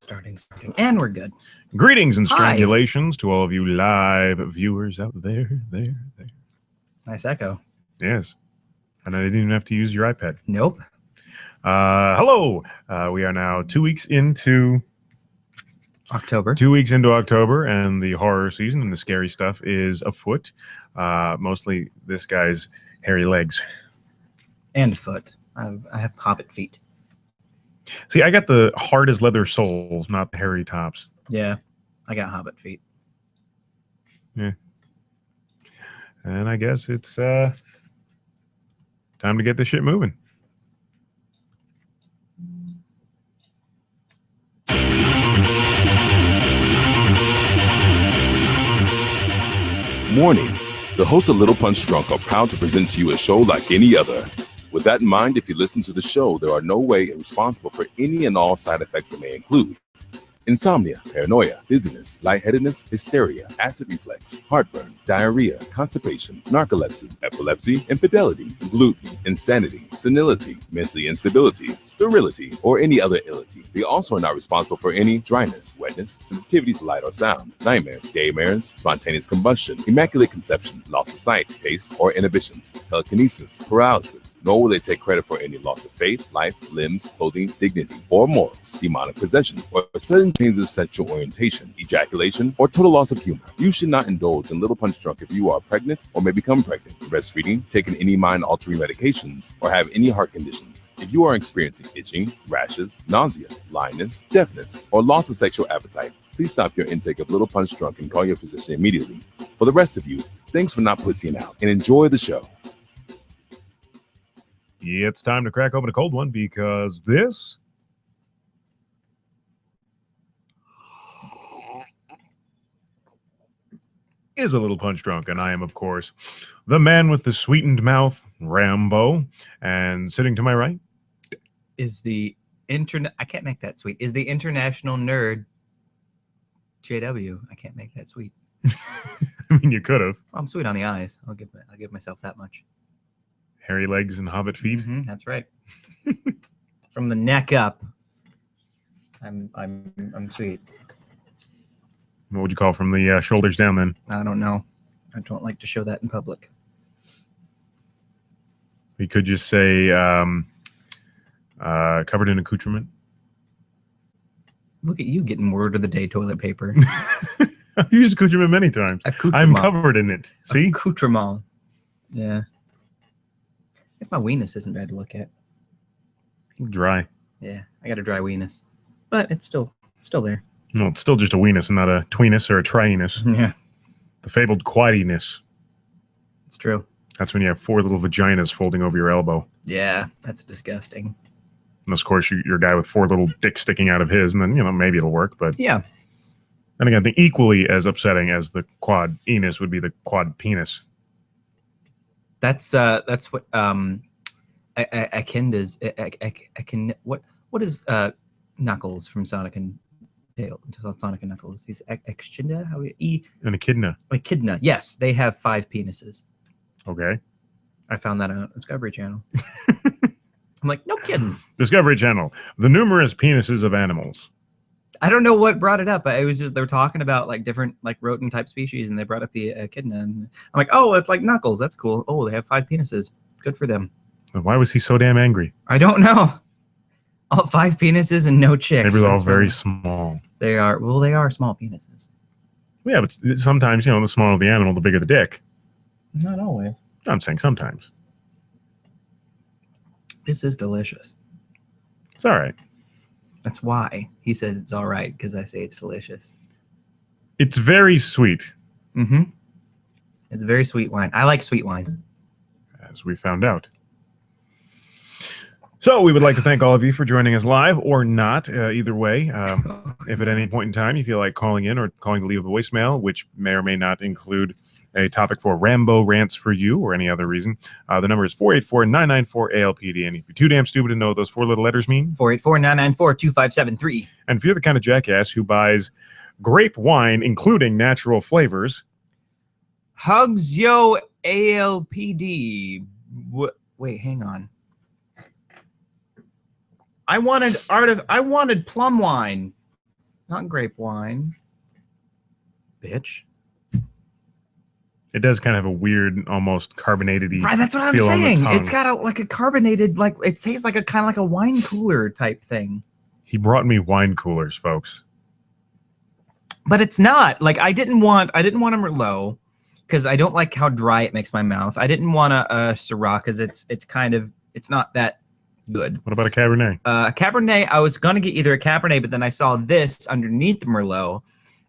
Starting. And we're good. Greetings and strangulations to all of you live viewers out there. Nice echo. Yes. And I didn't even have to use your iPad. Nope. Hello. We are now 2 weeks into October. 2 weeks into October, and the horror season and the scary stuff is afoot. Mostly this guy's hairy legs. And foot. I have hobbit feet. See, I got the hard as leather soles, not the hairy tops. Yeah, I got hobbit feet. Yeah. And I guess it's time to get this shit moving. Warning. The hosts of Little Punch Drunk are proud to present to you a show like any other. With that in mind, if you listen to the show, there are no way responsible for any and all side effects that may include insomnia, paranoia, dizziness, lightheadedness, hysteria, acid reflux, heartburn, diarrhea, constipation, narcolepsy, epilepsy, infidelity, gluten, insanity, senility, mental instability, sterility, or any other illity. They also are not responsible for any dryness, wetness, sensitivity to light or sound, nightmares, daymares, spontaneous combustion, immaculate conception, loss of sight, taste, or inhibitions, telekinesis, paralysis, nor will they take credit for any loss of faith, life, limbs, clothing, dignity, or morals, demonic possession, or sudden change of sexual orientation, ejaculation, or total loss of humor. You should not indulge in Little Punch Drunk if you are pregnant or may become pregnant, breastfeeding, taking any mind-altering medications, or have any heart conditions. If you are experiencing itching, rashes, nausea, blindness, deafness, or loss of sexual appetite, please stop your intake of Little Punch Drunk and call your physician immediately. For the rest of you, thanks for not pussying out and enjoy the show. It's time to crack open a cold one because this is a Little Punch Drunk, and I am, of course, the man with the sweetened mouth, Rambo, and sitting to my right is the I can't make that sweet. Is the international nerd JW. I can't make that sweet. I mean, you could have. Well, I'm sweet on the eyes. I'll give myself that much. Hairy legs and hobbit feet. Mm-hmm, that's right. From the neck up, I'm sweet. What would you call from the shoulders down then? I don't know. I don't like to show that in public. We could just say covered in accoutrement. Look at you getting word of the day toilet paper. I've used accoutrement many times. I'm covered in it. See? Accoutrement. Yeah. I guess my weenus isn't bad to look at. Dry. Yeah, I got a dry weenus. But it's still there. No, it's still just a weenus and not a tweenus or a trienus. Yeah. The fabled quadinus. It's true. That's when you have 4 little vaginas folding over your elbow. Yeah, that's disgusting. And of course, you're a guy with 4 little dicks sticking out of his, and then, maybe it'll work. But yeah. And again, I think equally as upsetting as the quad enis would be the quad penis. That's what Akinda's what is Knuckles from Sonic and Sonic and Knuckles? He's Echidna? An echidna. Echidna. Yes, they have 5 penises. Okay. I found that on Discovery Channel. I'm like, no kidding. Discovery Channel. The numerous penises of animals. I don't know what brought it up, but it was just they were talking about like different like rodent type species, and they brought up the echidna. And I'm like, oh, it's like Knuckles. That's cool. Oh, they have 5 penises. Good for them. Why was he so damn angry? I don't know. All 5 penises and no chicks. Maybe they're all very small. They are. Well, they are small penises. Yeah, but sometimes, the smaller the animal, the bigger the dick. Not always. I'm saying sometimes. This is delicious. It's all right. That's why he says it's all right, because I say it's delicious. It's very sweet. Mm-hmm. It's very sweet wine. I like sweet wines. As we found out. So we would like to thank all of you for joining us live or not. Either way, if at any point in time you feel like calling in or calling to leave a voicemail, which may or may not include a topic for Rambo rants for you or any other reason, the number is 484-994-ALPD. And if you're too damn stupid to know what those 4 little letters mean, 484-994-2573. And if you're the kind of jackass who buys grape wine, including natural flavors, Hugs yo ALPD. Wait, hang on. I wanted plum wine, not grape wine. Bitch. It does kind of have a weird, almost carbonated-y Right, that's what I'm feel on the saying. tongue. It's got a carbonated, like it tastes like a kind of like a wine cooler type thing. He brought me wine coolers, folks. But it's not. Like I didn't want a Merlot because I don't like how dry it makes my mouth. I didn't want a Syrah because it's not that good. What about a Cabernet? Cabernet, I was gonna get either a Cabernet, but then I saw this underneath the Merlot,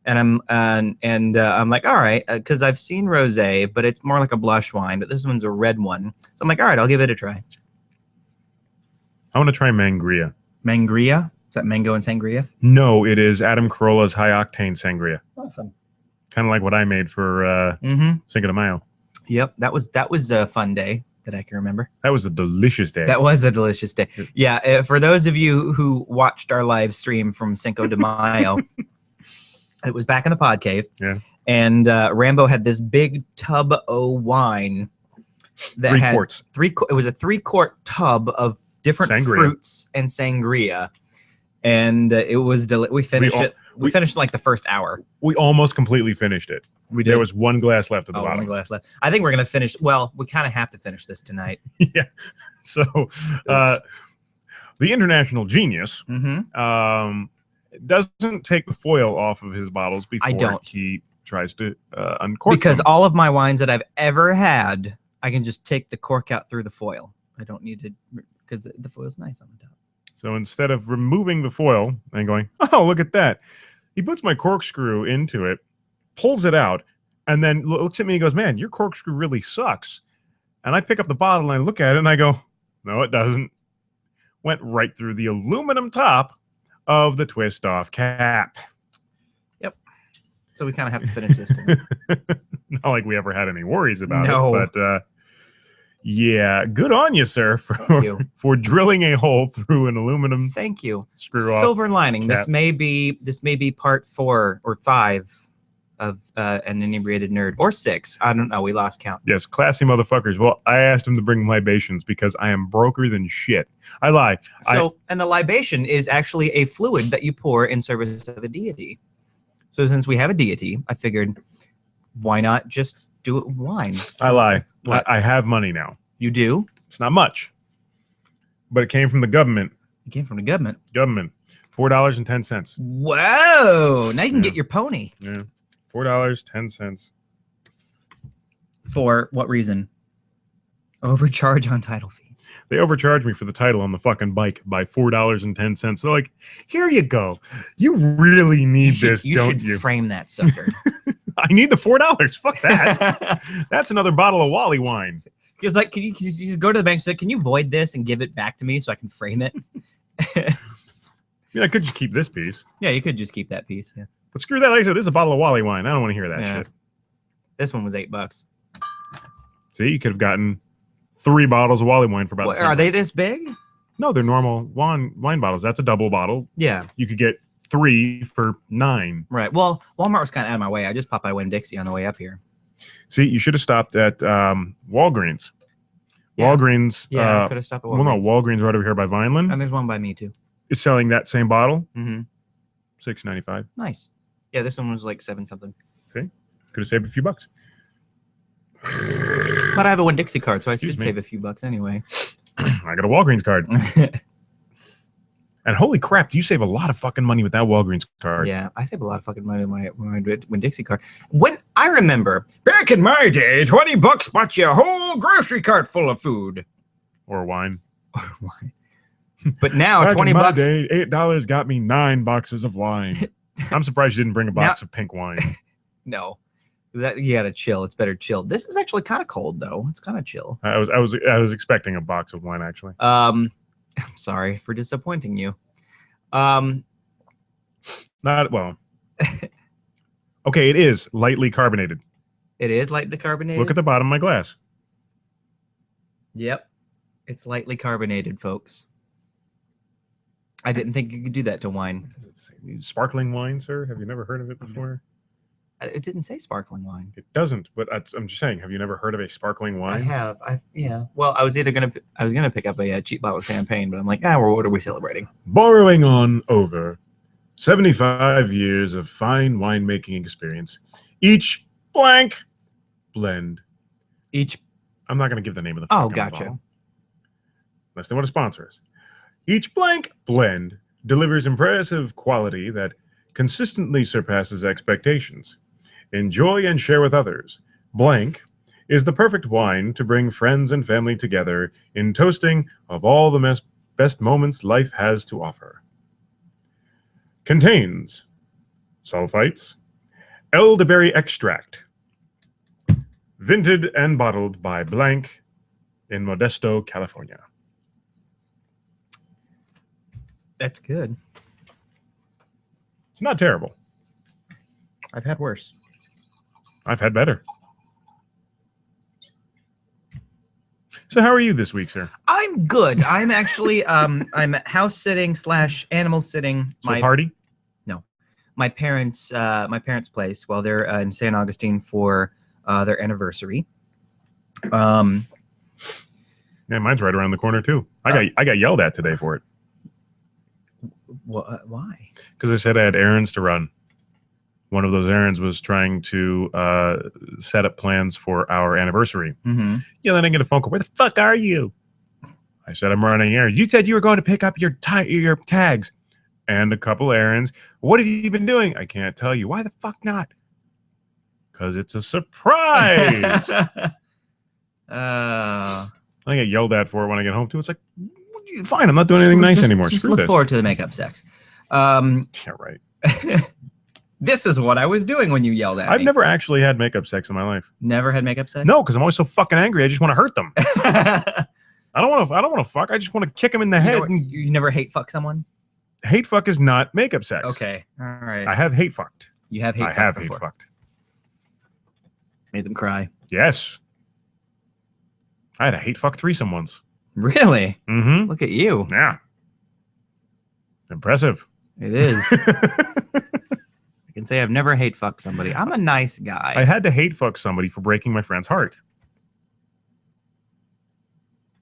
and I'm like, all right, because I've seen rosé, but it's more like a blush wine. But this one's a red one, so I'm like, all right, I'll give it a try. I want to try Mangria. Mangria? Is that mango and sangria? No, it is Adam Carolla's high octane sangria. Awesome. Kind of like what I made for Cinco de Mayo. Yep, that was a fun day that I can remember. That was a delicious day. That was a delicious day. Yeah, for those of you who watched our live stream from Cinco de Mayo, it was back in the pod cave. Yeah. And Rambo had this big tub of wine that 3 had quarts. It was a 3-quart tub of different Sangria. fruits and sangria, and it was we finished it. We finished like the first hour. We almost completely finished it. We did. There was 1 glass left at the one bottom. glass left. I think we're gonna finish. Well, we kind of have to finish this tonight. Yeah. So, the international genius Mm-hmm. doesn't take the foil off of his bottles before don't. he tries to uncork Because them. all of my wines that I've ever had, I can just take the cork out through the foil. I don't need to, because the foil's nice on the top. So instead of removing the foil and going, oh, look at that, he puts my corkscrew into it, pulls it out, and then looks at me and goes, man, your corkscrew really sucks. And I pick up the bottle and I look at it and I go, no, it doesn't. Went right through the aluminum top of the twist off cap. So we kind of have to finish this tonight. Not like we ever had any worries about No. it, but yeah, good on you, sir, Thank you. for drilling a hole through an aluminum Thank you. screw off. Silver lining. cap. This may be part 4 or 5 of an inebriated nerd, or 6. I don't know. We lost count. Yes, classy motherfuckers. Well, I asked him to bring libations because I am broker than shit. I lie. And the libation is actually a fluid that you pour in service of a deity. So since we have a deity, I figured, why not just do it with wine? I lie. What? I have money now. You do? It's not much, but it came from the government. It came from the government. $4.10. Whoa! Now you can Yeah. get your pony. Yeah, $4.10. For what reason? Overcharge on title fees. They overcharged me for the title on the fucking bike by $4.10. So like, here you go. You really need this, You don't should you? frame that sucker. I need the $4. Fuck that. That's another bottle of Wally wine. Because like, can you go to the bank and say, can you void this and give it back to me so I can frame it? Yeah, I could just keep this piece. Yeah, you could just keep that piece. Yeah. But screw that. Like I said, this is a bottle of Wally wine. I don't want to hear that Yeah. shit. This one was $8. See, you could have gotten 3 bottles of Wally wine for about the same Are they price. this big? No, they're normal wine bottles. That's a double bottle. Yeah. You could get 3 for $9. Right. Well, Walmart was kind of out of my way. I just popped by Winn-Dixie on the way up here. See, you should have stopped at Walgreens. Yeah. Walgreens. Yeah, I could have stopped at Well, no, Walgreens. Walgreens right over here by Vineland And there's one by me too. is selling that same bottle, Mm-hmm. $6.95. Nice. Yeah, this one was like 7 something. See, could have saved a few bucks. But I have a Winn-Dixie card, so I Excuse should me. save a few bucks anyway. I got a Walgreens card, and holy crap, do you save a lot of fucking money with that Walgreens card? Yeah, I save a lot of fucking money with my Winn-Dixie card. When I remember back in my day, $20 bought you a whole grocery cart full of food. Or wine. But now Back in my $20. day, $8 got me 9 boxes of wine. I'm surprised you didn't bring a box of pink wine. No, that you gotta chill. It's better chill. This is actually kind of cold though. It's kind of chill. I was expecting a box of wine actually. I'm sorry for disappointing you. Not well. Okay, it is lightly carbonated. It is lightly carbonated. Look at the bottom of my glass. Yep, it's lightly carbonated, folks. I didn't think you could do that to wine. Does it say sparkling wine, sir? Have you never heard of it before? It didn't say sparkling wine. It doesn't, but I'm just saying, have you never heard of a sparkling wine? I have. Yeah. Well, I was gonna pick up a cheap bottle of champagne, but I'm like, what are we celebrating? Borrowing on over 75 years of fine winemaking experience, each blank blend. I'm not going to give the name of the fucking gotcha. bottle, unless they want to sponsor us. Each blank blend delivers impressive quality that consistently surpasses expectations. Enjoy and share with others. Blank is the perfect wine to bring friends and family together in toasting of all the best moments life has to offer. Contains sulfites, elderberry extract, vinted and bottled by Blank in Modesto, California. That's good. It's not terrible. I've had worse. I've had better. So how are you this week, sir? I'm good. I'm actually I'm house sitting / animal sitting. So party? My parents' place while they're in San Augustine for their anniversary. Yeah, mine's right around the corner too. I got yelled at today for it. Why? Because I said I had errands to run. One of those errands was trying to set up plans for our anniversary. Mm-hmm. Yeah, then I get a phone call. Where the fuck are you? I said I'm running errands. You said you were going to pick up your tags and a couple errands. What have you been doing? I can't tell you. Why the fuck not? Because it's a surprise. I get yelled at for it when I get home too. It's like, fine, I'm not doing anything nice anymore. Just Screw look this. forward to the makeup sex. Yeah, right. This is what I was doing when you yelled at me. I've never actually had makeup sex in my life. Never had makeup sex? No, because I'm always so fucking angry. I just want to hurt them. I don't want to fuck. I just want to kick them in the head. You never hate fuck someone? Hate fuck is not makeup sex. Okay. All right. I have hate fucked. You have hate I fucked have before. hate fucked. Made them cry. Yes. I had a hate fuck threesome once. Really? Mm-hmm. Look at you. Yeah. Impressive. It is. I can say I've never hate fucked somebody. I'm a nice guy. I had to hate fuck somebody for breaking my friend's heart.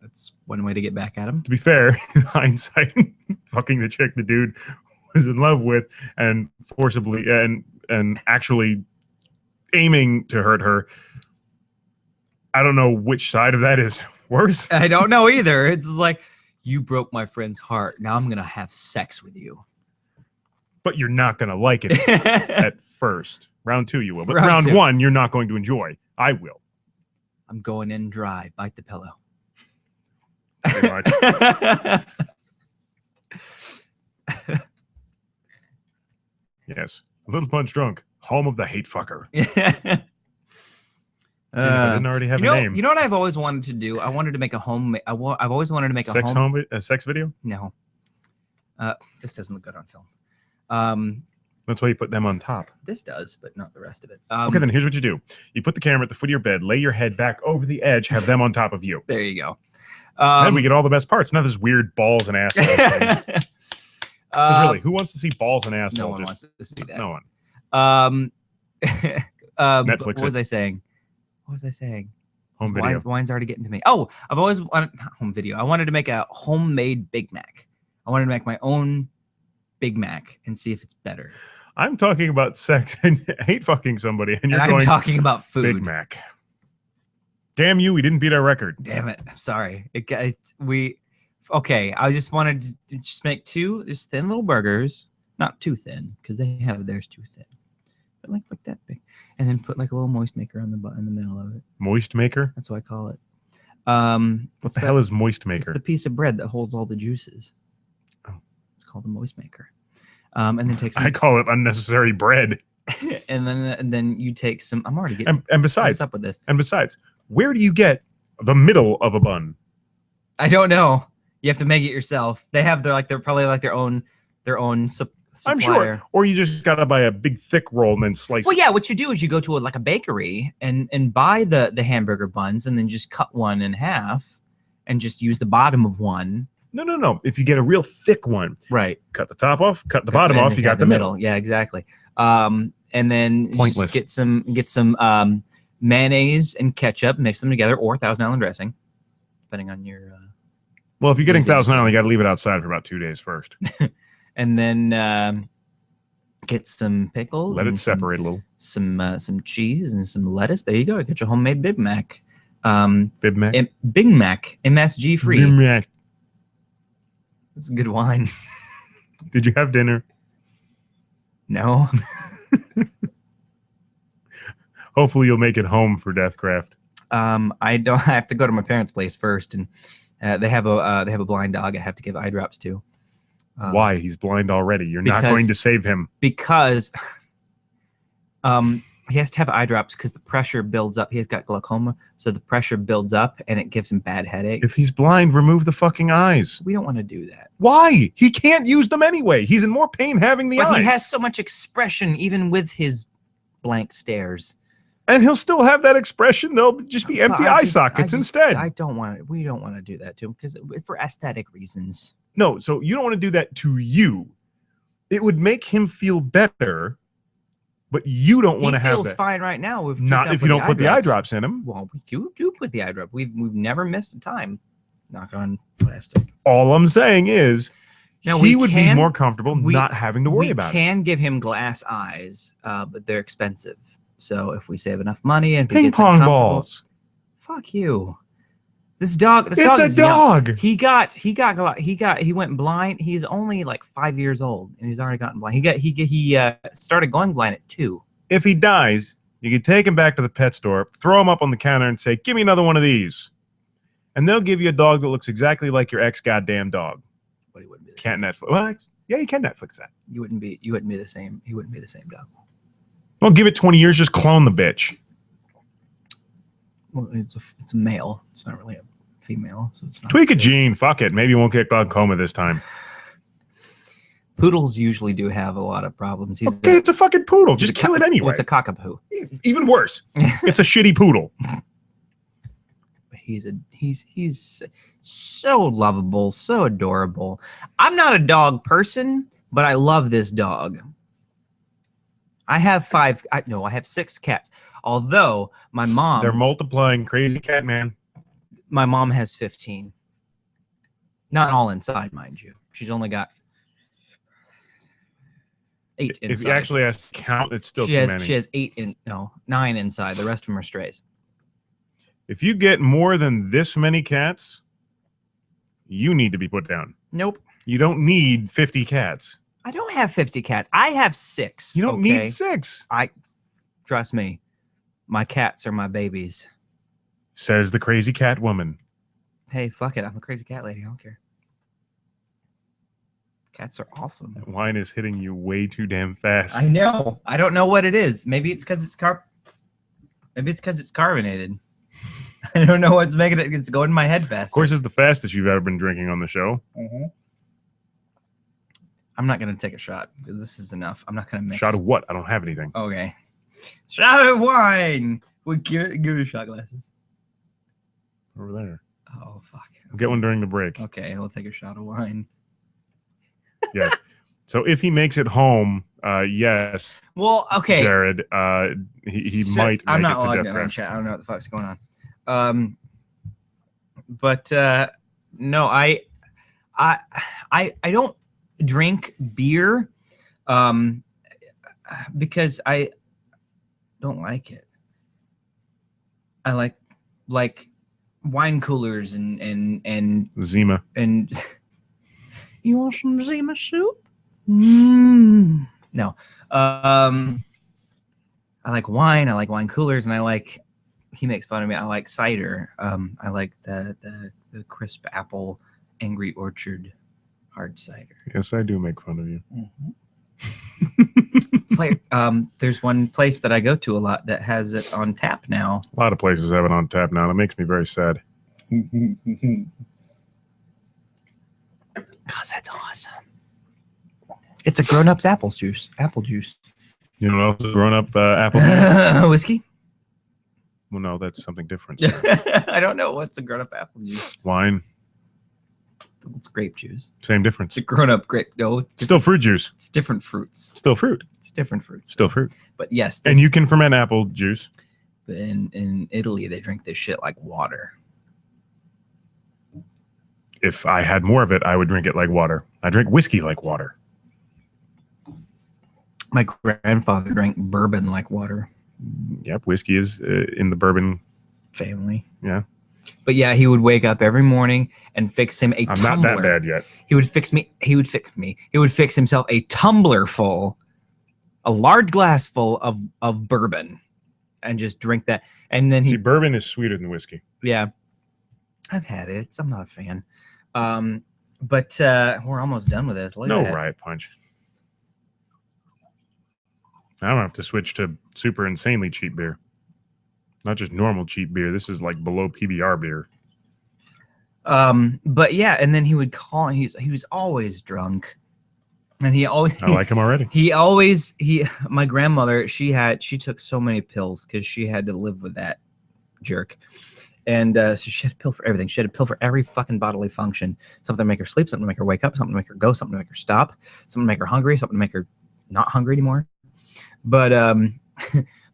That's one way to get back at him. To be fair, in hindsight, fucking the chick the dude was in love with and forcibly and actually aiming to hurt her. I don't know which side of that is worse. I don't know either. It's like, you broke my friend's heart. Now I'm going to have sex with you. But you're not going to like it at first. Round 2, you will. But round 2. 1, you're not going to enjoy. I will. I'm going in dry. Bite the pillow. Pretty much. Yes. A little punch drunk. Home of the hate fucker. I didn't already have a name. You know what I've always wanted to do? I wanted to make a home. I've always wanted to make a sex video. No, this doesn't look good on film. That's why you put them on top. This does, but not the rest of it. Okay, then here's what you do: you put the camera at the foot of your bed, lay your head back over the edge, have them on top of you. There you go. Then we get all the best parts. Not this weird balls and assholes thing. Really, who wants to see balls and assholes? No one wants to see that. No one. Netflix. What was I saying? Home video. Wine's already getting to me. Oh, I've always wanted home video. I wanted to make a homemade Big Mac. I wanted to make my own Big Mac and see if it's better. I'm talking about sex and hate fucking somebody, and I'm talking about food. Big Mac. Damn you! We didn't beat our record. Damn it! I'm sorry. Okay. I just wanted to just make 2 just thin little burgers, not too thin because they have theirs too thin, but like that big, and then put like a little moist maker on the in the middle of it. Moist maker? That's what I call it. What the hell is moist maker? It's the piece of bread that holds all the juices. Oh. It's called a moist maker. And then take some. I call it unnecessary bread. and then you take some. I'm already getting. And besides, up with this. And besides, where do you get the middle of a bun? I don't know. You have to make it yourself. They have they're probably like their own supplier. I'm sure. Or you just gotta buy a big thick roll and then slice. Well, yeah. What you do is you go to a bakery and buy the hamburger buns and then just cut one in half and just use the bottom of one. No. If you get a real thick one, right? Cut the top off, cut the bottom off. You got the middle. Yeah, exactly. And and then you Pointless. just get some mayonnaise and ketchup, mix them together, or Thousand Island dressing, depending on your. Well, if you're getting Using it Thousand for- Island, you got to leave it outside for about 2 days first. And then get some pickles. Let and it separate a little. Some cheese and some lettuce. There you go. Get your homemade Big Mac. Big Mac. Big Mac, MSG free. Big Mac. It's a good wine. Did you have dinner? No. Hopefully, you'll make it home for Deathcraft. I don't. I have to go to my parents' place first, and they have a blind dog. I have to give eye drops to. Why? He's blind already. You're not because- going to save him. Because he has to have eye drops because the pressure builds up. He has got glaucoma, so the pressure builds up and it gives him bad headaches. If he's blind, remove the fucking eyes. We don't want to do that. Why? He can't use them anyway. He's in more pain having the But eyes. he has so much expression even with his blank stares. And he'll still have that expression. They'll just be empty eye sockets instead. I don't want to. We don't want to do that to him because for aesthetic reasons. No, so you don't want to do that to you. It would make him feel better, but you don't want to He have feels that. fine right now. We've Not if you don't put the eye drops in him. Well, we do put the eye drop. We've never missed a time. Knock on plastic. All I'm saying is Now, he we would be can- more comfortable not having to worry about it. We can give him glass eyes, but they're expensive. So if we save enough money and if he Ping gets pong uncomfortable- balls. Fuck you. This dog. This It's dog a is young. dog. He went blind. He's only like 5 years old and he's already gotten blind. He started going blind at 2. If he dies, you can take him back to the pet store, throw him up on the counter, and say, "Give me another one of these." And they'll give you a dog that looks exactly like your ex-goddamn dog. But he wouldn't be the Can't Netflix. Well, yeah, you can Netflix that. You wouldn't be the same. He wouldn't be the same dog. Don't give it 20 years. Just clone the bitch. Well, it's a male. It's not really a female, so it's not. Tweak a gene. Fuck it. Maybe you won't get glaucoma this time. Poodles usually do have a lot of problems. He's Okay, it's a fucking poodle. Just it's a kill it cock- anyway. It's a cockapoo. Even worse. It's a shitty poodle. He's so lovable, so adorable. I'm not a dog person, but I love this dog. I have 6 cats. Although my mom, They're multiplying. Crazy cat man. my mom has 15. Not all inside, mind you. She's only got 8 inside. If you actually have to count, it's still she too has many. 9 inside. The rest of them are strays. If you get more than this many cats, you need to be put down. Nope. You don't need 50 cats. I don't have 50 cats. I have 6. You don't okay? need 6, Trust me. My cats are my babies. says the crazy cat woman. Hey, fuck it. I'm a crazy cat lady. I don't care. Cats are awesome. That wine is hitting you way too damn fast. I know. I don't know what it is. Maybe it's because it's Maybe it's because it's carbonated. I don't know what's making it. It's going in my head faster. Of course, it's the fastest you've ever been drinking on the show. I'm not gonna take a shot because this is enough. I'm not gonna mix. Shot of what? I don't have anything. Okay. Shot of wine. Well, give it shot glasses. Over there. Oh fuck. We'll get one during the break. Okay, we'll take a shot of wine. Yes. So if he makes it home, yes, Well, okay. Jared, he So- might I'm make not it logged to in on Deathcraft. chat. I don't know what the fuck's going on. But no, I don't drink beer, because I don't like it. I like wine coolers and Zima. you want some Zima soup? No. I like wine. I like wine coolers, and he makes fun of me. I like cider. I like the crisp apple Angry Orchard hard cider. Yes, I do make fun of you. There's one place that I go to a lot that has it on tap now. A lot of places have it on tap now. That makes me very sad. Cause that's awesome. It's a grown-up's apple juice. Apple juice. You know what else is grown up apple juice? Whiskey? Well, no, that's something different. I don't know what's a grown-up apple juice. Wine. It's grape juice. Same difference. It's a grown-up grape. No, it's Still fruit juice. It's different fruits. Still fruit. It's different fruits. Still fruit. But yes, And you can ferment apple juice. But in Italy, they drink this shit like water. If I had more of it, I would drink it like water. I drink whiskey like water. My grandfather drank bourbon like water. Yep, whiskey is in the bourbon family. Yeah. But yeah, he would wake up every morning and fix him a tumbler. I'm not that bad yet. He would fix me. He would fix himself a tumbler full, a large glass full of bourbon, and just drink that. And then See, bourbon is sweeter than whiskey. Yeah, I've had it. I'm not a fan. But we're almost done with this. Look No at that. Riot Punch. I don't have to switch to super insanely cheap beer. Not just normal cheap beer. This is like below PBR beer. But yeah, and then he would call. He was always drunk, and he always. I like him already. My grandmother, she took so many pills because she had to live with that jerk, and so she had a pill for everything. She had a pill for every fucking bodily function. Something to make her sleep, something to make her wake up, something to make her go, something to make her stop, something to make her hungry, something to make her not hungry anymore. But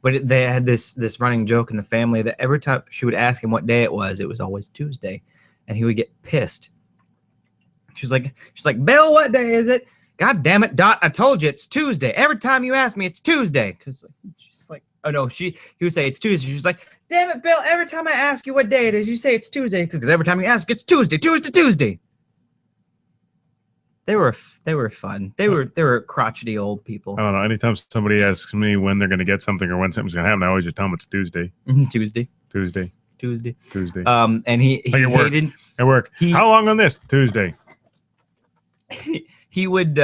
but they had this running joke in the family that every time she would ask him what day it was always Tuesday, and he would get pissed. She's like, Bill, what day is it? God damn it, Dot! I told you it's Tuesday. Every time you ask me, it's Tuesday. Because she's like, oh no, he would say it's Tuesday. She's like, damn it, Bill! Every time I ask you what day it is, you say it's Tuesday. Because every time you ask, it's Tuesday. They were fun. They were crotchety old people. I don't know. Anytime somebody asks me when they're going to get something or when something's going to happen, I always just tell them it's Tuesday. Tuesday. And he like hated at work. How long on this? Tuesday. He would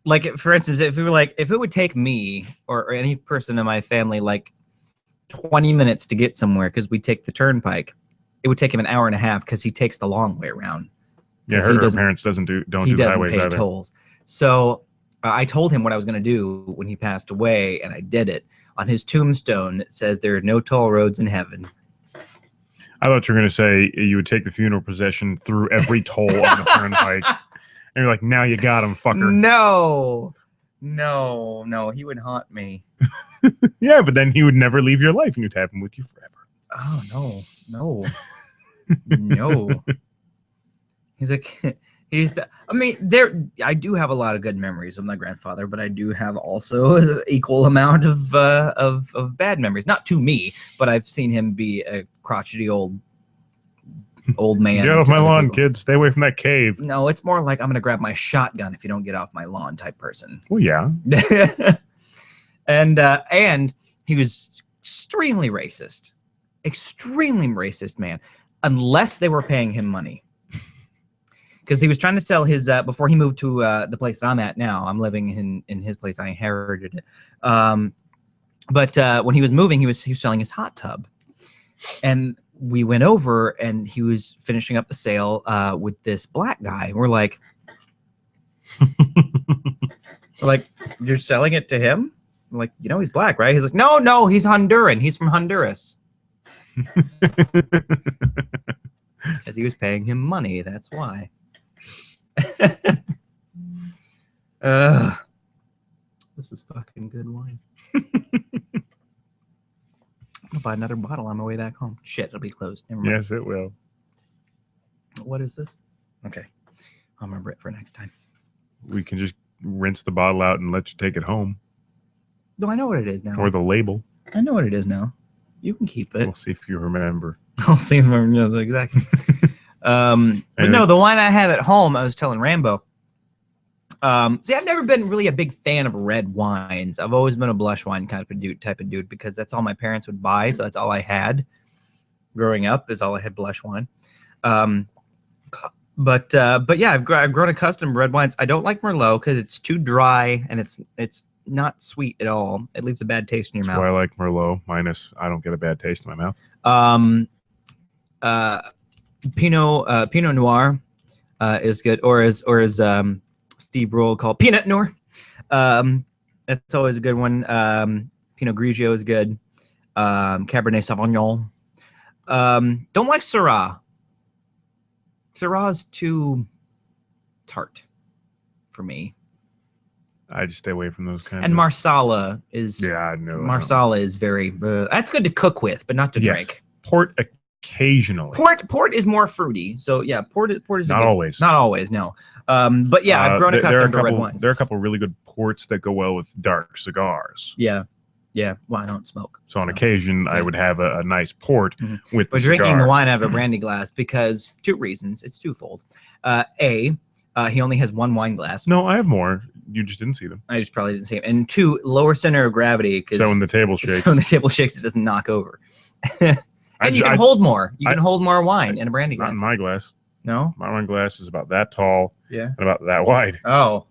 like, for instance, if it would take me or any person in my family like 20 minutes to get somewhere because we take the turnpike, it would take him an hour and a half because he takes the long way around. Yeah, her parents don't do the highways pay either. Tolls. So I told him what I was going to do when he passed away, and I did it. On his tombstone, it says there are no toll roads in heaven. I thought you were going to say you would take the funeral procession through every toll on the turnpike. And you're like, now you got him, fucker. No, he would haunt me. Yeah, but then he would never leave your life, and you'd have him with you forever. Oh, no. He's like, I do have a lot of good memories of my grandfather, but I do have also an equal amount of bad memories. Not to me, but I've seen him be a crotchety old man. Get off my lawn, kids. Stay away from that cave. No, it's more like I'm going to grab my shotgun if you don't get off my lawn type person. Well, yeah. And he was extremely racist man, unless they were paying him money. Because he was trying to sell his before he moved to the place that I'm at now. I'm living in his place. I inherited it. But when he was moving, he was selling his hot tub, and we went over, and he was finishing up the sale with this black guy. We're like, you're selling it to him? We're like, he's black, right? He's like, no, he's Honduran. He's from Honduras. Because he was paying him money. That's why. This is fucking good wine. I'm gonna buy another bottle on my way back home. Shit, it'll be closed. Never mind. Yes, it will. What is this? Okay, I'll remember it for next time. We can just rinse the bottle out and let you take it home. No, I know what it is now. Or the label. I know what it is now. You can keep it. We'll see if you remember. I'll see if I remember. Yes, exactly. But no, the wine I have at home, I was telling Rambo. See, I've never been really a big fan of red wines. I've always been a blush wine type of dude because that's all my parents would buy. So that's all I had growing up is all I had blush wine. But yeah, I've grown accustomed to red wines. I don't like Merlot because it's too dry and it's not sweet at all. It leaves a bad taste in your mouth. That's why I like Merlot minus I don't get a bad taste in my mouth. Pinot Noir is good, or as Steve Roll called Peanut Noir. That's always a good one. Pinot Grigio is good. Cabernet Sauvignon. Don't like Syrah. Syrah's too tart for me. I just stay away from those kinds. And of... Marsala is Yeah, no. Marsala is very. That's good to cook with, but not to Yes. drink. Port occasionally. Port is more fruity. So yeah, port is Not always. Not always, no. But yeah, I've grown accustomed to red wines. There are a couple really good ports that go well with dark cigars. Yeah. Well, I don't smoke. So on occasion, I would have a nice port with. But drinking the wine out of a brandy glass because 2 reasons. It's twofold. A, he only has 1 wine glass. No, I have more. You just didn't see them. I just probably didn't see him. And 2, lower center of gravity. So when the table shakes. So when the table shakes, it doesn't knock over. And you can hold more. You can hold more wine in a brandy glass. Not in my glass. No? My wine glass is about that tall. Yeah. And about that wide. Oh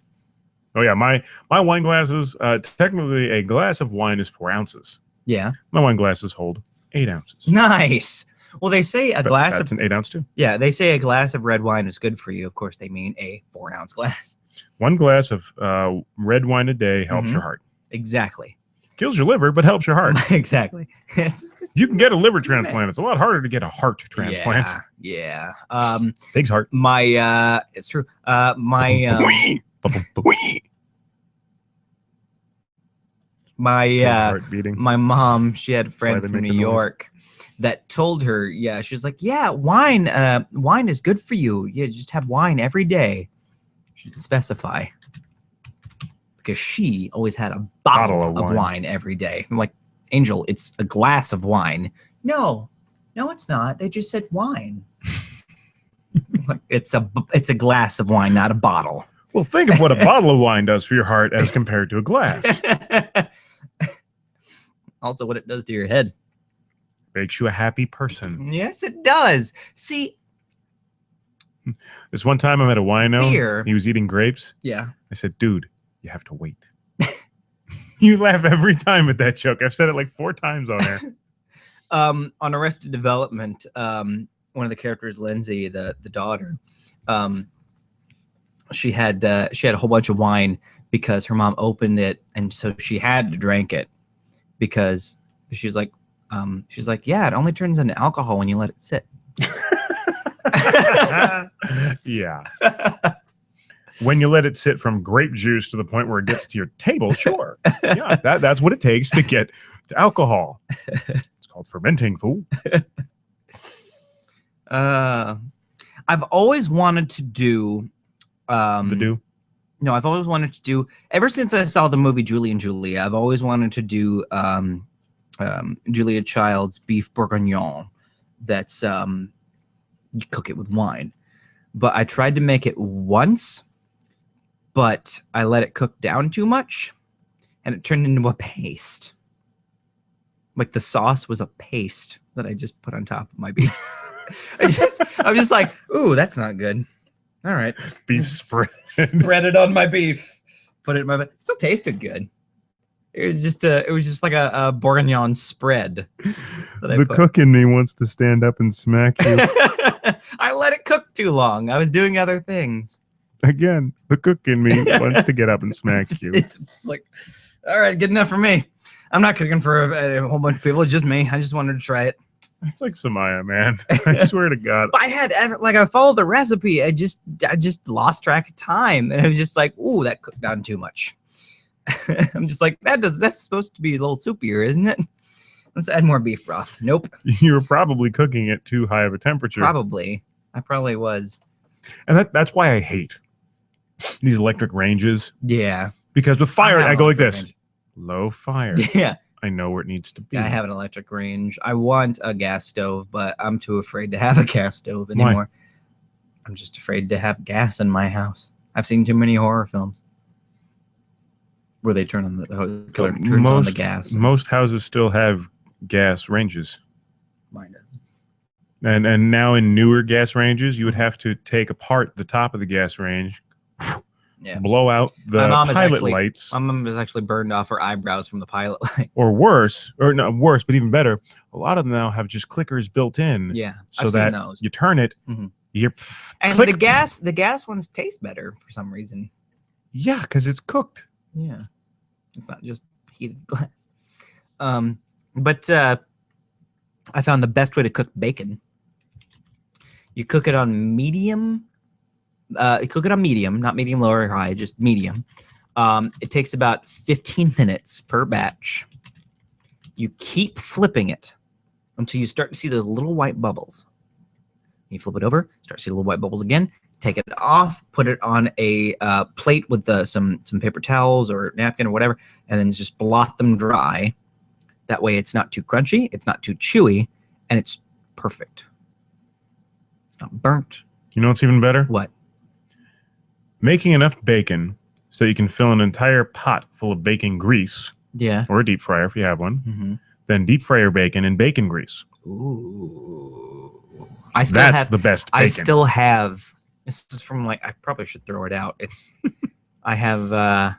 yeah, my wine glasses. Technically, a glass of wine is 4 ounces. yeah. My wine glasses hold 8 ounces. Nice. Well, they say a glass that's of an 8 ounce too. Yeah, they say a glass of red wine is good for you. Of course, they mean a 4-ounce glass. 1 glass of red wine a day helps your heart. Exactly. Kills your liver, but helps your heart. Exactly. You can get a liver transplant. It's a lot harder to get a heart transplant. Yeah. Pig's heart. It's true. My Heart beating. my mom, she had a why friend they from make New the noise. York that told her, she was like, yeah, wine is good for you. You just have wine every day. She didn't specify. Because she always had a bottle of wine every day. I'm like, Angel, it's a glass of wine. No, it's not. They just said wine. It's a glass of wine, not a bottle. Well, think of what a bottle of wine does for your heart as compared to a glass. Also, what it does to your head. Makes you a happy person. Yes, it does. See, This one time I met a wino. Beer. He was eating grapes. yeah. I said, dude, you have to wait. You laugh every time at that joke. I've said it like 4 times on there. On Arrested Development, one of the characters, Lindsay, the daughter, she had a whole bunch of wine because her mom opened it, and so she had to drink it because she's like, yeah, it only turns into alcohol when you let it sit. Yeah. When you let it sit from grape juice to the point where it gets to your table, sure. Yeah, that's what it takes to get to alcohol. It's called fermenting, fool. I've always wanted to do No, I've always wanted to do, ever since I saw the movie Julie and Julia, I've always wanted to do Julia Child's beef bourguignon. That's you cook it with wine. But I tried to make it once, but I let it cook down too much, and it turned into a paste. Like the sauce was a paste that I just put on top of my beef. I'm just like, ooh, that's not good. All right. Beef spread. Spread it on my beef. Put it in my. Still tasted good. It was just like a bourguignon spread. The cook in me wants to stand up and smack you. I let it cook too long. I was doing other things. Again, the cook in me wants to get up and smack you. It's just like, all right, good enough for me. I'm not cooking for a whole bunch of people. It's just me. I just wanted to try it. It's like Samaya, man. I swear to God. But I followed the recipe. I just lost track of time, and I was just like, ooh, that cooked down too much. I'm just like, that's supposed to be a little soupier, isn't it? Let's add more beef broth. Nope. You were probably cooking at too high of a temperature. Probably. I probably was. And that's why I hate these electric ranges. Yeah. Because with fire, I go like this. Range. Low fire. Yeah. I know where it needs to be. I have an electric range. I want a gas stove, but I'm too afraid to have a gas stove anymore. Why? I'm just afraid to have gas in my house. I've seen too many horror films where they turn on the killer turns on the gas. Most houses still have gas ranges. Mine doesn't. And now in newer gas ranges, you would have to take apart the top of the gas range, blow out the pilot lights. My mom was actually burned off her eyebrows from the pilot light. Or worse, but even better, a lot of them now have just clickers built in. Yeah, so I've that seen those. You turn it, you and click. the gas ones taste better for some reason. Yeah, because it's cooked. Yeah, it's not just heated glass. But I found the best way to cook bacon. You cook it on medium. You cook it on medium, not medium low or high, just medium. It takes about 15 minutes per batch. You keep flipping it until you start to see those little white bubbles. You flip it over, start to see the little white bubbles again. Take it off, put it on a plate with some paper towels or napkin or whatever, and then just blot them dry. That way it's not too crunchy, it's not too chewy, and it's perfect. It's not burnt. You know what's even better? What? Making enough bacon so you can fill an entire pot full of bacon grease, Yeah. or a deep fryer if you have one. Mm-hmm. Then deep fry your bacon in bacon grease. Ooh. That's the best bacon. I still have. This is from like, I probably should throw it out. It's, I have, God,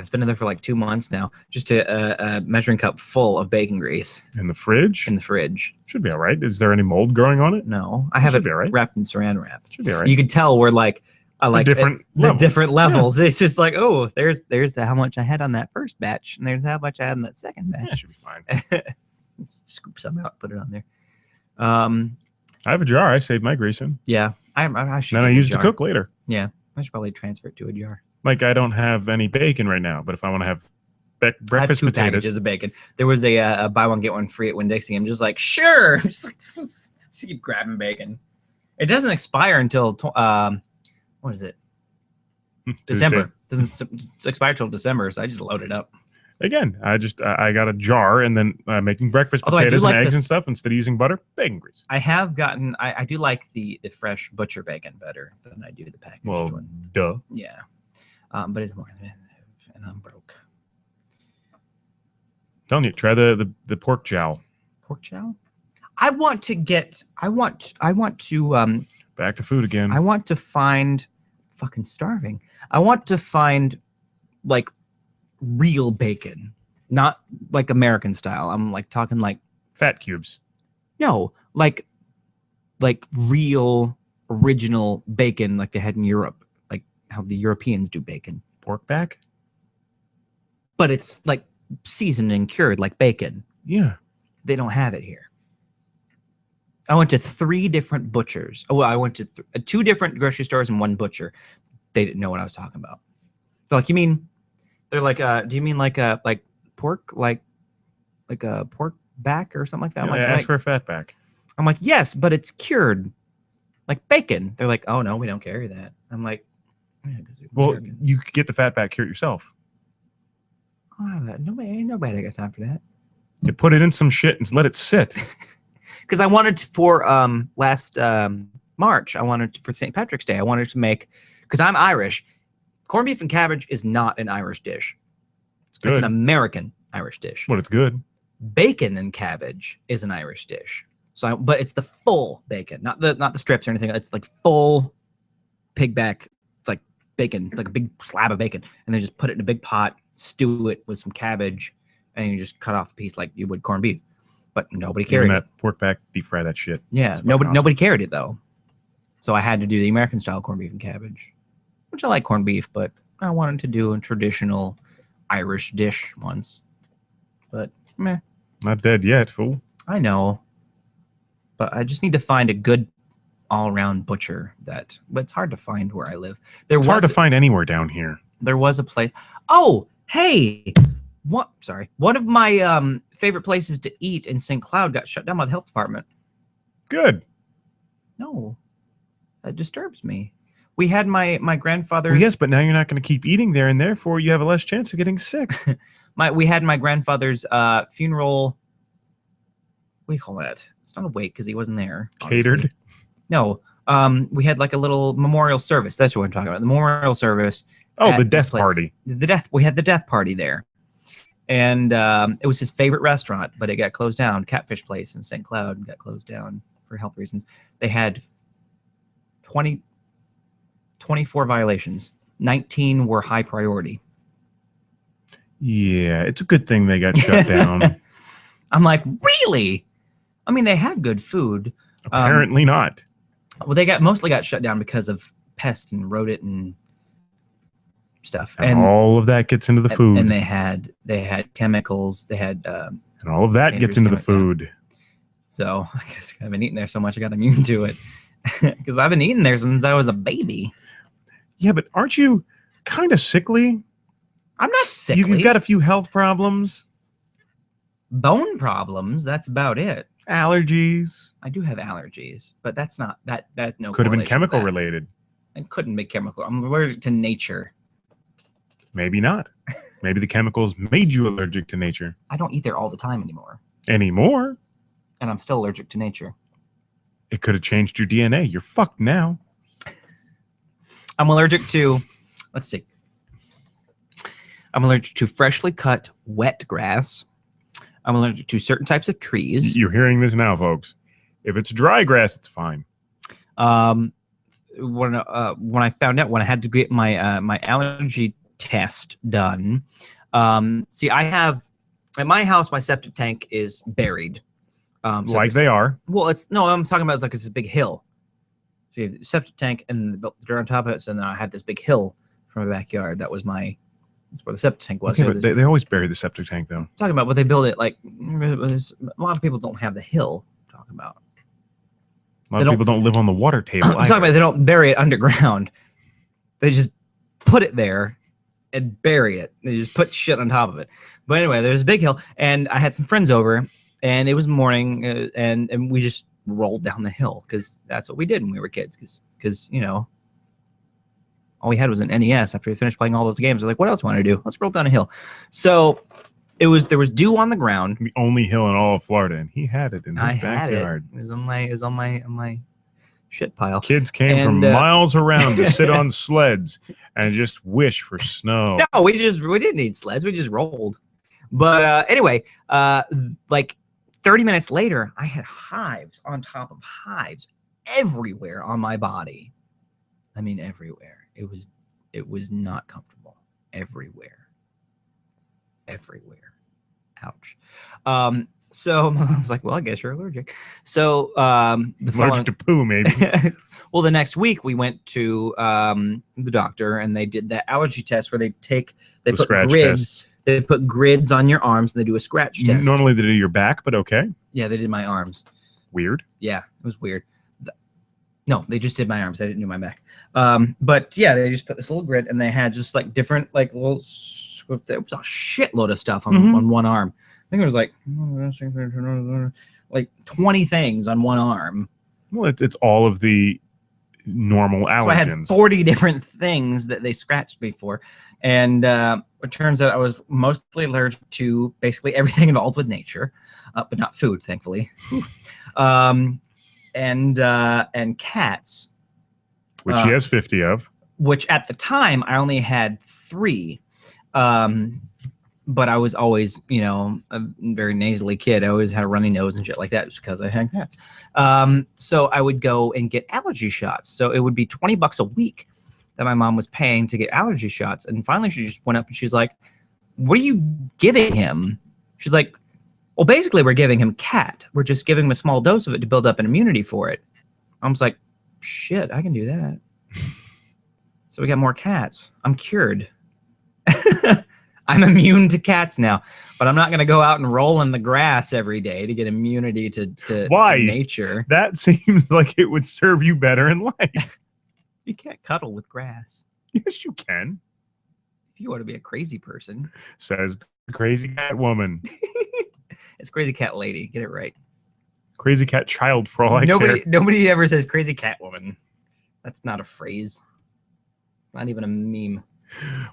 it's been in there for like 2 months now. Just a measuring cup full of bacon grease In the fridge? in the fridge. Should be all right. Is there any mold growing on it? No, I have it be all right. wrapped in saran wrap. Should be all right. You could tell we're like, I like different the levels. different levels. It's just like, oh, there's how much I had on that first batch, and there's how much I had on that second Yeah, batch. should be fine. Scoop some out, put it on there. I have a jar. I save my grease in. Yeah, I should. Then I get a use it to jar. cook later. Yeah, I should probably transfer it to a jar. Like, I don't have any bacon right now, but if I want to have I have breakfast 2 potatoes, packages of bacon. There was a buy one get one free at Winn-Dixie. I'm just like, sure. I'm just like, just keep grabbing bacon. It doesn't expire until what is it? December. Doesn't expire till December, so I just load it up. Again, I got a jar, and then making breakfast Although I do potatoes like and eggs the- and stuff instead of using butter, bacon grease. I have gotten. I do like the fresh butcher bacon better than I do the packaged Well, one. duh. Yeah, but it's more expensive, and I'm broke. Telling you, try the pork jowl. Pork chow. I want to get. I want to. Back to food again. I want to find. Fucking starving. I want to find, like, real bacon, not like American style. I'm like talking like Fat cubes. no, like real original bacon, like they had in Europe, like how the Europeans do bacon. Pork back? But it's like seasoned and cured like bacon. Yeah. They don't have it here. I went to 3 different butchers. Oh, well, I went to 2 different grocery stores and 1 butcher. They didn't know what I was talking about. They're like, you mean? They're like, do you mean like pork, like a pork back or something like that? I'm Yeah, like, ask for a fat back. I'm like, yes, but it's cured, like bacon. They're like, oh no, we don't carry that. I'm like, yeah, 'cause you're Well, American. you could get the fat back here yourself. I don't have that. Nobody got time for that. You put it in some shit and let it sit. Because I wanted to, for last March, I wanted to, for St. Patrick's Day, I wanted to make, because I'm Irish, corned beef and cabbage is not an Irish dish. It's good. It's an American Irish dish. But it's good. Bacon and cabbage is an Irish dish. So, but it's the full bacon, not the strips or anything. It's like full pig back, like bacon, like a big slab of bacon, and then just put it in a big pot, stew it with some cabbage, and you just cut off a piece like you would corned beef. But nobody Carry carried it. that pork back, deep fry that shit. Yeah, It's fucking nobody carried it though. So I had to do the American style corned beef and cabbage, which I like corned beef, but I wanted to do a traditional Irish dish once. But meh, Not dead yet, fool. I know. But I just need to find a good all-around butcher but it's hard to find where I live. It's hard to find anywhere down here. There was a place. Oh, hey. What? Sorry. One of my favorite places to eat in St. Cloud got shut down by the health department. Good. No. That disturbs me. We had my grandfather's Well, yes, but now you're not going to keep eating there, and therefore you have a less chance of getting sick. we had my grandfather's funeral. What do you call that? It's not a wake because he wasn't there. obviously. Catered. No. We had like a little memorial service. That's what I'm talking about. The memorial service. Oh, at the this death place. party. We had the death party there. And it was his favorite restaurant, but it got closed down. Catfish Place in St. Cloud got closed down for health reasons. They had 24 violations. 19 were high priority. Yeah, it's a good thing they got shut down. I'm like, really? I mean, they had good food. Apparently not. Well, they mostly got shut down because of pests and rodent and stuff. And all of that gets into the food. And they had chemicals. They had and all of that gets dangerous into the chemical. food. So I guess I've been eating there so much I got immune to it. Because I've been eating there since I was a baby. Yeah, but aren't you kind of sickly? I'm not sickly. You've got a few health problems, bone problems. That's about it. allergies. I do have allergies, but that's not that. That's no. Could have been correlation with chemical that. related. It couldn't be chemical. I'm allergic to nature. Maybe not. Maybe the chemicals made you allergic to nature. I don't eat there all the time anymore, Anymore? and I'm still allergic to nature. It could have changed your DNA. You're fucked now. I'm allergic to. Let's see. I'm allergic to freshly cut wet grass. I'm allergic to certain types of trees. You're hearing this now, folks. If it's dry grass, it's fine. When I found out when I had to get my my allergy test done, see, I have at my house my septic tank is buried. So Like they are. Well, it's no, I'm talking about it's like this big hill. So you have the septic tank and the dirt on top of it, so then I had this big hill from my backyard. That's where the septic tank was. Okay, So but they always bury the septic tank, though. talking about what they build it like. A lot of people don't have the hill. Talking about. A lot of people don't live on the water table. I'm talking about they don't bury it underground. They just put it there and bury it. They just put shit on top of it. But anyway, there's a big hill, and I had some friends over, and it was morning, and we just rolled down the hill because that's what we did when we were kids. Because you know, all we had was an NES. After we finished playing all those games, we're like, what else do we want to do? Let's roll down a hill. So there was dew on the ground. The only hill in all of Florida, and he had it in his I had backyard. it. It was on my shit pile. Kids came from miles around to sit on sleds and just wish for snow. No, we didn't need sleds. We just rolled. But anyway, like 30 minutes later, I had hives on top of hives everywhere on my body. I mean, everywhere. It was not comfortable. Everywhere. Ouch. So I was like, well, I guess you're allergic. So Allergic to poo, maybe. well, the next week we went to the doctor and they did that allergy test where they put scratch grids. test. They put grids on your arms and they do a scratch test. Normally they do your back, but okay. Yeah, they did my arms. Weird. Yeah, it was weird. No, they just did my arms. They didn't do my back. But yeah, they just put this little grid and they had just like different like little. There was a shitload of stuff on one arm. I think it was like 20 things on one arm. Well, it's all of the normal allergens. So I had 40 different things that they scratched me for. And it turns out I was mostly allergic to basically everything involved with nature, but not food, thankfully. And cats. Which he has 50 of. Which at the time I only had 3. But I was always, you know, a very nasally kid. I always had a runny nose and shit like that just because I had cats. So I would go and get allergy shots. So it would be $20 a week that my mom was paying to get allergy shots. And finally she just went up and she's like, what are you giving him? She's like, well, basically we're giving him cat. We're just giving him a small dose of it to build up an immunity for it. I was like, shit, I can do that. So we got more cats. I'm cured. I'm immune to cats now, but I'm not going to go out and roll in the grass every day to get immunity to nature. That seems like it would serve you better in life. You can't cuddle with grass. Yes, you can. If you want to be a crazy person. Says the crazy cat woman. It's crazy cat lady. Get it right. Crazy cat child for all I care. Nobody ever says crazy cat woman. That's not a phrase. Not even a meme.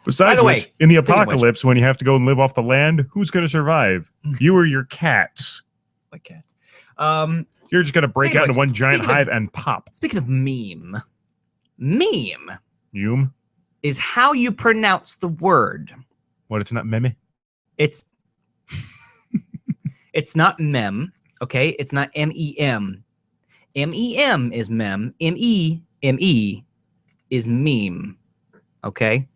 Besides By the which, way, in the apocalypse, when you have to go and live off the land, who's going to survive? You or your cats? Like cats. You're just going to break out into one giant hive and pop. Speaking of meme Yum? is how you pronounce the word. What, it's not meme? It's not mem, okay? It's not M-E-M. M-E-M is mem. M-E-M-E is meme, okay?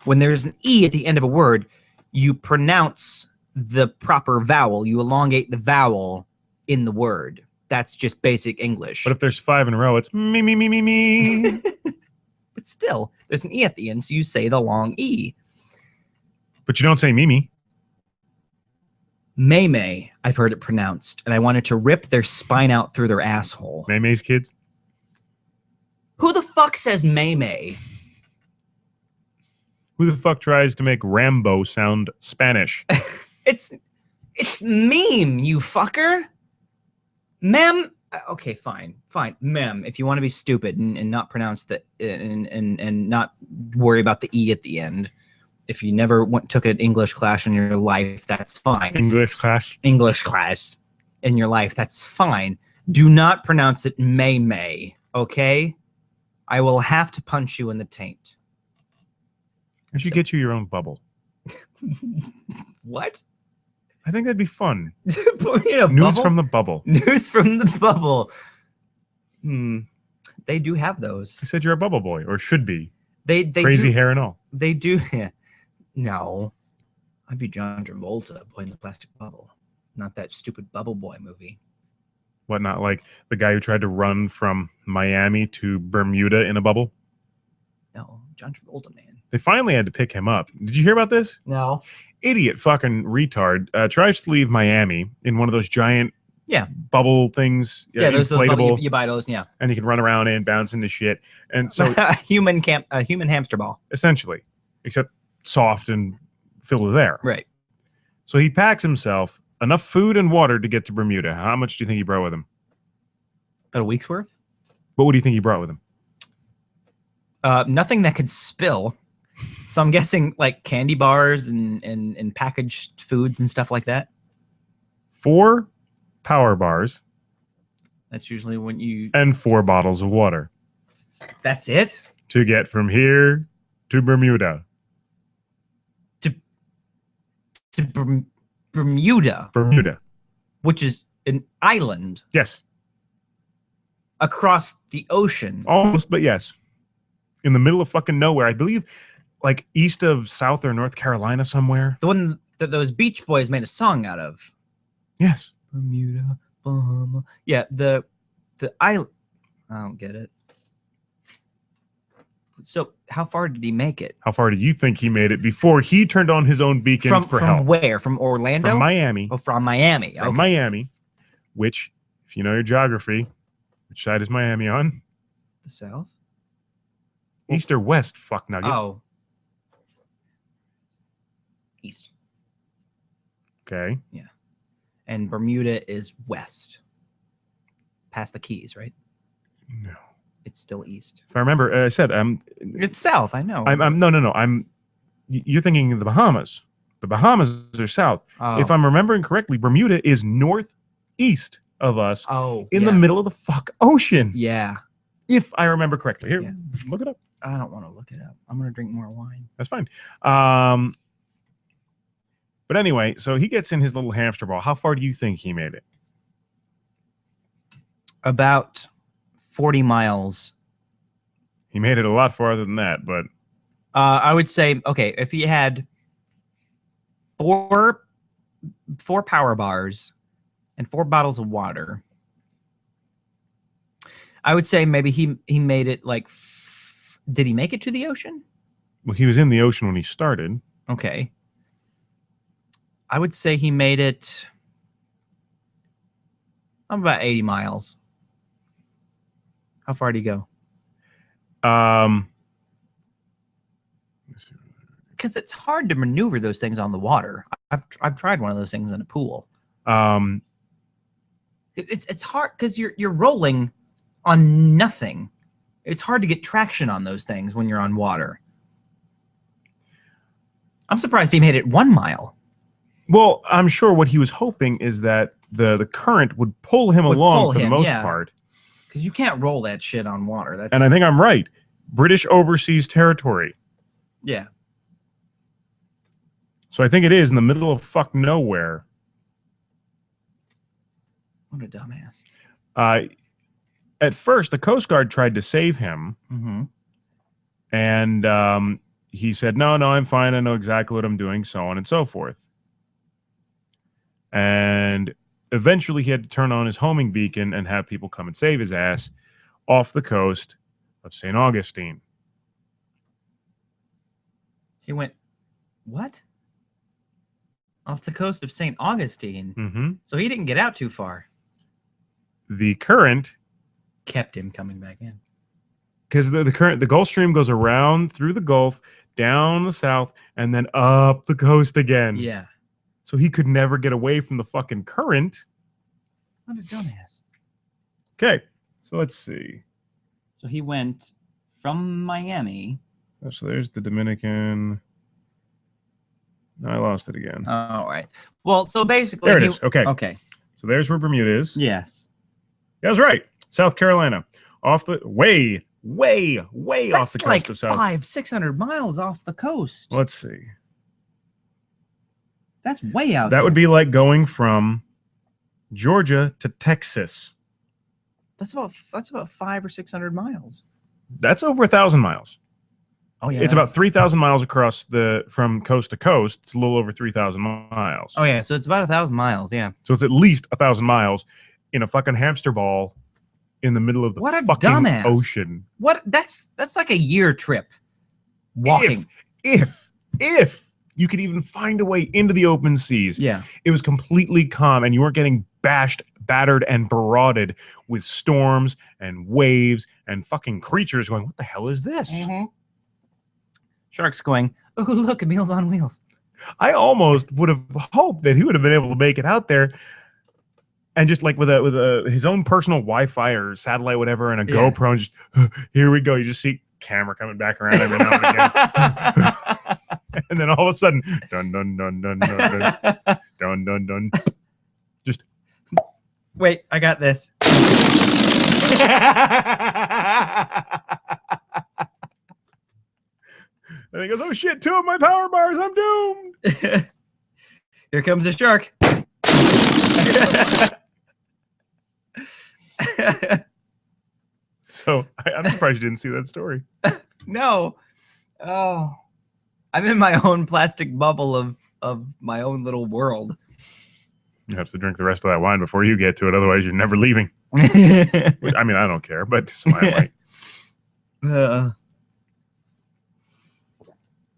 When there's an E at the end of a word, you pronounce the proper vowel. You elongate the vowel in the word. That's just basic English. But if there's 5 in a row, it's me, me, me, me, me. But still, there's an E at the end, so you say the long E. But you don't say Mimi. May May, I've heard it pronounced, and I wanted to rip their spine out through their asshole. May May's kids? Who the fuck says May May? Who the fuck tries to make Rambo sound Spanish? It's meme, you fucker. Mem. Okay, fine. Mem, if you want to be stupid and not pronounce the and not worry about the E at the end. If you never took an English class in your life, that's fine. English class. English class in your life, that's fine. Do not pronounce it May May, okay? I will have to punch you in the taint. I should get you your own bubble. What? I think that'd be fun. News News from the bubble. News from the bubble. They do have those. I said you're a bubble boy, or should be. They Crazy hair and all. They do. Yeah. No, I'd be John Travolta, Boy in the Plastic Bubble, not that stupid Bubble Boy movie. What, not like the guy who tried to run from Miami to Bermuda in a bubble? No, John Travolta, man. They finally had to pick him up. Did you hear about this? No. Idiot fucking retard tries to leave Miami in one of those giant bubble things. Those inflatable. you buy those, yeah. And you can run around and bounce into shit. And so a human hamster ball. Essentially, except soft and filled with air. Right. So he packs himself enough food and water to get to Bermuda. How much do you think he brought with him? About a week's worth? What do you think he brought with him? Nothing that could spill. So I'm guessing like candy bars and packaged foods and stuff like that. 4 power bars. That's usually when you... And 4 bottles of water. That's it? To get from here to Bermuda. To Bermuda. Bermuda. Which is an island. Yes. Across the ocean. Almost, but yes. In the middle of fucking nowhere. I believe like east of South or North Carolina somewhere. The one that those Beach Boys made a song out of. Yes. Bermuda, Bahama. Yeah, the island. I don't get it. So how far did he make it? How far do you think he made it before he turned on his own beacon for help? From where? From Orlando? From Miami. Oh, from Miami. From Miami, which, if you know your geography, which side is Miami on? The south? East or west, fuck nugget. Oh. East. Okay. Yeah. And Bermuda is west. Past the Keys, right? No. It's still east. If I remember, I said it's south. I know. No. You're thinking of the Bahamas. The Bahamas are south. Oh. If I'm remembering correctly, Bermuda is northeast of us. Oh, in the middle of the fuck ocean. Yeah. If I remember correctly. Here, look it up. I don't want to look it up. I'm gonna drink more wine. That's fine. But anyway, so he gets in his little hamster ball. How far do you think he made it? About 40 miles. He made it a lot farther than that, but I would say, okay, if he had four power bars and 4 bottles of water, I would say maybe he made it like, did he make it to the ocean? Well, he was in the ocean when he started. Okay. I would say he made it about 80 miles. How far did he go? Because it's hard to maneuver those things on the water. I've tried one of those things in a pool. It's hard because you're rolling on nothing. It's hard to get traction on those things when you're on water. I'm surprised he made it 1 mile. Well, I'm sure what he was hoping is that the current would pull him along for the most part. Because you can't roll that shit on water. And I think I'm right. British overseas territory. Yeah. So I think it is in the middle of fuck nowhere. What a dumbass. At first, the Coast Guard tried to save him. Mm-hmm. And he said, no, I'm fine. I know exactly what I'm doing, so on and so forth. And eventually he had to turn on his homing beacon and have people come and save his ass off the coast of St. Augustine. He went, what? Off the coast of St. Augustine. Mm-hmm. So he didn't get out too far. The current, Kept him coming back in. because the Gulf Stream goes around through the Gulf, down the south, and then up the coast again. Yeah. So he could never get away from the fucking current. What a dumbass. Okay, so let's see. So he went from Miami. Oh, so there's the Dominican. No, I lost it again. All right. Well, so basically. There it is. Okay. Okay. So there's where Bermuda is. Yes. Yeah, I was right. South Carolina. Off the way off the That's like coast of South. 500-600 miles off the coast. Let's see. That's way out. That would be like going from Georgia to Texas. That's about 500 or 600 miles. That's over 1,000 miles. Oh yeah. It's about 3,000 miles across from coast to coast. It's a little over 3,000 miles. Oh yeah. So it's about 1,000 miles. Yeah. So it's at least 1,000 miles in a fucking hamster ball in the middle of the What a fucking dumbass. ocean. What? That's like a year trip. Walking. If you could even find a way into the open seas, Yeah. it was completely calm and you weren't getting bashed, battered, and barotted with storms and waves and fucking creatures going, what the hell is this? Mm-hmm. Sharks going, oh, look, a Meals on Wheels. I almost would have hoped that he would have been able to make it out there and just like with his own personal Wi-Fi or satellite, whatever, and a Yeah. GoPro, and just here we go. You just see camera coming back around every now and again. And then all of a sudden, dun dun dun dun dun dun dun dun dun. Just Wait, I got this. and he goes, oh shit, 2 of my power bars, I'm doomed. Here comes a shark. So I'm surprised you didn't see that story. No. Oh. I'm in my own plastic bubble of my own little world. You have to drink the rest of that wine before you get to it, otherwise you're never leaving. Which, I mean, I don't care, but smile.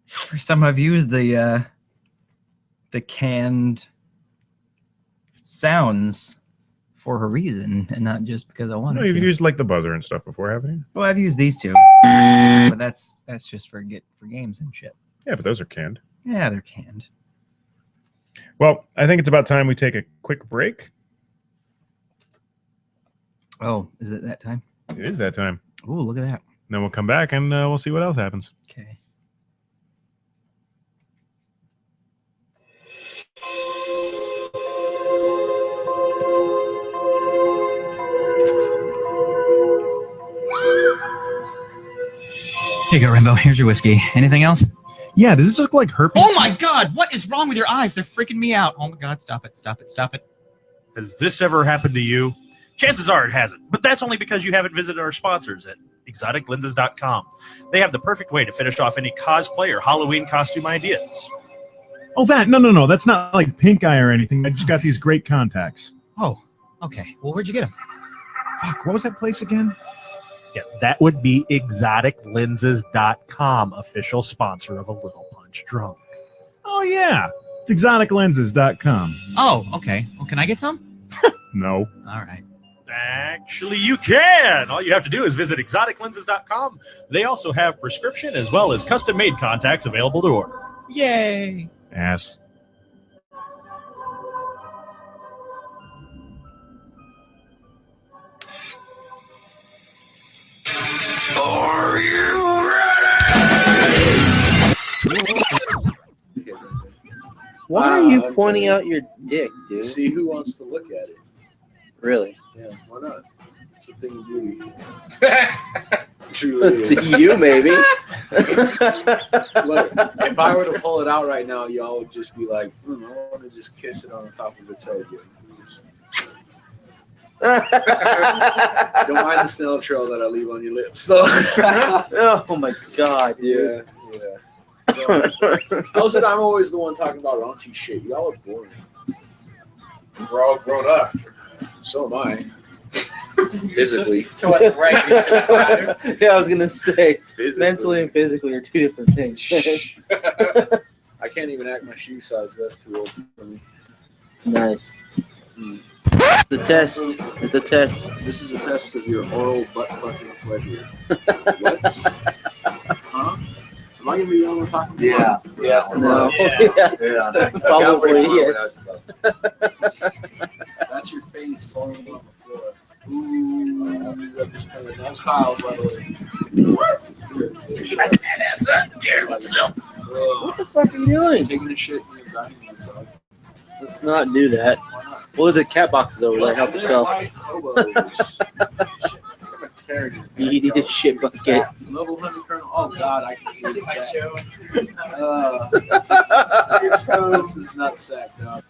First time I've used the canned sounds for a reason and not just because I wanted No, you've to. used like the buzzer and stuff before, haven't you? Well, I've used these two, but that's just for games and shit. Yeah, but those are canned. Yeah, they're canned. Well, I think it's about time we take a quick break. Oh, is it that time? It is that time. Oh, look at that. Then we'll come back and we'll see what else happens. Okay. Here you go, Rainbow. Here's your whiskey. Anything else? Yeah, does this look like herpes? Oh my God! What is wrong with your eyes? They're freaking me out. Oh my God! Stop it! Stop it! Stop it! Has this ever happened to you? Chances are it hasn't, but that's only because you haven't visited our sponsors at exoticlenses.com. They have the perfect way to finish off any cosplay or Halloween costume ideas. Oh, that? No. That's not like pink eye or anything. I just got these great contacts. Oh, okay. Well, where'd you get them? Fuck, what was that place again? Yeah, that would be exoticlenses.com, official sponsor of A Little Punch Drunk. Oh, yeah. It's exoticlenses.com. Oh, okay. Well, can I get some? No. All right. Actually, you can. All you have to do is visit exoticlenses.com. They also have prescription as well as custom-made contacts available to order. Yay! Ass. Are you Why are you pointing out your dick, dude? See who wants to look at it. Really? Yeah, why not? It's a thing of beauty. Truly. To you, maybe. Look, if I were to pull it out right now, y'all would just be like, I want to just kiss it on the top of the toe again. Please. Don't mind the snail trail that I leave on your lips, though. Oh my God, dude. Yeah. Also, I'm always the one talking about raunchy shit. Y'all are boring. We're all grown up. So am I. Physically. To what, right? Yeah, I was gonna say, Physically. mentally and physically are two different things. I can't even act my shoe size. That's too old for me. Nice. The test. It's a test. This is a test of your oral butt fucking pleasure. What? Huh? Am I gonna be the only one talking about it? Yeah. No. Yeah. Probably, yes. That's your face falling on the floor. Ooh, that just kind of nice Kyle, by the way. What? What the fuck are you doing? Taking a shit in your dining room, dog. Let's not do that. Why not? Well, there's a cat box over there. Help yourself. You need a shit bucket. Level 100 Colonel. Oh God, I can see this. This is not sack, dog.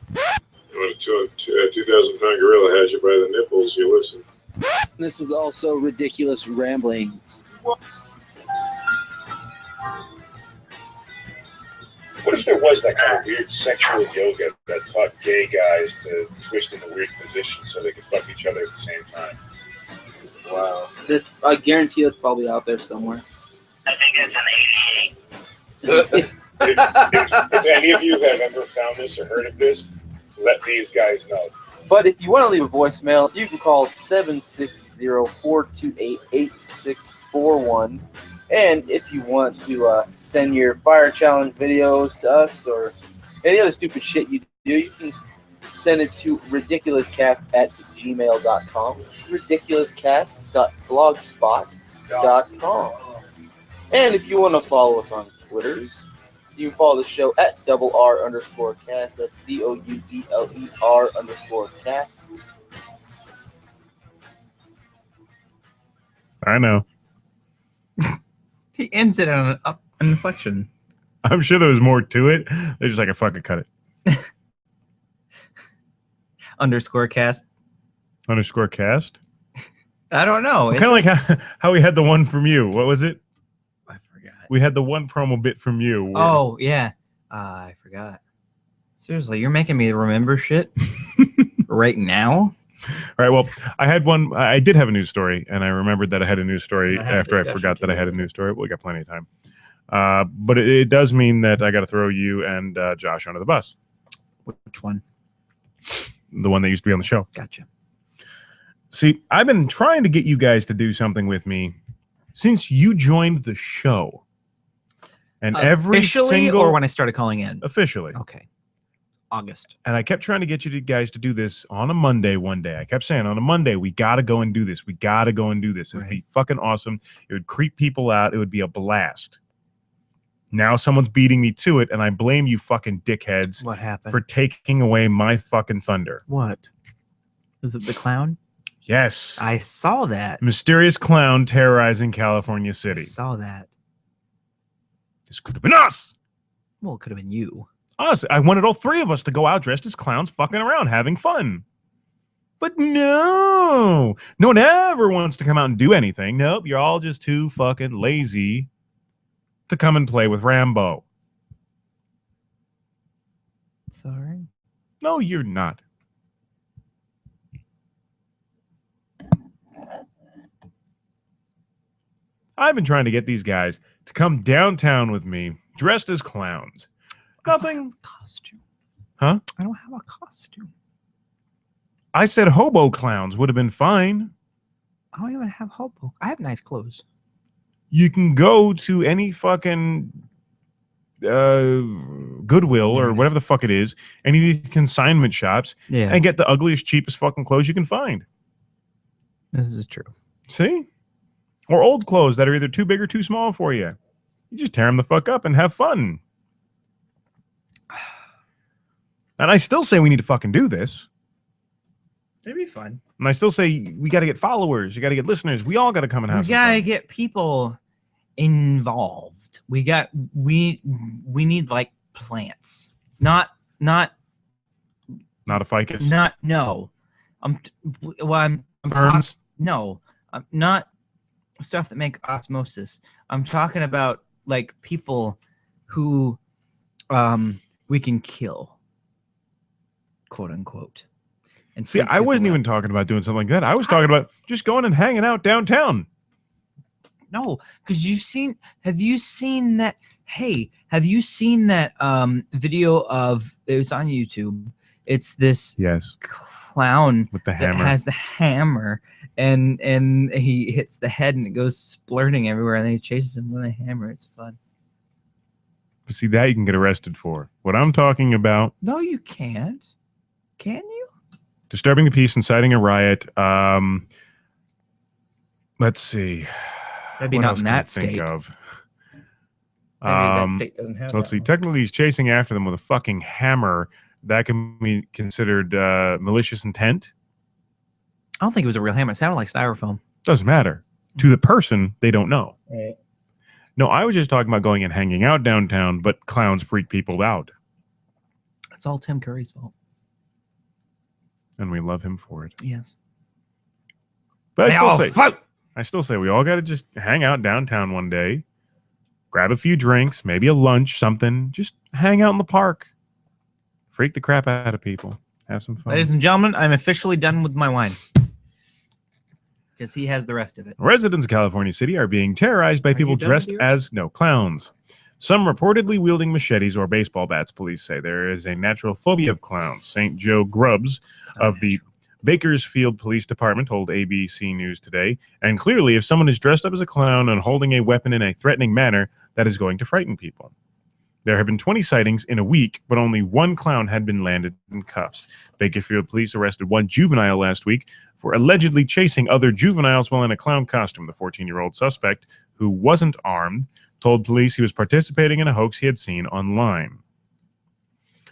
When a 2,000-pound gorilla has you by the nipples, you listen. This is also ridiculous ramblings. What if there was that kind of weird sexual yoga that taught gay guys to twist in a weird position so they could fuck each other at the same time? Wow. I guarantee it's probably out there somewhere. I think it's an 88. if any of you have ever found this or heard of this, let these guys know. But if you want to leave a voicemail, you can call 760-428-8641. And if you want to send your fire challenge videos to us or any other stupid shit you do, you can send it to ridiculouscast@gmail.com, ridiculouscast.blogspot.com. And if you want to follow us on Twitters, you can follow the show at @R_cast. That's DOUDLER_cast. I know. He ends it on an inflection. I'm sure there was more to it. They're just like, I fucking cut it. _cast. _cast. I don't know. Kind of like how we had the one from you. What was it? I forgot. We had the one promo bit from you. where- Oh, yeah. I forgot. Seriously, you're making me remember shit right now? All right. Well, I had one. I did have a news story, and I remembered that I had a news story I have a after I discussion forgot that too. I had a news story. We got plenty of time. But it does mean that I got to throw you and Josh under the bus. Which one? The one that used to be on the show. Gotcha. See, I've been trying to get you guys to do something with me since you joined the show. And every Officially single or when I started calling in? officially. Okay. August. And I kept trying to get you guys to do this on a Monday one day. I kept saying on a Monday, we got to go and do this. We got to go and do this. It would be fucking awesome. It would creep people out. It would be a blast. Now someone's beating me to it, and I blame you fucking dickheads What happened? for taking away my fucking thunder. What? Is it the clown? Yes. I saw that. Mysterious clown terrorizing California I City. saw that. This could have been us. Well, it could have been you. Us. I wanted all three of us to go out dressed as clowns fucking around, having fun. But no one ever wants to come out and do anything. Nope, you're all just too fucking lazy to come and play with Rambo. Sorry. No, you're not. I've been trying to get these guys to come downtown with me, dressed as clowns. Nothing. Costume. Huh? I don't have a costume. I said hobo clowns would have been fine. I don't even have hobo. I have nice clothes. You can go to any fucking Goodwill or whatever the fuck it is, any of these consignment shops, Yeah. and get the ugliest, cheapest fucking clothes you can find. This is true. See? Or old clothes that are either too big or too small for you. You just tear them the fuck up and have fun. And I still say we need to fucking do this. It'd be fun. And I still say we got to get followers. You got to get listeners. We all got to come and have We some gotta fun. get people involved. We need like plants. Not Not a ficus. no. I'm Ferns. no. I'm not stuff that make osmosis. I'm talking about like people who we can kill, quote unquote. And See, freak I wasn't people even talking about doing something like that. I was talking about just going and hanging out downtown. No, because have you seen that? Hey, have you seen that video of, it was on YouTube. It's this Yes. clown With the that hammer. has the hammer, and he hits the head and it goes splurting everywhere, and then he chases him with a hammer. It's fun. See, that you can get arrested for. What I'm talking about, No, you can't. Can you? disturbing the peace, inciting a riot. Let's see. Maybe What not else in can I that think state. of? Maybe that state doesn't have So let's that see. one. Technically, he's chasing after them with a fucking hammer. That can be considered malicious intent. I don't think it was a real hammer. It sounded like styrofoam. Doesn't matter. To the person, they don't know. Right. No, I was just talking about going and hanging out downtown, but clowns freak people out. It's all Tim Curry's fault. And we love him for it. Yes. But They all vote. I still say we all got to just hang out downtown one day, grab a few drinks, maybe a lunch, something. Just hang out in the park. Freak the crap out of people. Have some fun. Ladies and gentlemen, I'm officially done with my wine. Because he has the rest of it. Residents of California City are being terrorized by Are people you done dressed with yours? as clowns. Some reportedly wielding machetes or baseball bats, police say. There is a natural phobia of clowns. St. Joe Grubbs It's not of the Bakersfield Police Department told ABC News today. And clearly, if someone is dressed up as a clown and holding a weapon in a threatening manner, that is going to frighten people. There have been 20 sightings in a week, but only one clown had been landed in cuffs. Bakersfield police arrested one juvenile last week for allegedly chasing other juveniles while in a clown costume. The 14-year-old suspect, who wasn't armed, told police he was participating in a hoax he had seen online.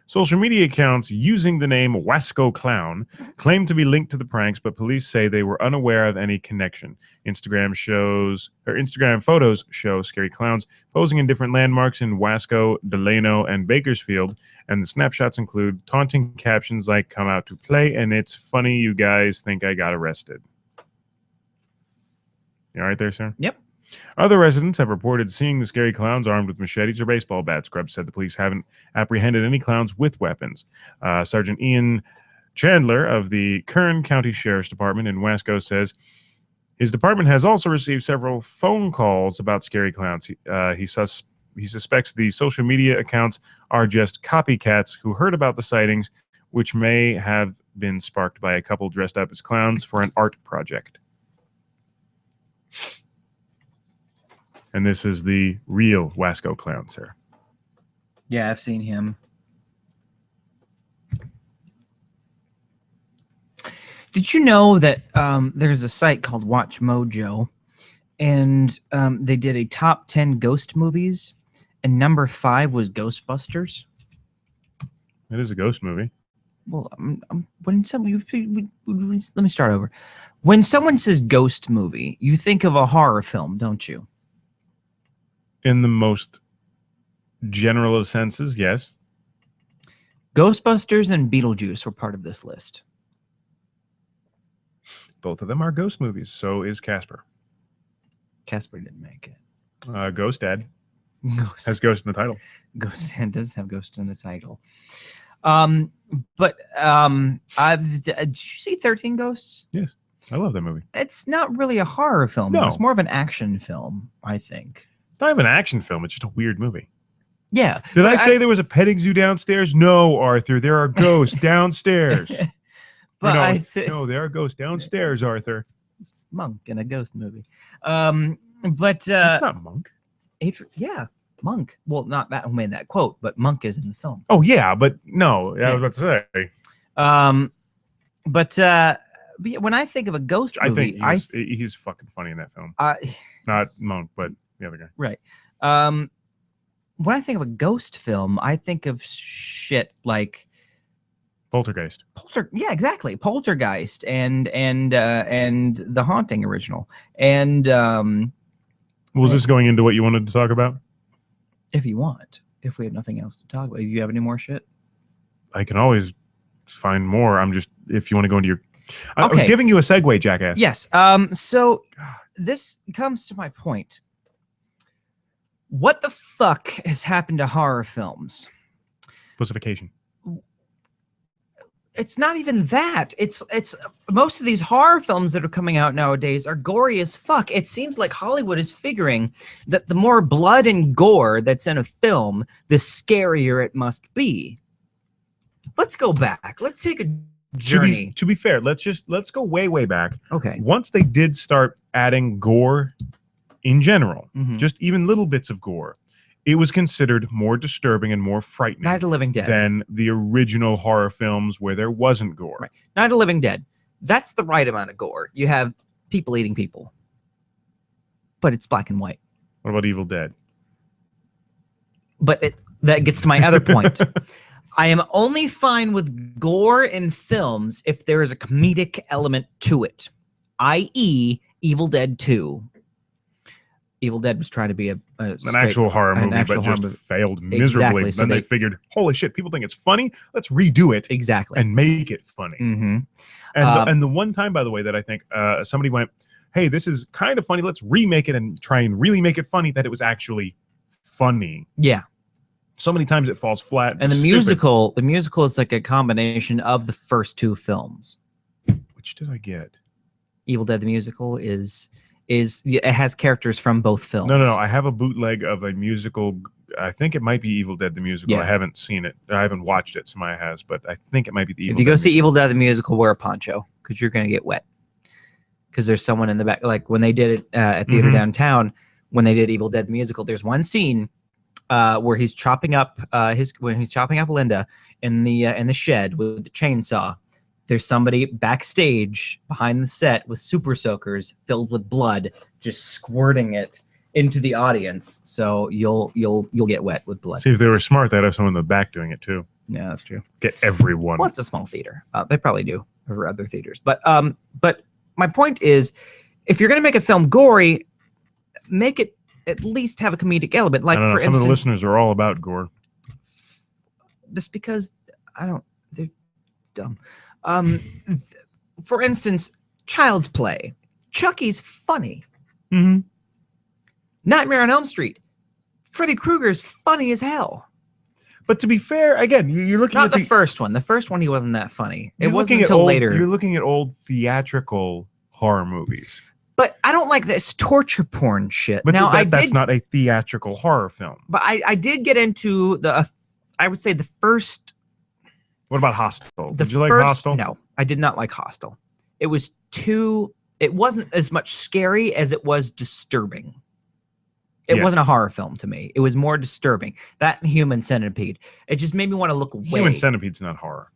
Social media accounts using the name Wasco Clown claim to be linked to the pranks, but police say they were unaware of any connection. Instagram photos show scary clowns posing in different landmarks in Wasco, Delano, and Bakersfield, and the snapshots include taunting captions like "Come out to play," and "It's funny you guys think I got arrested." You all right there, sir? Yep. Other residents have reported seeing the scary clowns armed with machetes or baseball bats. Grubbs said the police haven't apprehended any clowns with weapons. Sergeant Ian Chandler of the Kern County Sheriff's Department in Wasco says his department has also received several phone calls about scary clowns. He suspects the social media accounts are just copycats who heard about the sightings, which may have been sparked by a couple dressed up as clowns for an art project. And this is the real Wasco Clown, sir. Yeah, I've seen him. Did you know that there's a site called Watch Mojo, and they did a top 10 ghost movies, and number 5 was Ghostbusters? It is a ghost movie. Well, when let me start over. When someone says ghost movie, you think of a horror film, don't you? In the most general of senses, yes. Ghostbusters and Beetlejuice were part of this list. Both of them are ghost movies. So is Casper. Casper didn't make it. Ghost Dad Ghost. has ghost in the title. Ghost Dad does have ghost in the title. Did you see 13 Ghosts? Yes. I love that movie. It's not really a horror film. No. It's more of an action film, I think. It's not even an action film. It's just a weird movie. Yeah. Did I say there was a petting zoo downstairs? No, Arthur. There are ghosts downstairs. But No, there are ghosts downstairs, Arthur. It's Monk in a ghost movie. It's not Monk. Yeah, Monk. Well, not that who made that quote, but Monk is in the film. Oh, yeah, but no. I was about to say. But yeah, when I think of a ghost movie, I think he's fucking funny in that film. Not Monk, but the other guy. Right. When I think of a ghost film, I think of shit like Poltergeist. Yeah, exactly. Poltergeist and The Haunting original. And Was this going into what you wanted to talk about? if you want, if we have nothing else to talk about, do you have any more shit? I can always find more. I'm just, if you want to go into your... I was Okay. giving you a segue, jackass. Yes. So this comes to my point. What the fuck has happened to horror films? Pussification. it's not even that. It's most of these horror films that are coming out nowadays are gory as fuck. It seems like Hollywood is figuring that the more blood and gore that's in a film, the scarier it must be. Let's go back. Let's take a journey. To be fair, let's go way back. Okay. Once they did start adding gore in general, Mhm. just even little bits of gore, it was considered more disturbing and more frightening Night of the Living Dead. than the original horror films where there wasn't gore. Right. Night of the Living Dead. That's the right amount of gore. You have people eating people, but it's black and white. What about Evil Dead? But that gets to my other point. I am only fine with gore in films if there is a comedic element to it, i.e., Evil Dead 2. Evil Dead was trying to be an Actual horror an movie, actual but horror just movie. failed Exactly, miserably. so Then they they- figured, holy shit, people think it's funny. Let's redo it Exactly. and make it funny. Mm-hmm. And the one time, by the way, that I think somebody went, hey, this is kind of funny. Let's remake it and try and really make it funny, that it was actually funny. Yeah. So many times it falls flat. And the stupid. musical is like a combination of the first two films. Which did I get? Evil Dead the musical is it has characters from both films. No. I have a bootleg of a musical. I think it might be Evil Dead the musical. Yeah. I haven't seen it. I haven't watched it. Samaya has, but I think it might be the Evil If you Dead go see musical. Evil Dead the musical, wear a poncho because you're gonna get wet. Because there's someone in the back, like when they did it at Theater Mhm. Downtown, when they did Evil Dead the musical. There's one scene where he's chopping up Linda in the shed with the chainsaw. There's somebody backstage behind the set with super soakers filled with blood, just squirting it into the audience. So you'll get wet with blood. See, if they were smart, they'd have someone in the back doing it too. Yeah, that's true. Get everyone. Well, it's a small theater. They probably do over other theaters. But my point is, if you're going to make a film gory, make it at least have a comedic element. Like, I don't know, for some of the instance, listeners are all about gore. just because they're dumb. For instance, Child's Play. Chucky's funny. Mm-hmm. Nightmare on Elm Street. Freddy Krueger's funny as hell. But to be fair, again, you're looking Not at the first one. The first one, he wasn't that funny. It you're wasn't looking at until old- later. You're looking at old theatrical horror movies. But I don't like this torture porn shit. But now, that's not a theatrical horror film. But I did get into I would say the first. What about Hostel? The Did you like first, Hostel? No, I did not like Hostel. It was it wasn't as much scary as it was disturbing. It Yeah. wasn't a horror film to me. It was more disturbing. That and Human Centipede. It just made me want to look away. Human Centipede's not horror.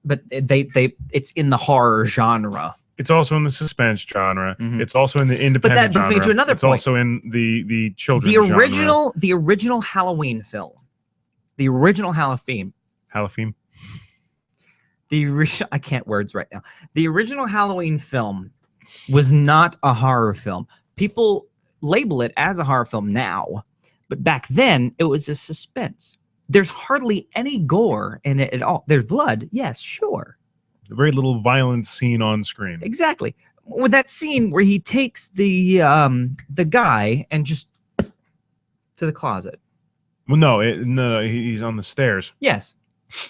But it's in the horror genre. It's also in the suspense genre. Mhm. It's also in the independent brings me genre. to another it's point. also in the children's The original Halloween film. The original Halloween. Halloween. I can't words right now. The original Halloween film was not a horror film. People label it as a horror film now, but back then it was a suspense. There's hardly any gore in it at all. There's blood, yes, sure. Very little violent scene on screen. Exactly. With that scene where he takes the guy and just to the closet. Well, no, he's on the stairs. Yes.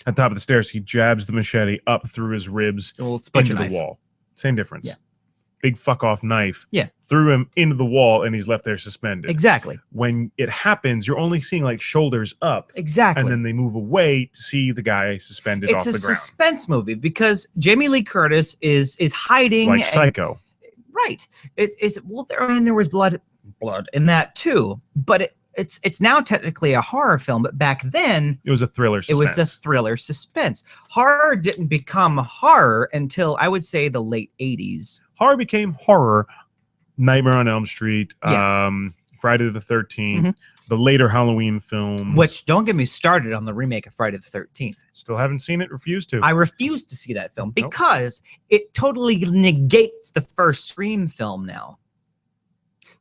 At the top of the stairs, he jabs the machete up through his ribs A little butcher into the knife. wall. Same difference. Yeah. Big fuck off knife. Yeah. Threw him into the wall and he's left there suspended. Exactly. When it happens, you're only seeing like shoulders up. Exactly. And then they move away to see the guy suspended It's off a the ground. suspense movie because Jamie Lee Curtis is hiding. Like and- Psycho. Right. There was blood in that too, but it's now technically a horror film. But back then, It was a thriller suspense. it was a thriller suspense. Horror didn't become horror until I would say the late '80s. Horror became horror. Nightmare on Elm Street, Yeah. Friday the 13th, Mhm. the later Halloween films. Which don't get me started on the remake of Friday the 13th. Still haven't seen it, refuse to. I refuse to see that film Nope. because it totally negates the first Scream film now.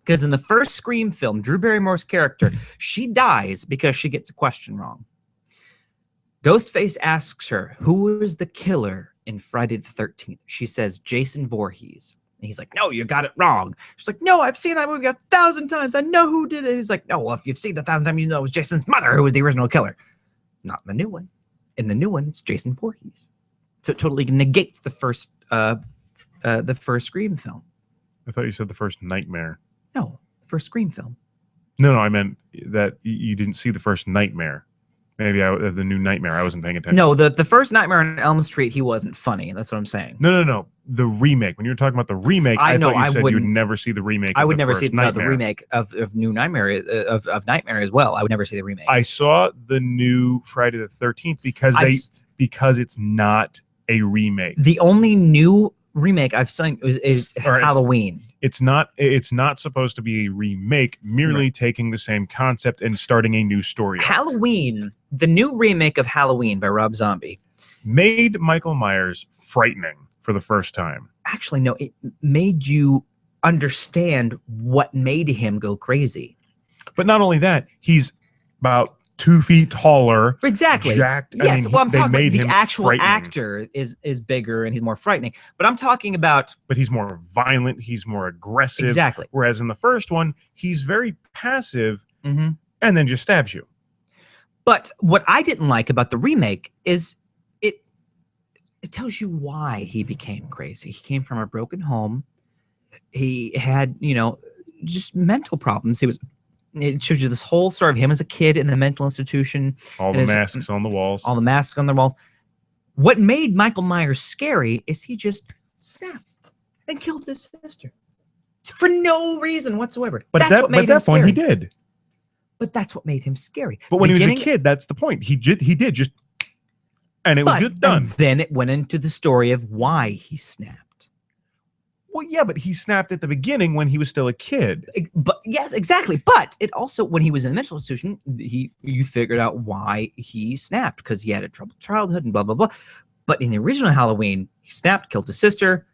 Because in the first Scream film, Drew Barrymore's character, she dies because she gets a question wrong. Ghostface asks her, who is the killer in Friday the 13th? She says, Jason Voorhees. And he's like, no, you got it wrong. She's like, no, I've seen that movie 1,000 times. I know who did it. He's like, no, well, if you've seen it 1,000 times, you know it was Jason's mother who was the original killer. Not in the new one. In the new one, it's Jason Voorhees. So it totally negates the first Scream film. I thought you said the first Nightmare. No, the first Scream film. No, I meant that you didn't see the first Nightmare. Maybe the new Nightmare. I wasn't paying attention. No, the first Nightmare on Elm Street, he wasn't funny. That's what I'm saying. No. The remake. When you were talking about the remake, I know, thought you I said you would wouldn't- never see the remake. I of would the never first see the Nightmare. remake of New Nightmare of Nightmare as well. I would never see the remake. I saw the new Friday the 13th because because it's not a remake. The only new remake I've seen is Or Halloween. It's not supposed to be a remake, merely taking the same concept and starting a new story. Halloween, the new remake of Halloween by Rob Zombie, Made Michael Myers frightening for the first time. actually, no, it made you understand what made him go crazy. But not only that, he's about 2 feet taller. Exactly. Jacked. I Yes. mean, Well, I'm they talking made about him the actual frightening. actor is bigger and he's more frightening. But I'm talking about But he's more violent. He's more aggressive. exactly. Whereas in the first one, he's very passive hmm and then just stabs you. But what I didn't like about the remake is it tells you why he became crazy. He came from a broken home. He had, just mental problems. It shows you this whole story of him as a kid in the mental institution, All the It is- masks on the walls. all the masks on the walls. What made Michael Myers scary is he just snapped and killed his sister for no reason whatsoever. But that's at what made that him point, scary. he did. But that's what made him scary. But when he was Beginning- a kid, that's the point. He did just, and it was but just done. and then it went into the story of why he snapped. Well, yeah, but he snapped at the beginning when he was still a kid. But yes, exactly. But it also, when he was in the mental institution, you figured out why he snapped because he had a troubled childhood and blah blah blah. But in the original Halloween, he snapped, killed his sister.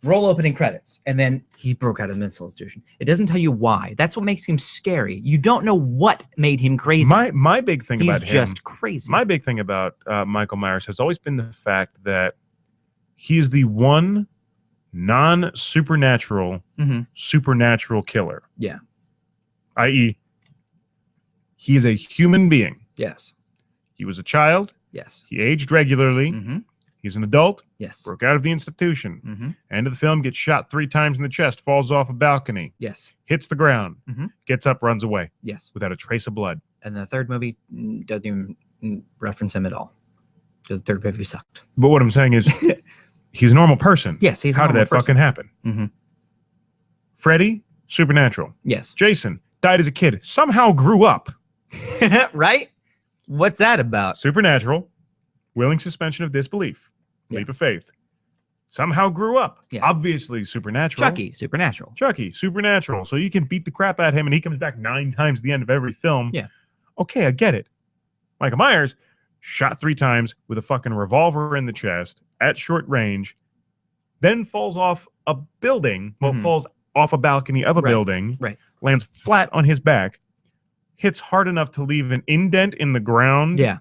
Roll opening credits, and then he broke out of the mental institution. It doesn't tell you why. That's what makes him scary. You don't know what made him crazy. My big thing He's about him, just crazy. my big thing about Michael Myers has always been the fact that he is the one non-supernatural Mhm. supernatural killer. Yeah. I.e., he is a human being. Yes. He was a child. Yes. He aged regularly. Mm-hmm. He's an adult. Yes. Broke out of the institution. Mm-hmm. End of the film, gets shot 3 times in the chest, falls off a balcony, Yes. hits the ground, Mhm. gets up, runs away Yes. without a trace of blood. And the third movie doesn't even reference him at all because the third movie sucked. But what I'm saying is, he's a normal person. Yes, he's a How did normal that person. fucking happen? Mhm. Freddy, supernatural. Yes. Jason died as a kid, somehow grew up. Right? What's that about? Supernatural, willing suspension of disbelief, Yeah. leap of faith. Somehow grew up. Yeah. Obviously supernatural. Chucky, supernatural. Chucky, supernatural. So you can beat the crap out of him and he comes back 9 times at the end of every film. Yeah. Okay, I get it. Michael Myers shot 3 times with a fucking revolver in the chest at short range, then falls off a building, Mhm. falls off a balcony of a Right, building, right. lands flat on his back, hits hard enough to leave an indent in the ground, Yeah.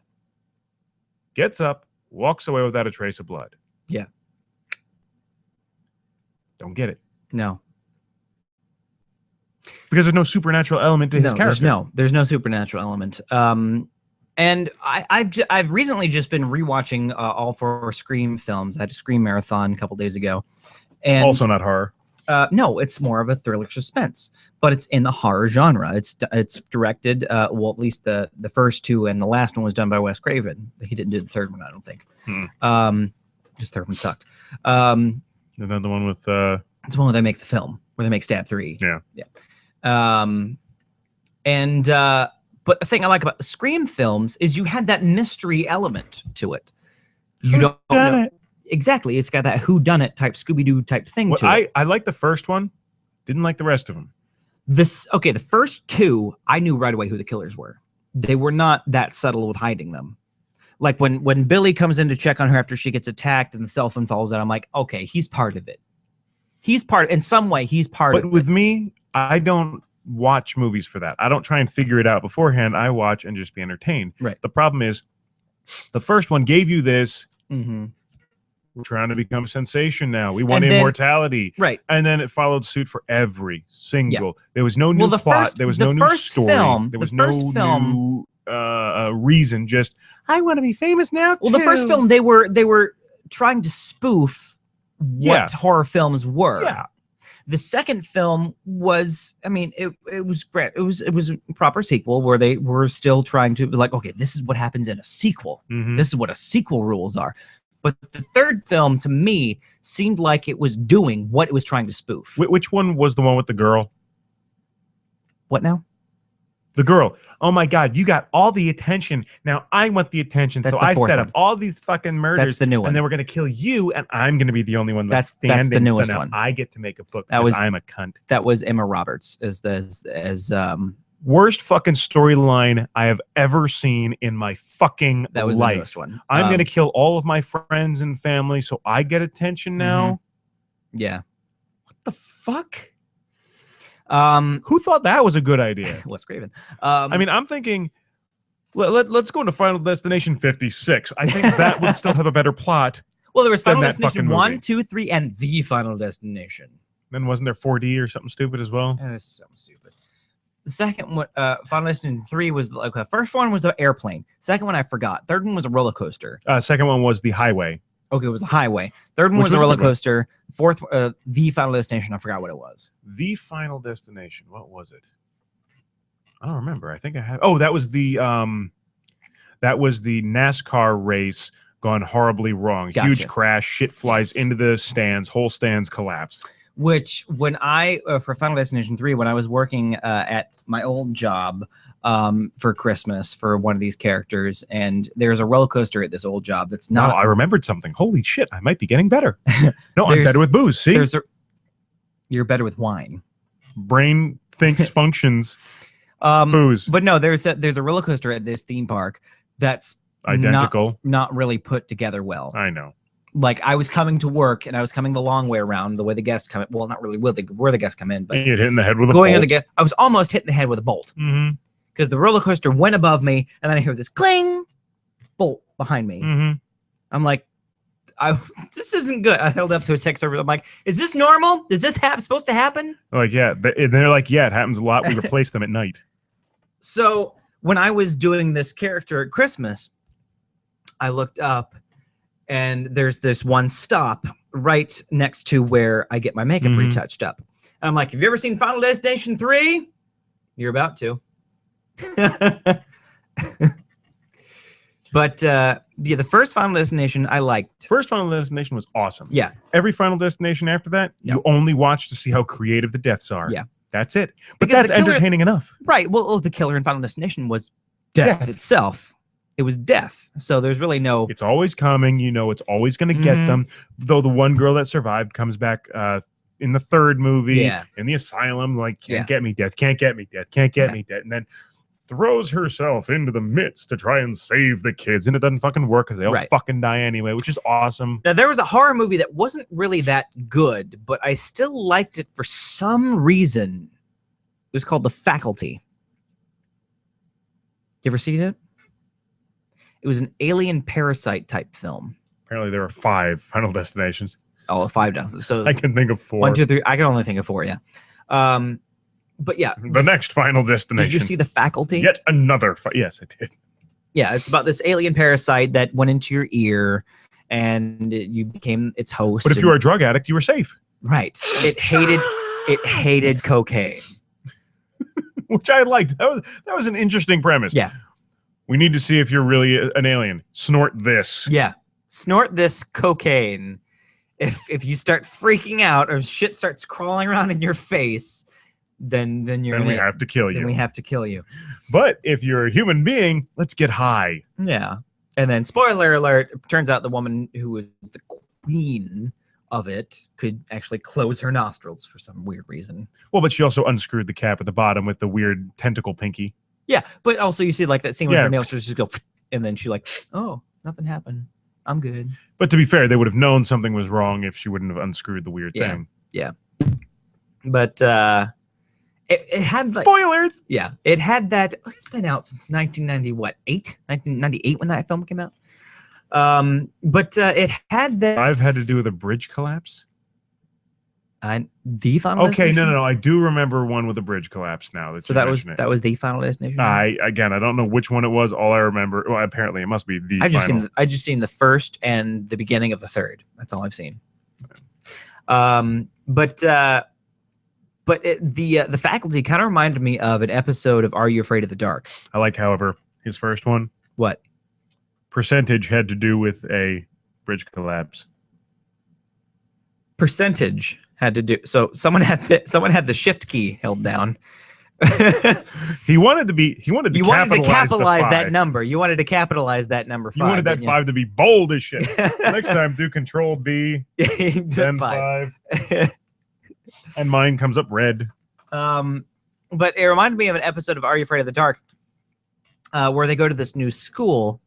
gets up, walks away without a trace of blood. Yeah. Don't get it. No. Because there's no supernatural element to his character. There's no supernatural element. And I've recently just been rewatching all 4 Scream films. I had a Scream marathon a couple days ago, and Also not horror. no, it's more of a thriller suspense, but it's in the horror genre. It's directed, well, at least the first 2, and the last one was done by Wes Craven. He didn't do the third one, I don't think. This third one sucked. Another one with It's the one where they make the film, where they make Stab 3. Yeah. But the thing I like about the Scream films is you had that mystery element to it. You don't know. it. Exactly. It's got that whodunit type, Scooby-Doo type thing Well, to it. I like the first one. Didn't like the rest of them. The first 2, I knew right away who the killers were. They were not that subtle with hiding them. Like when Billy comes in to check on her after she gets attacked and the cell phone falls out, I'm like, okay, he's part of it. In some way, he's part But of with it. me, I don't watch movies for that. I don't try and figure it out beforehand. I watch and just be entertained. Right. The problem is, the first one gave you this. Mhm. We're trying to become a sensation now. We want And then- immortality. Right. And then it followed suit for every single. There was no new Well, the plot. first- there was the no new first story. film- there the was no first film- new reason. Just I want to be famous now. Well, the first too." film, they were trying to spoof what Yeah. horror films were. Yeah. The second film was, I mean, it was great. It was a proper sequel where they were still trying to be like, okay, this is what happens in a sequel. Mhm. This is what a sequel rules are. But the third film, to me, seemed like it was doing what it was trying to spoof. Which one was the one with the girl? What now? The girl. Oh my God, you got all the attention. Now I want the attention. That's so the I fourth set up one. all these fucking murders. That's the new one. And then we're gonna kill you, and I'm gonna be the only one that's That's the standing. newest So now one. I get to make a book That because was- I'm a cunt. That was Emma Roberts as Worst fucking storyline I have ever seen in my fucking that was the life. newest one. I'm gonna kill all of my friends and family so I get attention now. Yeah. What the fuck? Um, Who thought that was a good idea? Wes Craven. I mean, I'm thinking, let's go into Final Destination 56. I think that would still have a better plot. well, there was than Final that Destination fucking 1, movie. 2, 3, and the Final Destination. Then wasn't there 4D or something stupid as well? That was so stupid. The second one, Final Destination 3 was like the first one was the airplane. Second one I forgot. Third one was a roller coaster. Second one was The Highway. Okay, it was a highway. Third one Which was a was a roller good one. coaster. Fourth, the Final Destination. I forgot what it was. The Final Destination. What was it? I don't remember. I think I had. Oh, that was the NASCAR race gone horribly wrong. Gotcha. Huge crash. Shit flies Yes. into the stands. Whole stands collapse. Which, when I for Final Destination 3, when I was working at my old job for Christmas for one of these characters, and there's a roller coaster at this old job that's No, not. I remembered something. Holy shit! I might be getting better. No, I'm There's- better with booze. See, You're better with wine. brain thinks, functions. Booze. But no, there's a roller coaster at this theme park that's Identical. not really put together well. I know. Like, I was coming to work and I was coming the long way around, the way the guests come in. Well, not really where the guests come in, but You get hit in the head with a going to bolt. the guest, I was almost hitting the head with a bolt Mm-hmm. because the roller coaster went above me, and then I hear this cling, bolt behind me. Mm-hmm. I'm like, this isn't good. I held up to a tech server. I'm like, is this normal? Is this supposed to happen? Like, yeah, they're like, yeah, it happens a lot. We replace them at night. So when I was doing this character at Christmas, I looked up, and there's this one stop right next to where I get my makeup Mhm. retouched up. And I'm like, have you ever seen Final Destination 3? You're about to. But yeah, the first Final Destination I liked. First Final Destination was awesome. Yeah. Every Final Destination after that, you only watch to see how creative the deaths are. Yeah. That's it. But Because that's the killer- entertaining enough. Right. Well, the killer in Final Destination was death itself. It was death. So there's really no. It's always coming. You know, it's always going to get Mhm. them. Though the one girl that survived comes back in the third movie Yeah. in the asylum, like, can't Yeah. get me, death, can't get me, death, can't get Yeah. me, death. And then throws herself into the midst to try and save the kids. And it doesn't fucking work because they all Right. fucking die anyway, which is awesome. Now, there was a horror movie that wasn't really that good, but I still liked it for some reason. It was called The Faculty. You ever seen it? It was an alien parasite type film. Apparently there are 5 Final Destinations. Oh, 5 now. So I can think of 4. 1, 2, 3. I can only think of 4. Yeah. But yeah. The next Final Destination. Did you see The Faculty? Yet another. Yes, I did. Yeah, it's about this alien parasite that went into your ear, and you became its host. But if you were a drug addict, you were safe. right, it hated cocaine. Which I liked. That was an interesting premise. Yeah. We need to see if you're really an alien. Snort this. Yeah, snort this cocaine. If you start freaking out or shit starts crawling around in your face, then you're Then we gonna- have to kill then you. we have to kill you. But if you're a human being, let's get high. Yeah. And then, spoiler alert, it turns out the woman who was the queen of it could actually close her nostrils for some weird reason. Well, but she also unscrewed the cap at the bottom with the weird tentacle pinky. Yeah, but also you see like that scene where Yeah. her nails just go, and then she like, oh, nothing happened. I'm good. But to be fair, they would have known something was wrong if she wouldn't have unscrewed the weird Yeah. thing. Yeah. But it had like, Spoilers! yeah, it had that. Oh, it's been out since 1998 when that film came out. But it had that. I've had to do with a bridge collapse. The Final Okay, Destination? no. I do remember one with a bridge collapse now. So that was the Final Destination. I don't know which one it was. All I remember, well, apparently it must be the I've final. just seen the first and the beginning of the third. That's all I've seen. But the faculty kind of reminded me of an episode of Are You Afraid of the Dark? I like, however, his first one. What? Percentage had to do with a bridge collapse. Percentage had to do. So someone had the shift key held down. He wanted to capitalize the that 5. number. You wanted to capitalize that number 5. You wanted that 5 to be bold as shit. Next time, do Control B, then 5. And mine comes up red. But it reminded me of an episode of Are You Afraid of the Dark, where they go to this new school,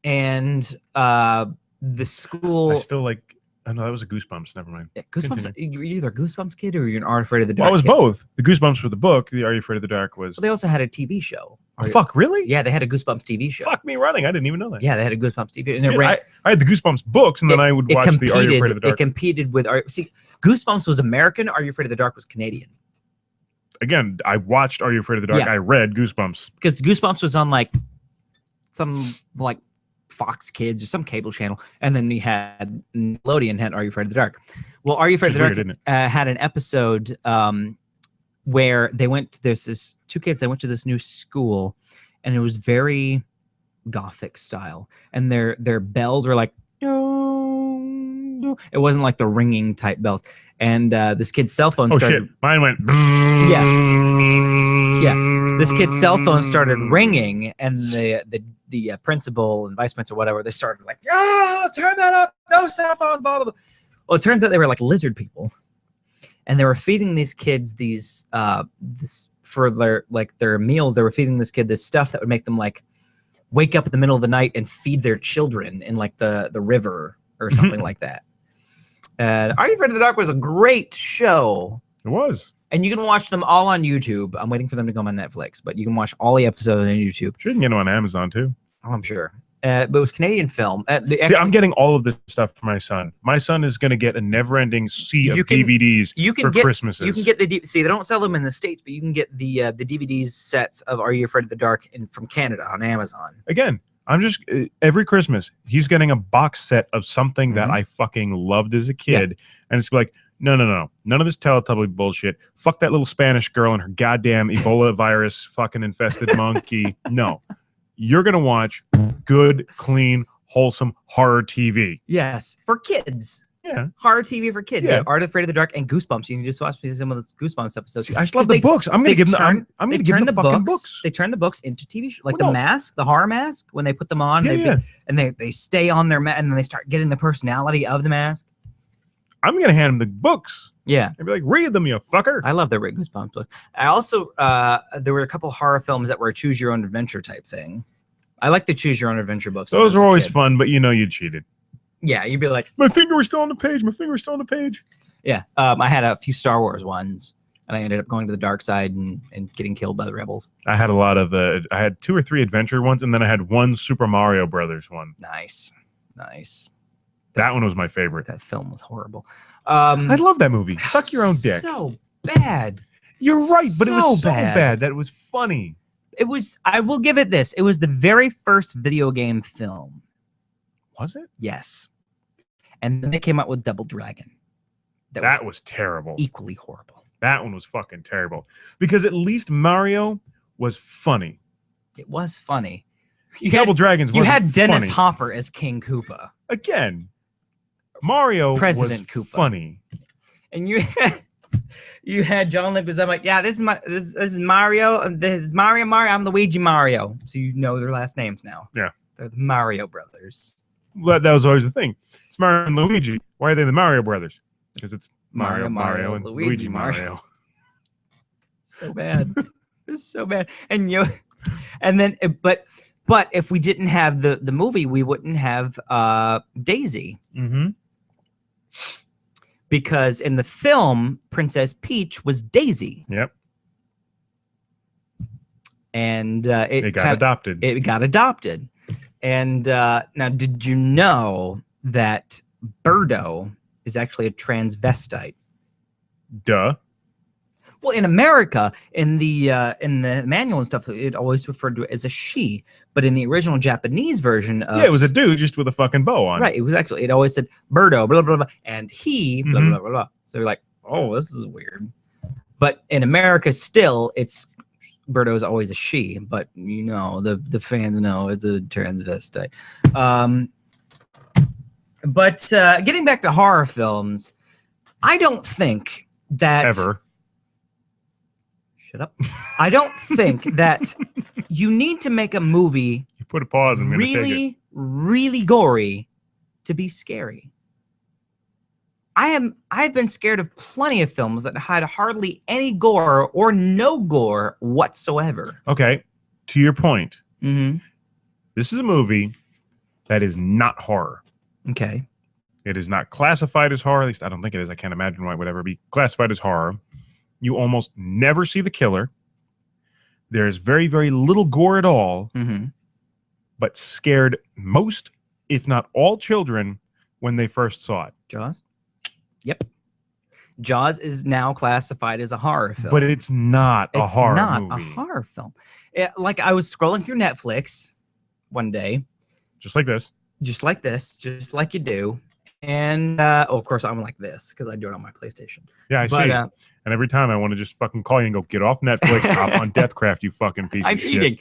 and the school. I still like. Oh no, that was a Goosebumps. Never mind. Yeah, Goosebumps. You're either a Goosebumps kid or you're an Are You Afraid of the Dark. Well, I was kid. both. The Goosebumps were the book. The Are You Afraid of the Dark was. Well, they also had a TV show. Oh, fuck, really? Yeah, they had a Goosebumps TV show. Fuck me running. I didn't even know that. Yeah, they had a Goosebumps TV, and it Shit, ran. I had the Goosebumps books, and then I would watch the Are You Afraid of the Dark. It competed with. See, Goosebumps was American. Are You Afraid of the Dark was Canadian. Again, I watched Are You Afraid of the Dark. Yeah. I read Goosebumps. Because Goosebumps was on like some like Fox Kids or some cable channel, and then we had Nickelodeon had Are You Afraid of the Dark? Well, Are You Afraid of the Dark weird, isn't had an episode where they went. There's this 2 kids. They went to this new school, and it was very gothic style, and their bells were like. It wasn't like the ringing type bells, and this kid's cell phone started. Oh shit! Mine went. Yeah. This kid's cell phone started ringing, and the principal and vice principal, whatever, they started like, turn that up, no cell phone, blah blah blah. Well, it turns out they were like lizard people, and they were feeding these kids this for their meals. They were feeding this kid this stuff that would make them like wake up in the middle of the night and feed their children in like the river or something like that. And Are You Afraid of the Dark was a great show. It was. And you can watch them all on YouTube. I'm waiting for them to come on Netflix, but you can watch all the episodes on YouTube. Sure, you can get them on Amazon too. Oh, I'm sure. But it was Canadian film. See, I'm getting all of this stuff for my son. My son is going to get a never-ending sea of DVDs for Christmases. You can get see, they don't sell them in the States, but you can get the DVDs sets of Are You Afraid of the Dark from Canada on Amazon. Again, I'm just every Christmas he's getting a box set of something that I fucking loved as a kid, and it's like no, none of this Teletubby bullshit. Fuck that little Spanish girl and her goddamn Ebola virus fucking infested monkey. No, you're gonna watch good, clean, wholesome horror TV. Yes, for kids. Yeah, horror TV for kids. Yeah. Are You Afraid of the Dark and Goosebumps. You can just watch some of those Goosebumps episodes. I just love the books. I'm gonna give them. I'm gonna give them the fucking books. They turn the books into TV shows, like Well, the Mask, the horror mask. When they put them on, and they stay on their and then they start getting the personality of the mask. I'm gonna hand them the books. Yeah, and be like, read them, you fucker. I love the Goosebumps book. I also there were a couple horror films that were a choose your own adventure type thing. I like the choose your own adventure books. Those are always fun, but you know you cheated. Yeah, you'd be like, my finger was still on the page. My finger was still on the page. Yeah, I had a few Star Wars ones, and I ended up going to the dark side and getting killed by the rebels. I had a lot of I had 2 or 3 adventure ones, and then I had 1 Super Mario Brothers one. Nice. That one was my favorite. That film was horrible. I love that movie. Suck your own dick. So bad. You're right, but it was so bad. bad that it was funny. It was. I will give it this. It was the very first video game film. Was it? Yes. And then they came out with Double Dragon. That was terrible. Equally horrible. That one was fucking terrible. Because at least Mario was funny. It was funny. Double Dragons. You had Dennis funny. Hopper as King Koopa. Again, Mario President was Koopa. Funny. And you had John Leguizamo like, yeah, this is Mario. This is Mario. I'm Luigi Mario. So you know their last names now. Yeah. They're the Mario brothers. That was always the thing. It's Mario and Luigi. Why are they the Mario brothers? Because it's Mario and Luigi Mario. So bad. It's so bad. And then but if we didn't have the movie, we wouldn't have Daisy. Mm-hmm. Because in the film, Princess Peach was Daisy. Yep. And it got adopted. It got adopted. And now, did you know that Birdo is actually a transvestite? Duh. Well, in America, in the manual and stuff, it always referred to it as a she. But in the original Japanese version of Yeah, it was a dude just with a fucking bow on. right, it always said Birdo, blah blah blah, and he blah Mhm. blah blah blah. So you're like, oh, this is weird. But in America, still, it's Birdo is always a she. But you know, the fans know it's a transvestite. But getting back to horror films, I don't think that Ever. Shut up. I don't think that you need to make a movie You put a pause. I'm going to take it. really, really gory to be scary. I've been scared of plenty of films that had hardly any gore or no gore whatsoever. Okay. To your point, Mm-hmm. this is a movie that is not horror. Okay. It is not classified as horror. At least I don't think it is. I can't imagine why it would ever be classified as horror. You almost never see the killer. There's very, very little gore at all, Mm-hmm. but scared most, if not all, children when they first saw it. Jaws? Yep. Jaws is now classified as a horror film. But it's not a It's horror not movie. a horror film. Like I was scrolling through Netflix one day, Just like this. just like this, just like you do. And of course, I'm like this because I do it on my PlayStation. Yeah, I But see. And every time I want to just fucking call you and go, get off Netflix, hop on Deathcraft, you fucking piece I'm of shit. eating.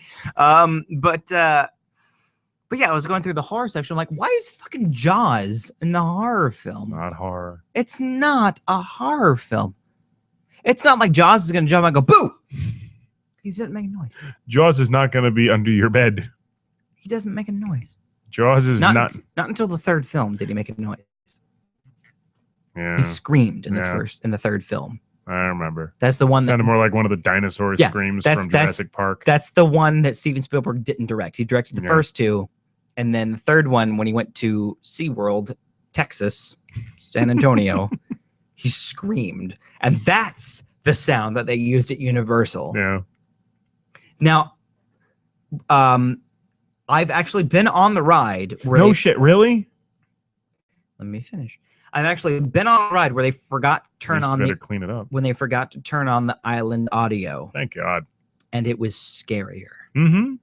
But yeah, I was going through the horror section. I'm like, why is fucking Jaws in the horror film? Not horror. It's not a horror film. It's not like Jaws is gonna jump and go boo. He doesn't make a noise. Jaws is not going to be under your bed. He doesn't make a noise. Jaws is Not not. not until the third film did he make a noise. Yeah, He screamed in Yeah. the third film. I remember. That's the one that Sounded more like one of the dinosaur Yeah, screams that's- from that's- Jurassic Park. that's the one that Steven Spielberg didn't direct. He directed the Yeah. first two, and then the third one when he went to SeaWorld, Texas, San Antonio, he screamed. And that's the sound that they used at Universal. Yeah. Now, I've actually been on the ride where No they, shit, really? let me finish. I've actually been on a ride where they forgot to turn on better the clean it up. when they forgot to turn on the island audio, Thank God. and it was scarier Mm-hmm.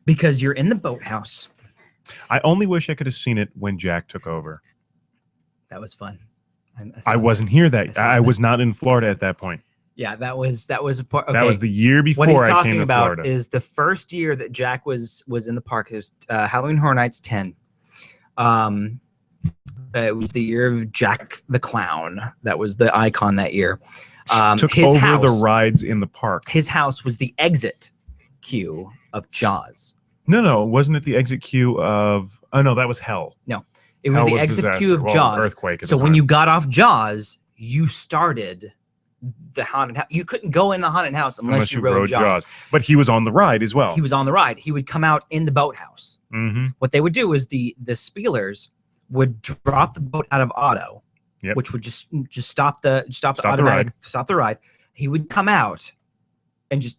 because you're in the boathouse. I only wish I could have seen it when Jack took over. That was fun. I wasn't here I that saw I that. was not in Florida at that point. Yeah, that was a part. Okay. That was the year before what he's I came talking to about Florida. is the first year that Jack was in the park. It was Halloween Horror Nights 10. It was the year of Jack the Clown. That was the icon that year. Took his over house, the rides in the park. his house was the exit queue of Jaws. No, wasn't it the exit queue of? Oh no, that was Hell. It was Hell the exit disaster. queue of Well, Jaws. Earthquake. at So the when time. you got off Jaws, you started the haunted house. You couldn't go in the haunted house unless you rode Jaws. but he was on the ride as well. He was on the ride. He would come out in the boathouse. Mm-hmm. What they would do is the Spielers would drop the boat out of auto, Yep. which would just stop the the automatic stop the ride. He would come out and just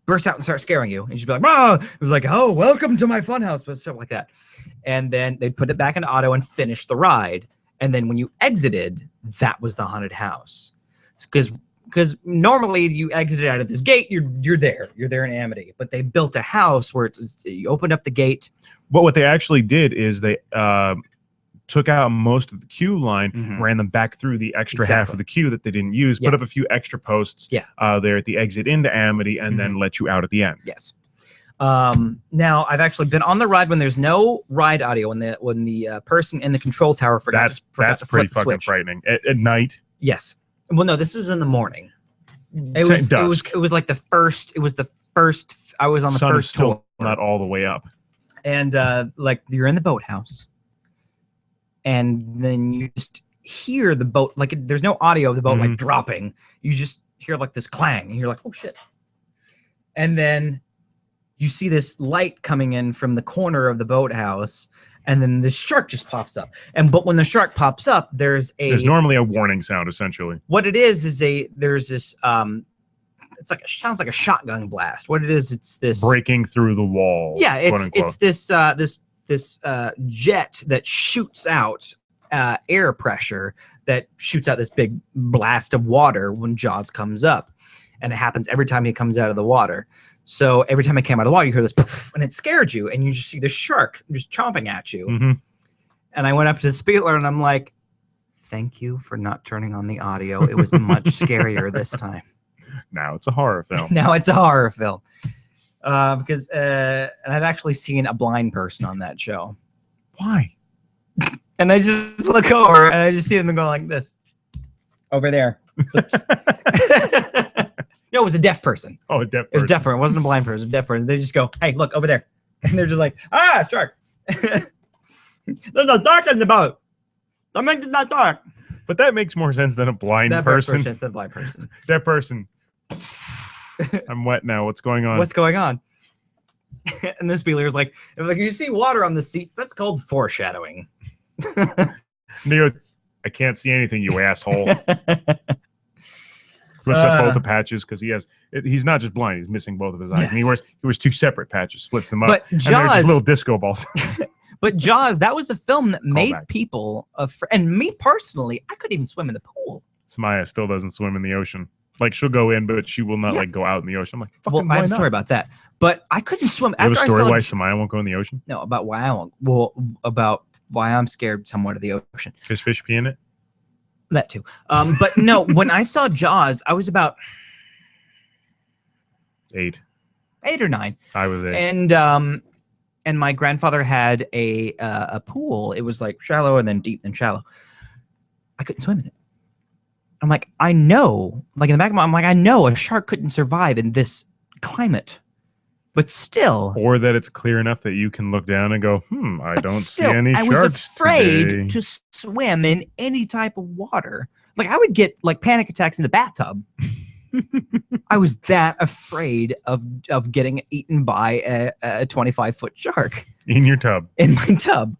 burst out and start scaring you, and you'd be like, "Oh!" It was like, "Oh, welcome to my funhouse," but stuff like that. And then they'd put it back in auto and finish the ride. And then when you exited, that was the haunted house, because normally you exited out of this gate, you're there in Amity, but they built a house where you opened up the gate. But what they actually did is they took out most of the queue line, Mhm. ran them back through the extra half Exactly. of the queue that they didn't use, Yeah. put up a few extra posts Yeah. there at the exit into Amity, and then let you out at the end. Yes. Now I've actually been on the ride when there's no ride audio, when the person in the control tower forgot That's to flip pretty the fucking switch. frightening. At night, Yes. Well, no, this was in the morning. It Sa- was dusk. it was like the first. It was the first. I was on the sun is first still tour, not all the way up. and like you're in the boathouse, and then you just hear the boat. Like there's no audio of the boat like Mhm. dropping. You just hear like this clang, and you're like, oh shit. And then you see this light coming in from the corner of the boathouse, and then the shark just pops up. But when the shark pops up, there's Normally a warning sound, essentially. what it is there's this it's like sounds like a shotgun blast. What it is, it's this Breaking through the wall. yeah, quote unquote. it's this jet that shoots out air pressure that shoots out this big blast of water when Jaws comes up, and it happens every time he comes out of the water. So every time it came out of the water, you hear this poof, and it scared you, and you just see the shark just chomping at you. Mm-hmm. And I went up to Spiegler and I'm like, thank you for not turning on the audio. It was much scarier this time. Now it's a horror film. Now it's a horror film. Because and I've actually seen a blind person on that show. Why? And I just look over and I just see them go like this. Over there. No, it was a deaf person. Oh, a deaf It was person. a deaf person. It wasn't a blind person. It was a deaf person. They just go, hey, look, over there. And they're just like, ah, shark. There's no talk in the boat. Don't make it not talk. But that makes more sense than a blind That person. person, the blind person. Deaf person. I'm wet now. What's going on? What's going on? And this Spiegler's like, you see water on the seat, that's called foreshadowing. Neo, I can't see anything, you asshole. Flips up both the patches because he's not just blind, he's missing both of his eyes. Yes. And he wears two separate patches, flips them up. But and they're just Jaws, little disco balls. but Jaws, that was the film that made back. people and me personally, I couldn't even swim in the pool. Samaya still doesn't swim in the ocean. Like, she'll go in, but she will not Yeah. like go out in the ocean. I'm like, Well, fucking I have why a not? story about that. But I couldn't swim You have a after I story saw why Samaya won't go in the ocean? No, about why I won't. Well, about why I'm scared somewhat of the ocean. Is fish pee in it? That too. But no, when I saw Jaws, I was about 8. 8 or 9. I was 8. And my grandfather had a pool. It was like shallow and then deep and shallow. I couldn't swim in it. I'm like, I know, like in the back of my, I'm like, I know a shark couldn't survive in this climate, but still, Or that it's clear enough that you can look down and go, I don't still, see any I sharks was afraid today. to swim in any type of water. Like I would get like panic attacks in the bathtub. I was that afraid of getting eaten by a 25-foot shark In your tub. in my tub.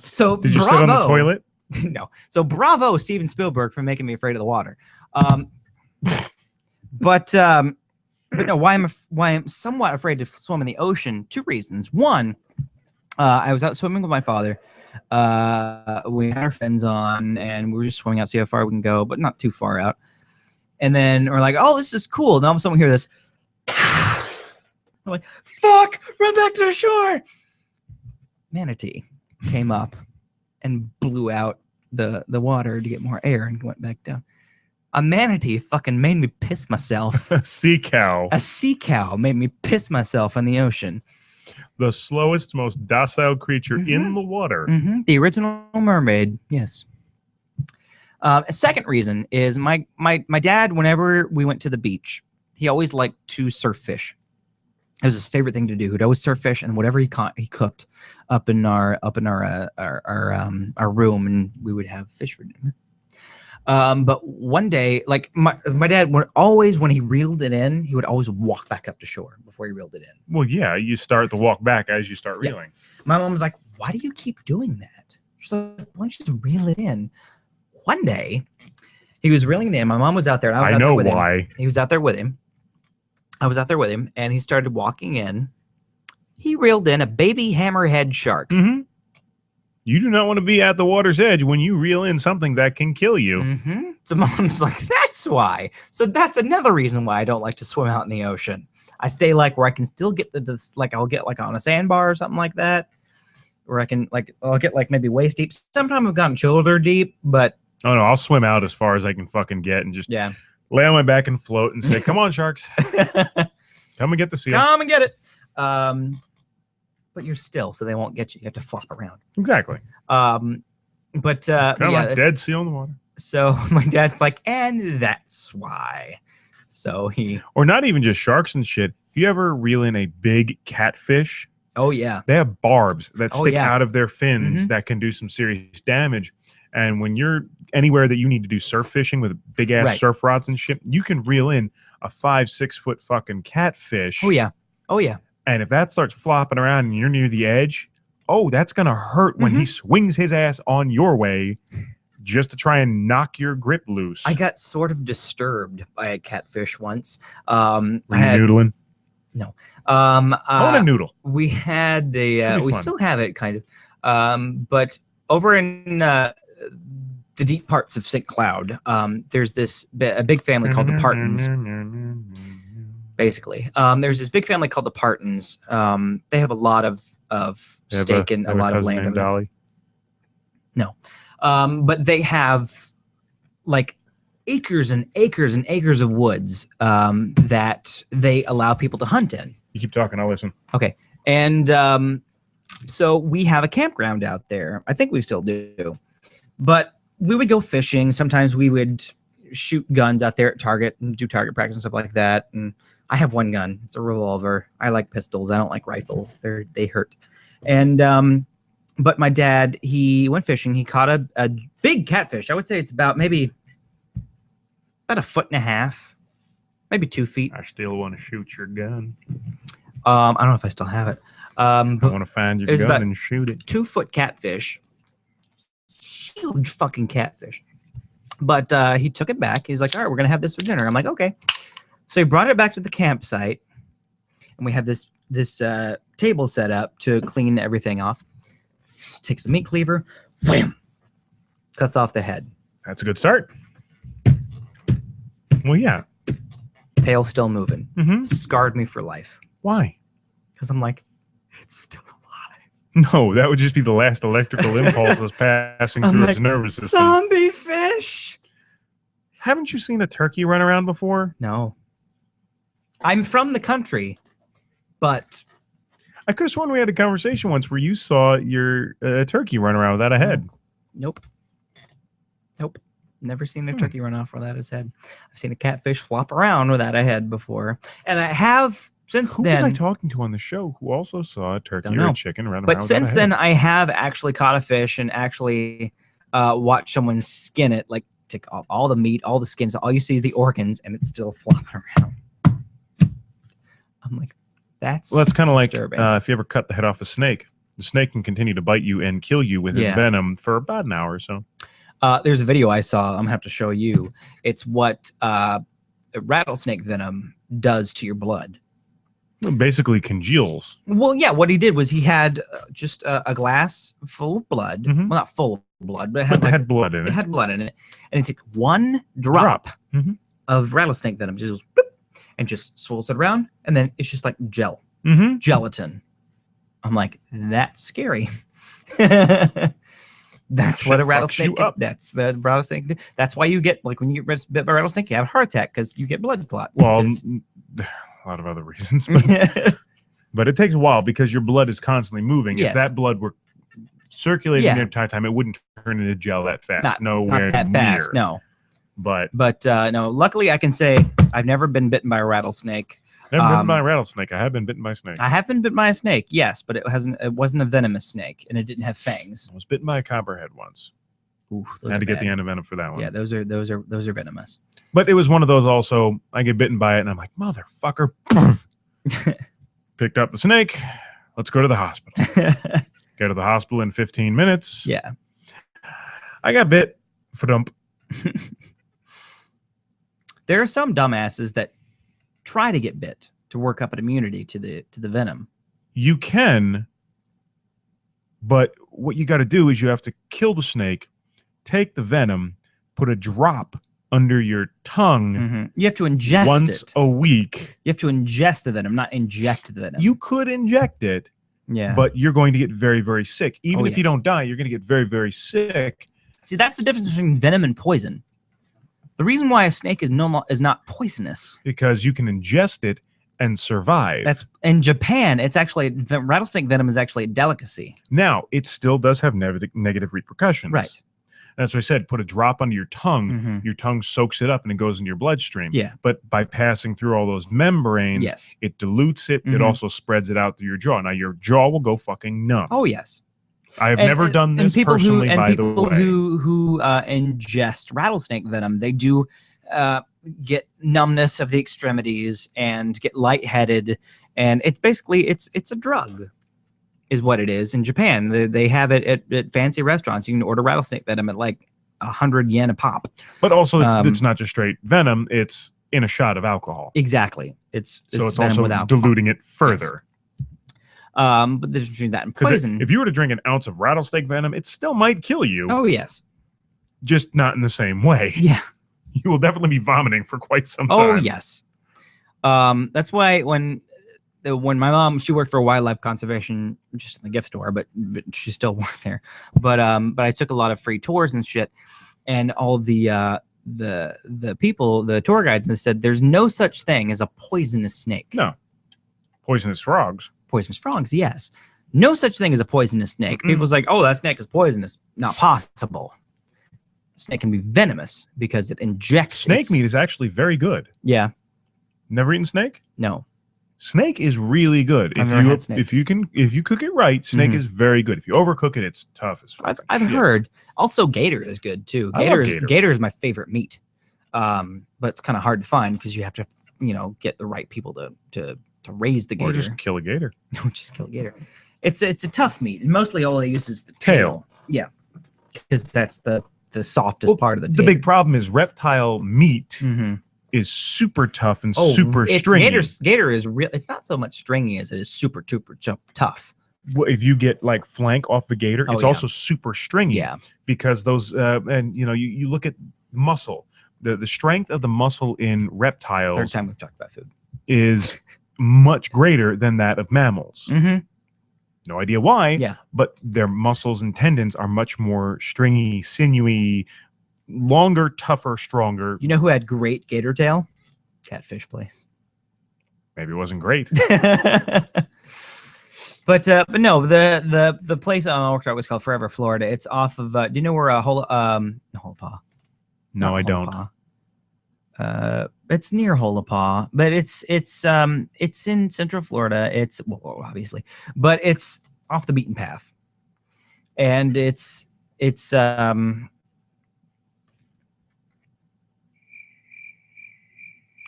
So Did you bravo. sit on the toilet? No. So bravo, Steven Spielberg, for making me afraid of the water. But no, why I'm somewhat afraid to swim in the ocean. 2 reasons. One, I was out swimming with my father. We had our fins on, and we were just swimming out, see how far we can go, but not too far out. And then we're like, oh, this is cool. And all of a sudden we hear this. I'm like, fuck, run back to the shore. Manatee came up and blew out the water to get more air and went back down. A manatee fucking made me piss myself. Sea cow. A sea cow made me piss myself in the ocean. The slowest, most docile creature in the water. The original mermaid, yes. A second reason is my dad, whenever we went to the beach, he always liked to surf fish. It was his favorite thing to do. He'd always surf fish, and whatever he caught, he cooked up in our room, and we would have fish for dinner. But one day, like my dad would always, when he reeled it in, he would always walk back up to shore before he reeled it in. Well, yeah, you start the walk back as you start Yeah. reeling. My mom was like, "Why do you keep doing that?" She's like, "Why don't you just reel it in?" One day, he was reeling it in. My mom was out there, and I was I out know there with why. him. He was out there with him. I was out there with him, and he started walking in. He reeled in a baby hammerhead shark. Mm-hmm. You do not want to be at the water's edge when you reel in something that can kill you. Mm-hmm. So mom's like, "That's why." So that's another reason why I don't like to swim out in the ocean. I stay like where I can still get I'll get like on a sandbar or something like that, where I can I'll get like maybe waist deep. Sometimes I've gotten shoulder deep, but Oh no, I'll swim out as far as I can fucking get and just yeah. lay on my back and float and say, "Come on, sharks, come and get the seal." Come and get it. But you're still, so they won't get you. You have to flop around. Exactly. But Kind yeah, of like that's- dead seal in the water. So my dad's like, and that's why. So he, Or not even just sharks and shit. If you ever reel in a big catfish, oh yeah, they have barbs that Oh, stick yeah. out of their fins Mhm. that can do some serious damage. And when you're anywhere that you need to do surf fishing with big ass Right. surf rods and shit, you can reel in a 5-6 foot fucking catfish. oh yeah, oh yeah. And if that starts flopping around and you're near the edge, oh, that's gonna hurt when he swings his ass on your way just to try and knock your grip loose. I got sort of disturbed by a catfish once. Were you I had, noodling? I want a noodle. we had That'd a, be we fun. still have it kind of, but over in the deep parts of St. Cloud, there's a big family called the Partons. Basically, there's this big family called the Partons. They have a lot of stake in a lot of land. Dolly. No, but they have like acres and acres and acres of woods that they allow people to hunt in. You keep talking, I'll listen. Okay, and so we have a campground out there. I think we still do, but we would go fishing. Sometimes we would shoot guns out there at target and do target practice and stuff like that. And I have one gun. It's a revolver. I like pistols. I don't like rifles. They hurt. And but my dad, he went fishing. He caught a big catfish. I would say it's about maybe about 1.5 feet, maybe 2 feet. I still want to shoot your gun. I don't know if I still have it. I want to find your gun and shoot it. 2 foot catfish. Huge fucking catfish. But he took it back. He's like, all right, we're going to have this for dinner. I'm like, okay. So he brought it back to the campsite. And we have this table set up to clean everything off. Takes the meat cleaver. Wham! Cuts off the head. That's a good start. Well, yeah. Tail still moving. Mm-hmm. Scarred me for life. Why? Because I'm like, it's still alive. No, that would just be the last electrical impulses passing through its nervous system. Zombie fish. Haven't you seen a turkey run around before? No. I'm from the country, but I could have sworn we had a conversation once where you saw your turkey run around without a head. Nope. Never seen a turkey run off without his head. I've seen a catfish flop around without a head before, and I have since Who then. was I talking to on the show who also saw a turkey Don't or know. a chicken run around? But without since a head? then, I have actually caught a fish and actually watched someone skin it, like take all the meat, all the skins. All you see is the organs, and it's still flopping around. I'm like, that's kind of like disturbing. if you ever cut the head off a snake. The snake can continue to bite you and kill you with its venom for about an hour or so. There's a video I saw. I'm gonna have to show you. It's what rattlesnake venom does to your blood. It basically congeals. Well, yeah. What he did was he had just a glass full of blood. Mhm. Well, not full of blood, but it But had, it had blood in it it. had blood in it, and he took one drop Mhm. of rattlesnake venom, just boop, and just swirls it around, and then it's just like Mm-hmm. gelatin. I'm like, that's scary. That's Shit what a fucks rattlesnake. you up. That's the rattlesnake. That's why you get like when you get bit by a rattlesnake, you have a heart attack because you get blood clots. Well, 'cause- a lot of other reasons, but it takes a while because your blood is constantly moving. Yes. If that blood were circulating Yeah. the entire time, it wouldn't turn into gel that fast. not Nowhere that near. fast. No, But but no. Luckily, I can say I've never been bitten by a rattlesnake. never been bitten Um, by a rattlesnake. I have been bitten by a snake. I have been bitten by a snake, yes, but it wasn't a venomous snake, and it didn't have fangs. I was bitten by a copperhead once. Ooh, those I had are to get bad. the antivenom for that one. Yeah, those are venomous. But it was one of those also, I get bitten by it and I'm like, motherfucker. Picked up the snake. Let's go to the hospital. Go to the hospital in 15 minutes. Yeah. I got bit. Fa-dump. There are some dumbasses that try to get bit to work up an immunity to the venom. You can, but what you got to do is you have to kill the snake, take the venom, put a drop under your tongue You have to ingest once it. a week. You have to ingest the venom, not inject the venom. You could inject it, yeah. but you're going to get very, very sick. Even Oh, if you yes. don't die, you're going to get very, very sick. See, that's the difference between venom and poison. The reason why a snake is not poisonous. Because you can ingest it and survive. That's in Japan. It's actually rattlesnake venom is actually a delicacy. Now, it still does have negative repercussions. Right. That's what I said. Put a drop under your tongue. Mhm. Your tongue soaks it up and it goes in your bloodstream. Yeah. But by passing through all those membranes, Yes. it dilutes it. It Mhm. also spreads it out through your jaw. Now, your jaw will go fucking numb. Oh yes. I have And- never done and this people personally, by the people way. who ingest rattlesnake venom, they do get numbness of the extremities and get lightheaded, and it's basically it's a drug, is what it is in Japan. They have it at fancy restaurants. You can order rattlesnake venom at like 100 yen a pop. But also, Um, it's not just straight venom. It's in a shot of alcohol. Exactly. It's So it's venom also with alcohol. diluting it further. But the difference between that and Because poison. if you were to drink an ounce of rattlesnake venom, it still might kill you, Oh yes. just not in the same way. Yeah. You will definitely be vomiting for quite some time. Oh yes. That's why when my mom, she worked for wildlife conservation, just in the gift store, but she still worked there. But I took a lot of free tours and shit, and all the people, the tour guides, and they said there's no such thing as a poisonous snake. No. Poisonous frogs. Poisonous frogs, yes. No such thing as a poisonous snake. Mm-mm. People's like, oh, that snake is poisonous. Not possible. Snake can be venomous because it injects Snake its- meat is actually very good. Yeah. Never eaten snake? No. Snake is really good. I've never had snake. If you cook it right, snake Mhm. is very good. If you overcook it, it's tough as fuck. I've heard. Also, gator is good too. I love Gator. Gator is my favorite meat. But it's kind of hard to find because you have to, get the right people to raise the Or gator. just kill a gator. No, just kill a gator. It's a tough meat. And mostly all they use is the Tail. Yeah, because that's the softest part of the The tail. big problem is reptile meat Mhm. is super tough and Oh, super it's stringy. Gator is real. It's not so much stringy as it is super tough. If you get like flank off the gator, Oh, it's yeah. also super stringy. Yeah. Because those and you look at muscle. The strength of the muscle in Third reptiles time we've talked about food. is much greater than that of mammals. Mm-hmm. No idea why. Yeah. But their muscles and tendons are much more stringy, sinewy, longer, tougher, stronger. You know who had great gator tail? Catfish Place. Maybe it wasn't great. But no, the place I worked at was called Forever Florida. It's off of. Do you know where Holopaw? No, Not I don't. Holopaw. It's near Holopaw, but it's in Central Florida. It's obviously, but it's off the beaten path, and it's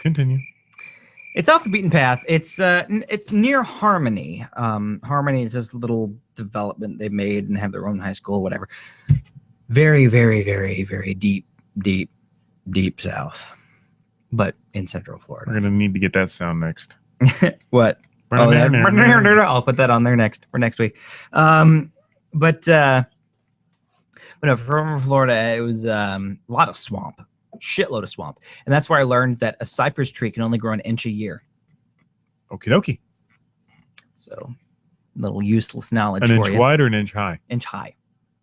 Continue. It's off the beaten path. It's near Harmony. Harmony is just a little development they made and have their own high school, whatever. Very, very, very, very deep south, but in Central We're Florida. gonna need to get that sound next. What? Oh, I'll put that on there next week. But no, from Florida, it was a lot of swamp. Shitload of swamp, and that's where I learned that a cypress tree can only grow an inch a year. Okie dokie. So, little useless knowledge An for inch you. wide or an inch high? Inch high.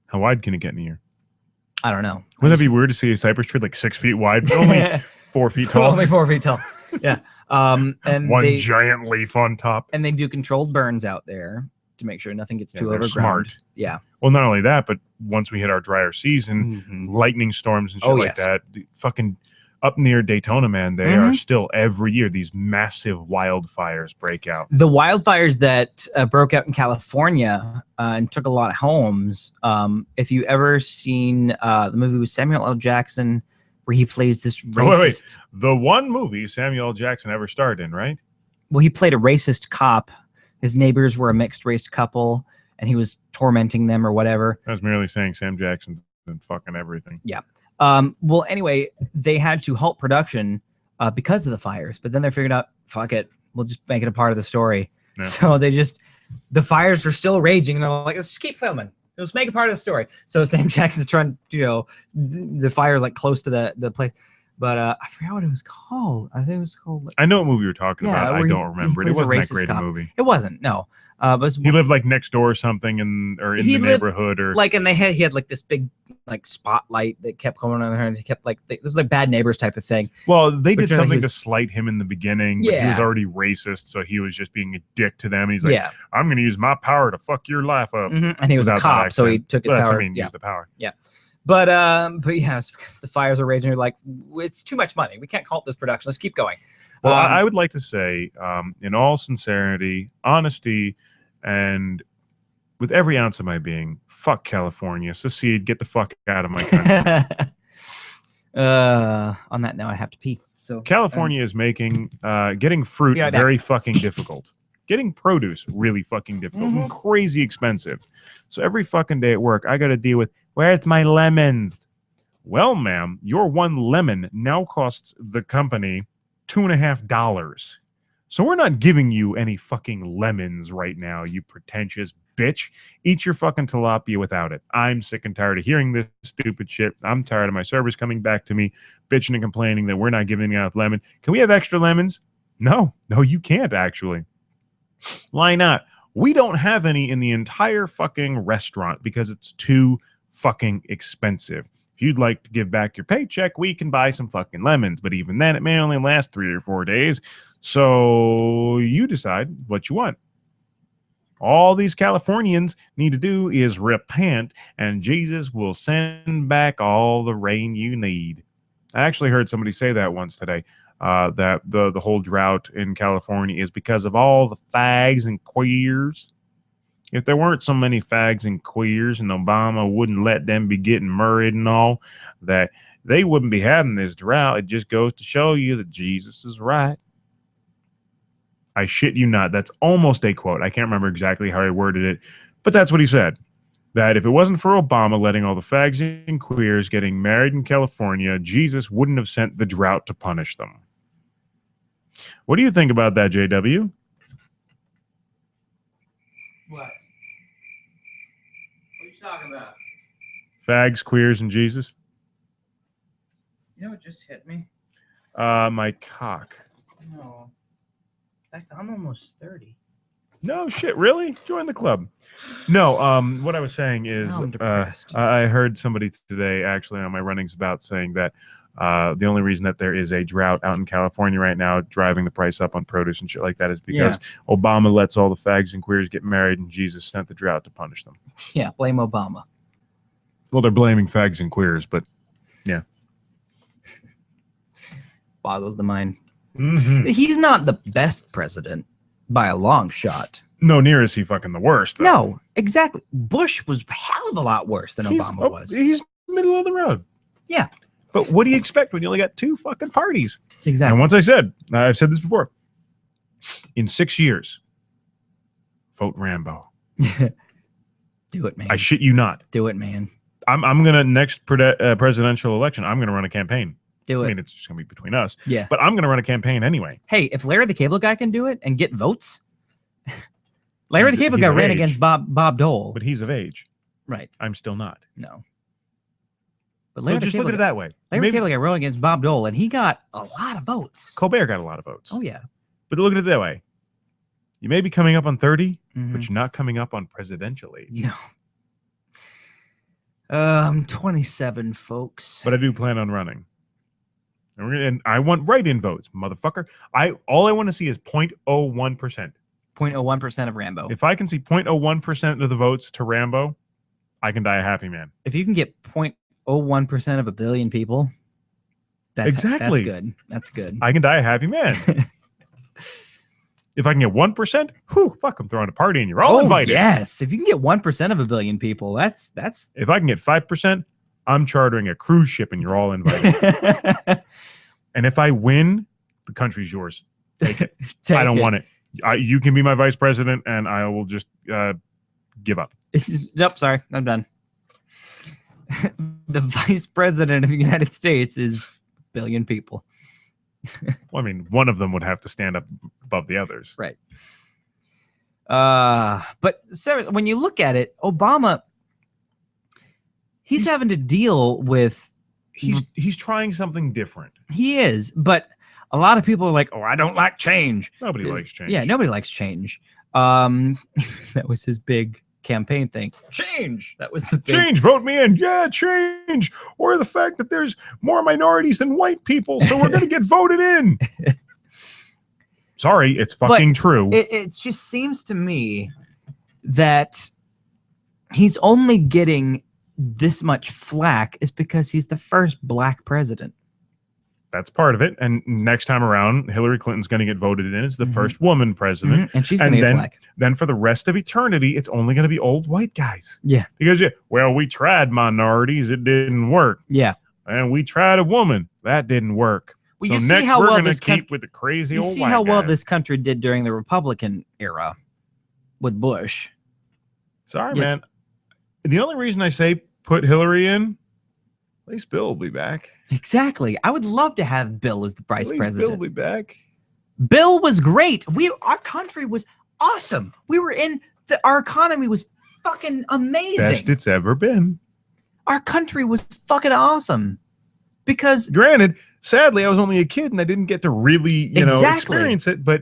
How wide can it get in a year? I don't know. Wouldn't that be weird to see a cypress tree like 6 feet wide, but only 4 feet tall? Only 4 feet tall. Yeah. And One they, giant leaf on top. and they do controlled burns out there to make sure nothing gets Yeah, too they're overgrown. smart. Yeah. Well, not only that, but once we hit our drier season, Mhm. lightning storms and shit Oh, like yes. that, fucking up near Daytona, man, they are still every year these massive wildfires break out. The wildfires that broke out in California and took a lot of homes. If you ever seen the movie with Samuel L. Jackson, where he plays this racist. Oh, wait. The one movie Samuel L. Jackson ever starred in, right? Well, he played a racist cop. His neighbors were a mixed race couple, and he was tormenting them or whatever. I was merely saying Sam Jackson and fucking everything. Well, anyway, they had to halt production because of the fires, but then they figured out, fuck it, we'll just make it a part of the story. Yeah. So the fires were still raging, and they're like, let's just keep filming. Let's make it part of the story. So Sam Jackson's trying, the fire's like close to the place. But I forgot what it was called. I think it was called. I know what movie you're talking Yeah, about. I where don't remember it. It plays a wasn't that racist great cop. a movie. It wasn't. No. But it was He lived like next door or something, or in He the lived, neighborhood, or like, and he had like this big like spotlight that kept going on, and he kept like it was like Bad Neighbors type of thing. well, they But did you know, something he to was- slight him in the beginning. But he was Yeah. already racist, so he was just being a dick to them. And he's like, Yeah. "I'm going to use my power to fuck your life up." Mhm. And he was a Without that cop, so he accent. took his Well, that's power. what I mean, Yeah. use the power. But yeah, it's because the fires are raging. They're like, it's too much money. We can't halt this production. Let's keep going. Well, I would like to say, in all sincerity, honesty, and with every ounce of my being, fuck California. Secede, get the fuck out of my country. On that note, I have to pee. So California is making getting fruit Yeah, very fucking difficult. Getting produce really fucking difficult Mm-hmm. and crazy expensive. So every fucking day at work, I got to deal with, where's my lemon? Well, ma'am, your one lemon now costs the company $2.50. So we're not giving you any fucking lemons right now, you pretentious bitch. Eat your fucking tilapia without it. I'm sick and tired of hearing this stupid shit. I'm tired of my servers coming back to me, bitching and complaining that we're not giving enough lemon. Can we have extra lemons? No, you can't actually. Why not? We don't have any in the entire fucking restaurant because it's too fucking expensive. If you'd like to give back your paycheck, we can buy some fucking lemons. But even then, it may only last 3 or 4 days. So you decide what you want. All these Californians need to do is repent, and Jesus will send back all the rain you need. I actually heard somebody say that once today, that the whole drought in California is because of all the fags and queers. If there weren't so many fags and queers and Obama wouldn't let them be getting married and all, that they wouldn't be having this drought. It just goes to show you that Jesus is right. I shit you not. That's almost a quote. I can't remember exactly how he worded it, but that's what he said. That if it wasn't for Obama letting all the fags and queers getting married in California, Jesus wouldn't have sent the drought to punish them. What do you think about that, JW? What? What are you talking about? Fags, queers, and Jesus? You know what just hit me? My cock. No. In fact, I'm almost 30. No shit, really? Join the club. No, what I was saying is, Now I'm depressed. I heard somebody today actually on my runnings about saying that the only reason that there is a drought out in California right now, driving the price up on produce and shit like that, is because Obama lets all the fags and queers get married, and Jesus sent the drought to punish them. Yeah, blame Obama. Well, they're blaming fags and queers, but yeah. Boggles the mind. Mm-hmm. He's not the best president by a long shot. No, near is he fucking the worst, though. No, exactly. Bush was a hell of a lot worse than Obama was. He's middle of the road. Yeah. But what do you expect when you only got 2 fucking parties? Exactly. And once I've said this before, in 6 years, vote Rambo. Do it, man. I shit you not. Do it, man. I'm gonna next presidential election. I'm gonna run a campaign. Do it. I mean, it's just gonna be between us. Yeah. But I'm gonna run a campaign anyway. Hey, if Larry the Cable Guy can do it and get votes, Larry the Cable Guy of ran age. against Bob Dole. But he's of age. Right. I'm still not. No. But So just look at it that way. Larry the Maybe Cable Guy ran against Bob Dole, and he got a lot of votes. Colbert got a lot of votes. Oh, yeah. But look at it that way. You may be coming up on 30, Mhm. but you're not coming up on presidential age. No. I'm 27, folks. But I do plan on running. And I want write-in votes, motherfucker. All I want to see is 0.01%. 0.01% of Rambo. If I can see 0.01% of the votes to Rambo, I can die a happy man. If you can get 0.01% of a billion people, Exactly. That's good. That's good. I can die a happy man. If I can get 1%, whew, fuck, I'm throwing a party and you're all invited. Yes. If you can get 1% of a billion people, that's If I can get 5%, I'm chartering a cruise ship and you're all invited. And if I win, the country's yours. Take it. I don't want it. You can be my vice president and I will just give up. Nope, sorry. I'm done. The vice president of the United States is a billion people. Well, I mean, one of them would have to stand up above the others. Right. But Sarah, when you look at it, Obama, he's having to deal with. He's trying something different. He is, but a lot of people are like, "Oh, I don't like change." Nobody likes change. Yeah, nobody likes change. That was his big campaign thing. Change. That was the big... Change. Vote me in. Yeah, change. Or the fact that there's more minorities than white people, so we're going to get voted in. Sorry, it's fucking true. It just seems to me that he's only getting this much flack is because he's the first black president. That's part of it. And next time around, Hillary Clinton's going to get voted in as the first woman president. And she's going to get flack. Then for the rest of eternity, it's only going to be old white guys. Yeah. Because, we tried minorities. It didn't work. Yeah. And we tried a woman. That didn't work. Well, so you see next how we're well going this to keep with the crazy old white You see how well guys. this country did during the Republican era with Bush. Sorry, man. The only reason I say put Hillary in, at least Bill will be back. Exactly. I would love to have Bill as the vice At least president. Bill will be back. Bill was great. Our country was awesome. We were our economy was fucking amazing. Best it's ever been. Our country was fucking awesome. Because granted, sadly, I was only a kid and I didn't get to really, experience it. But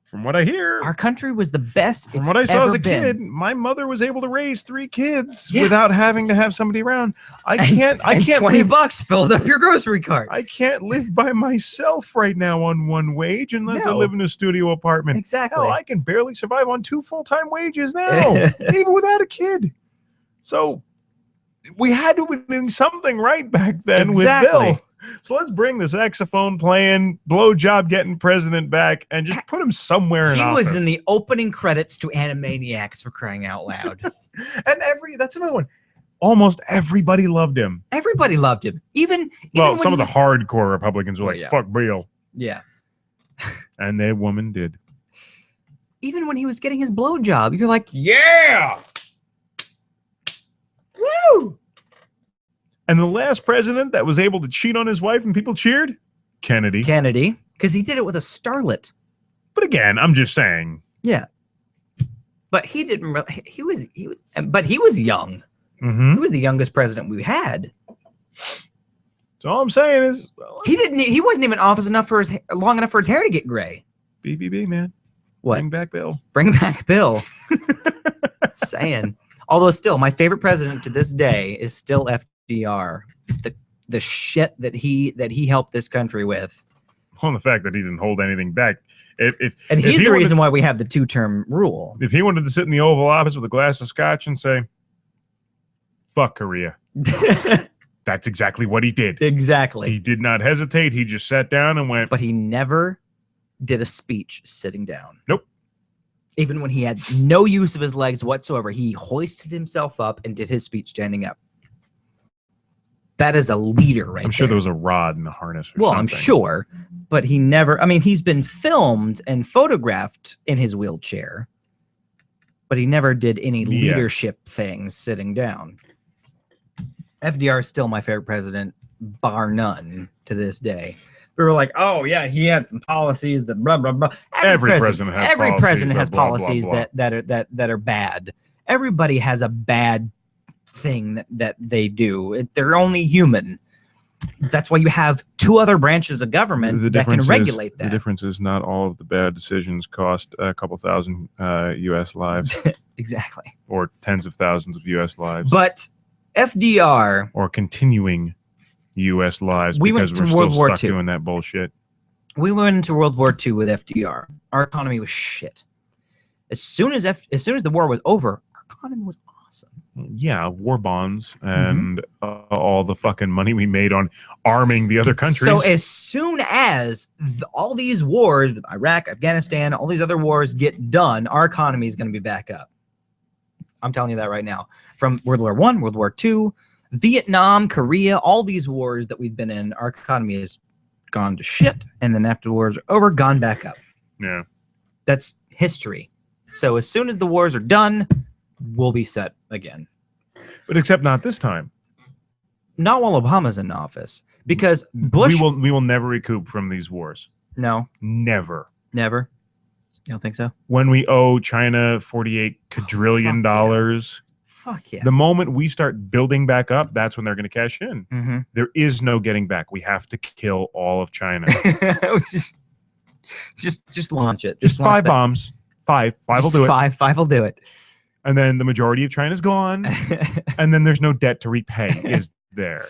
from what I hear, our country was the best. From what I saw as a kid, my mother was able to raise 3 kids without having to have somebody around. I can't $20 filled up your grocery cart. I can't live by myself right now on 1 wage unless I live in a studio apartment. Exactly. Hell, I can barely survive on 2 full-time wages now, even without a kid. So we had to be doing something right back then with Bill. So let's bring the saxophone playing, blowjob getting president back, and just put him somewhere in office. He was in the opening credits to Animaniacs, for crying out loud. And that's another one. Almost everybody loved him. Everybody loved him. Even some of the hardcore Republicans were like, "Fuck Bill." Yeah. And that woman did. Even when he was getting his blowjob, you're like, yeah. Woo! And the last president that was able to cheat on his wife and people cheered? Kennedy. Because he did it with a starlet. But again, I'm just saying. Yeah. But he didn't really, but he was young. Mm-hmm. He was the youngest president we had. So all I'm saying is he wasn't even in office long enough for his hair to get gray. BBB, man. What? Bring back Bill. Bring back Bill. Saying. Although still, my favorite president to this day is still FDR. The shit that he helped this country with. On the fact that he didn't hold anything back. He's the reason why we have the 2-term rule. If he wanted to sit in the Oval Office with a glass of scotch and say, "Fuck Korea," that's exactly what he did. Exactly. He did not hesitate. He just sat down and went. But he never did a speech sitting down. Nope. Even when he had no use of his legs whatsoever, he hoisted himself up and did his speech standing up. That is a leader right there. I'm sure there was a rod in the harness or something. I'm sure. But he never, he's been filmed and photographed in his wheelchair. But he never did any leadership things sitting down. FDR is still my favorite president, bar none, to this day. We were like, oh yeah, he had some policies that blah blah blah. Every president has policies that are bad. Everybody has a bad thing that they do. They're only human. That's why you have 2 other branches of government that can regulate that. The difference is not all of the bad decisions cost a couple thousand U.S. lives. Exactly. Or tens of thousands of U.S. lives. But FDR or continuing U.S. lives we because went we're to World still War stuck II. doing that bullshit. We went into World War II with FDR. Our economy was shit. As soon as the war was over, our economy was awesome. Yeah, war bonds and all the fucking money we made on arming the other countries. So as soon as all these wars with Iraq, Afghanistan, all these other wars get done, our economy is going to be back up. I'm telling you that right now. From World War I, World War II, Vietnam, Korea, all these wars that we've been in, our economy has gone to shit. And then after the wars are over, gone back up. Yeah. That's history. So as soon as the wars are done, we'll be set again. But except not this time. Not while Obama's in office. Because Bush... We will never recoup from these wars. No. Never. Never? You don't think so? When we owe China $48 quadrillion dollars... Fuck yeah. The moment we start building back up, that's when they're going to cash in. Mm-hmm. There is no getting back. We have to kill all of China. just launch it. Just 5 bombs. 5 will do it. 5 will do it. And then the majority of China's gone. And then there's no debt to repay, is there?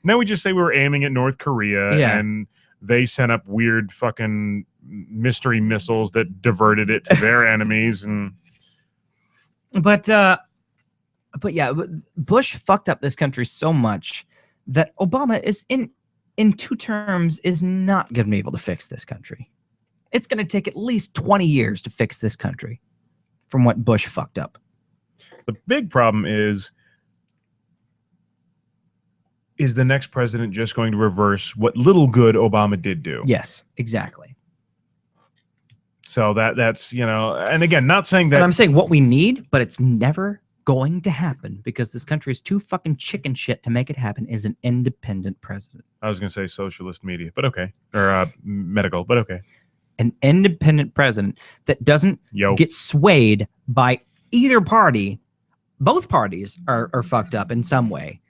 Now we just say we were aiming at North Korea and they sent up weird fucking mystery missiles that diverted it to their enemies. And But yeah, Bush fucked up this country so much that Obama is in 2 terms is not going to be able to fix this country. It's going to take at least 20 years to fix this country from what Bush fucked up. The big problem is the next president just going to reverse what little good Obama did do? Yes, exactly. So that's, and again, not saying that... And I'm saying what we need, but it's never going to happen, because this country is too fucking chicken shit to make it happen, is an independent president. I was going to say socialist media, but okay. Or medical, but okay. An independent president that doesn't get swayed by either party. Both parties are fucked up in some way.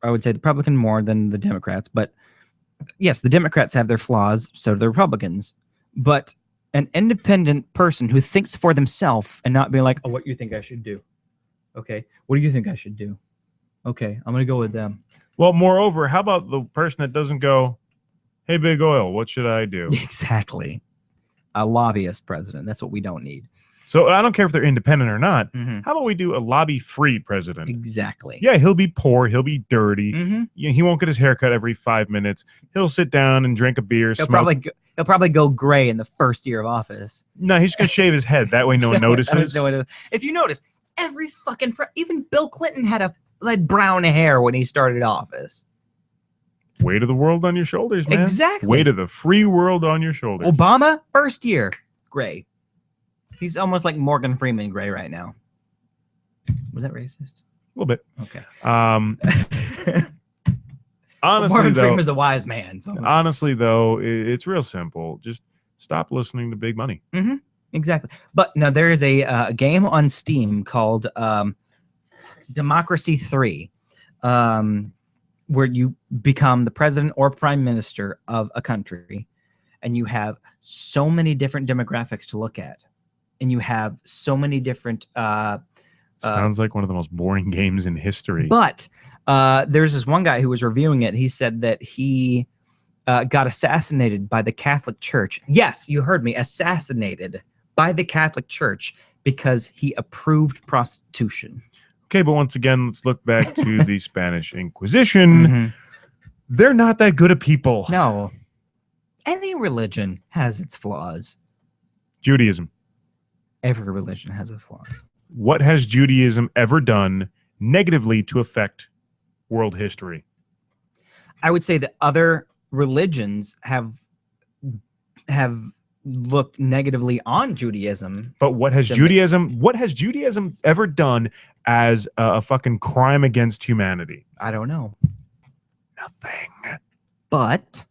I would say the Republican more than the Democrats, but yes, the Democrats have their flaws, so do the Republicans. But an independent person who thinks for themselves and not being like, oh, what do you think I should do? Okay, what do you think I should do? Okay, I'm going to go with them. Well, moreover, how about the person that doesn't go, hey, big oil, what should I do? Exactly. A lobbyist president. That's what we don't need. So I don't care if they're independent or not. Mm-hmm. How about we do a lobby-free president? Exactly. Yeah, he'll be poor. He'll be dirty. Mm-hmm. Yeah, he won't get his hair cut every 5 minutes. He'll sit down and drink a beer. He'll probably go gray in the first year of office. No, he's just going to shave his head. That way no one notices. If you notice, every fucking... even Bill Clinton had brown hair when he started office. Weight of the world on your shoulders, man. Exactly. Weight of the free world on your shoulders. Obama, first year, gray. He's almost like Morgan Freeman gray right now. Was that racist? A little bit. Okay. Honestly, Morgan though, Freeman's a wise man. So. Honestly, though, it's real simple. Just stop listening to big money. Mm-hmm. Exactly. But no, there is a game on Steam called Democracy 3, where you become the president or prime minister of a country, and you have so many different demographics to look at, and you have so many different... Sounds like one of the most boring games in history. But there's this one guy who was reviewing it. He said that he got assassinated by the Catholic Church. Yes, you heard me. Assassinated by the Catholic Church because he approved prostitution. Okay, but once again, let's look back to the Spanish Inquisition. Mm-hmm. They're not that good at people. No. Any religion has its flaws. Judaism. Every religion has its flaws. What has Judaism ever done negatively to affect world history? I would say that other religions have looked negatively on Judaism. But what has Judaism ever done as a fucking crime against humanity? I don't know. Nothing. But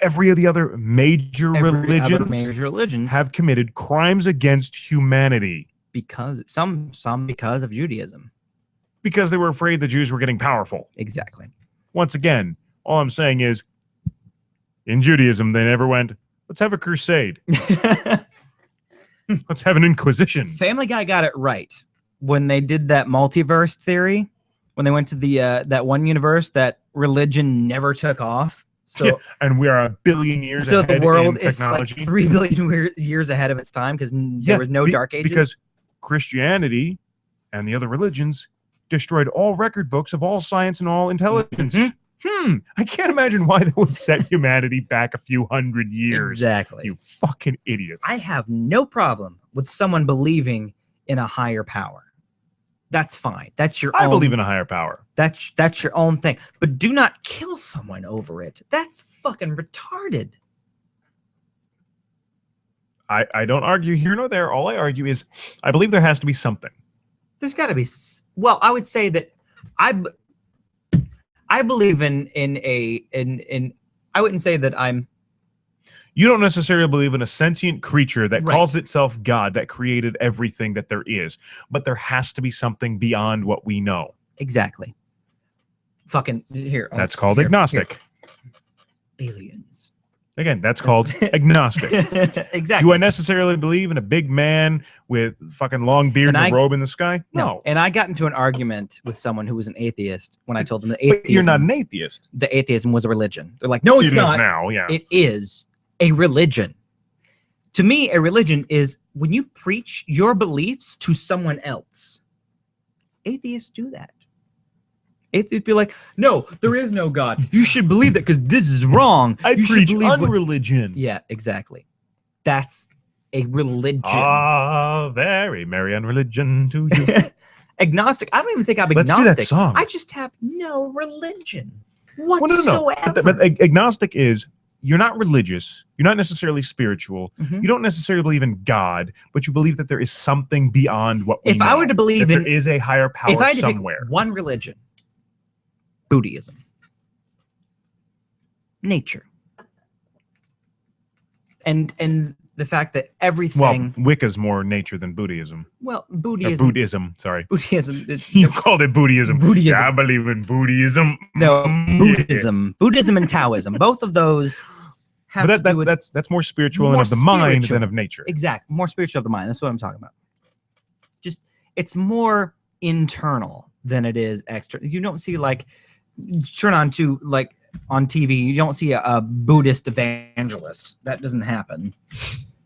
every of the other major religions have committed crimes against humanity. Because some because of Judaism. Because they were afraid the Jews were getting powerful. Exactly. Once again, all I'm saying is, in Judaism, they never went, let's have a crusade. Let's have an inquisition. Family Guy got it right when they did that multiverse theory. When they went to the that one universe that religion never took off. So yeah, and we are 1 billion years ahead the world in technology. is like 3 billion years ahead of its time because there was no Dark Ages. Because Christianity and the other religions destroyed all record books of all science and all intelligence. I can't imagine why they would set humanity back a few hundred years. Exactly. You fucking idiot. I have no problem with someone believing in a higher power. That's fine. That's your own. I believe in a higher power. That's your own thing. But do not kill someone over it. That's fucking retarded. I don't argue here nor there. All I argue is I believe there has to be something. There's got to be. Well, I would say that I believe in I wouldn't say that I'm. You don't necessarily believe in a sentient creature that calls itself God that created everything that there is, but there has to be something beyond what we know. Exactly. Fucking here. That's called agnostic. Here. Aliens. Again, that's called agnostic. Exactly. Do I necessarily believe in a big man with fucking long beard and a robe in the sky? No. And I got into an argument with someone who was an atheist when I told them that atheism. But you're not an atheist. The atheism was a religion. They're like, no, it's not. Now, yeah. It is a religion. To me, a religion is when you preach your beliefs to someone else. Atheists do that. Atheists be like, no, there is no God. You should believe that because this is wrong. You preach unreligion. Yeah, exactly. That's a religion. Ah, very merry unreligion to you. Agnostic. I don't even think I'm agnostic. Let's do that song. I just have no religion whatsoever. No. But agnostic is you're not religious. You're not necessarily spiritual. Mhm. You don't necessarily believe in God, but you believe that there is something beyond what we If I were to believe that in, there is a higher power if I had to somewhere. pick one religion, Buddhism, nature, and the fact that Well, everything. Wicca's more nature than Buddhism. Well, Buddhism. Buddhism. Sorry. Buddhism. You called it Buddhism. Buddhism. Yeah, I believe in Buddhism. No, Yeah. Buddhism. Buddhism and Taoism. Both of those have But to do with that's more spiritual and more of the mind spiritual. than of nature. exact more spiritual of the mind. That's what I'm talking about. Just it's more internal than it is external. You don't see like turn on to like on TV. You don't see a Buddhist evangelist. That doesn't happen.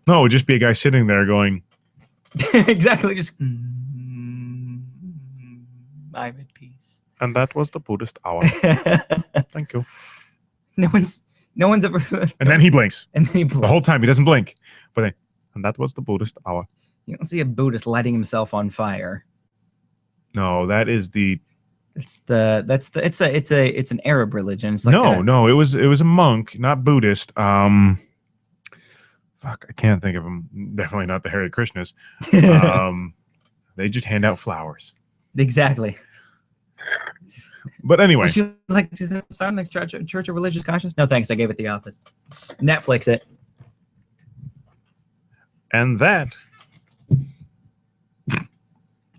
No, it would just be a guy sitting there going, Exactly. Just I'm at peace. and that was the Buddhist hour. Thank you. no one's ever. And then he blinks. and then he The whole blinks. time he doesn't blink. But then, and that was the Buddhist hour. You don't see a Buddhist lighting himself on fire. No, that is the It's an Arab religion. It's like no, it was a monk, not Buddhist. Fuck, I can't think of him. Definitely not the Hare Krishnas. They just hand out flowers. exactly. But anyway, Would you like to found the Church of Religious Conscience? No, thanks. I gave it The Office. Netflix it. and that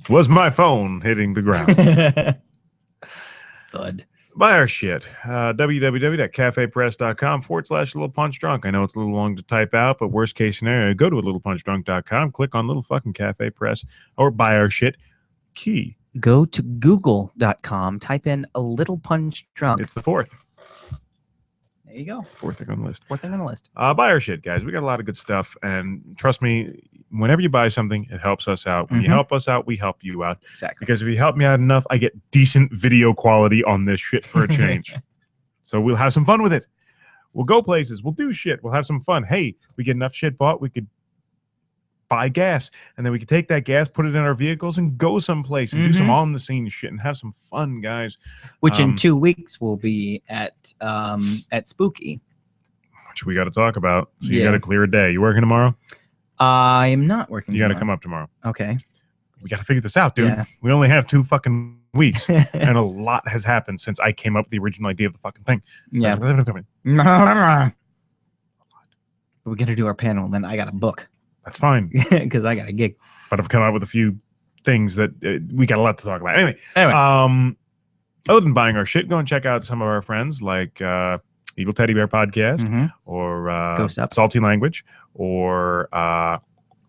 was my phone hitting the ground. Thud. Buy our shit. www.cafepress.com/little punch drunk. I know it's a little long to type out, but worst case scenario, go to littlepunchdrunk.com, click on little fucking cafe press, or buy our shit. Key. Go to google.com, type in a little punch drunk. It's the fourth. There you go. It's the fourth thing on the list. Fourth thing on the list. Buy our shit, guys. We got a lot of good stuff, and trust me, whenever you buy something, it helps us out. When you Mhm. help us out, we help you out. Exactly. Because if you help me out enough, I get decent video quality on this shit for a change. So we'll have some fun with it. We'll go places. We'll do shit. We'll have some fun. Hey, we get enough shit bought, we could buy gas, and then we could take that gas, put it in our vehicles, and go someplace and do some Mhm. on-the-scene shit and have some fun, guys. Which in Um, 2 weeks will be at Spooky. Which we got to talk about. So you Yeah. got to clear a day. You working tomorrow? I am not working. You got to tomorrow. come up tomorrow. Okay. We got to figure this out, dude. Yeah. We only have 2 fucking weeks, and a lot has happened since I came up with the original idea of the fucking thing. Yeah. We got to do our panel, and then I got a book That's fine. because I got a gig. But I've come up with a few things that we got a lot to talk about. Anyway, Anyway, other than buying our shit, go and check out some of our friends like Evil Teddy Bear Podcast mhm. or Ghost Up. Salty Language or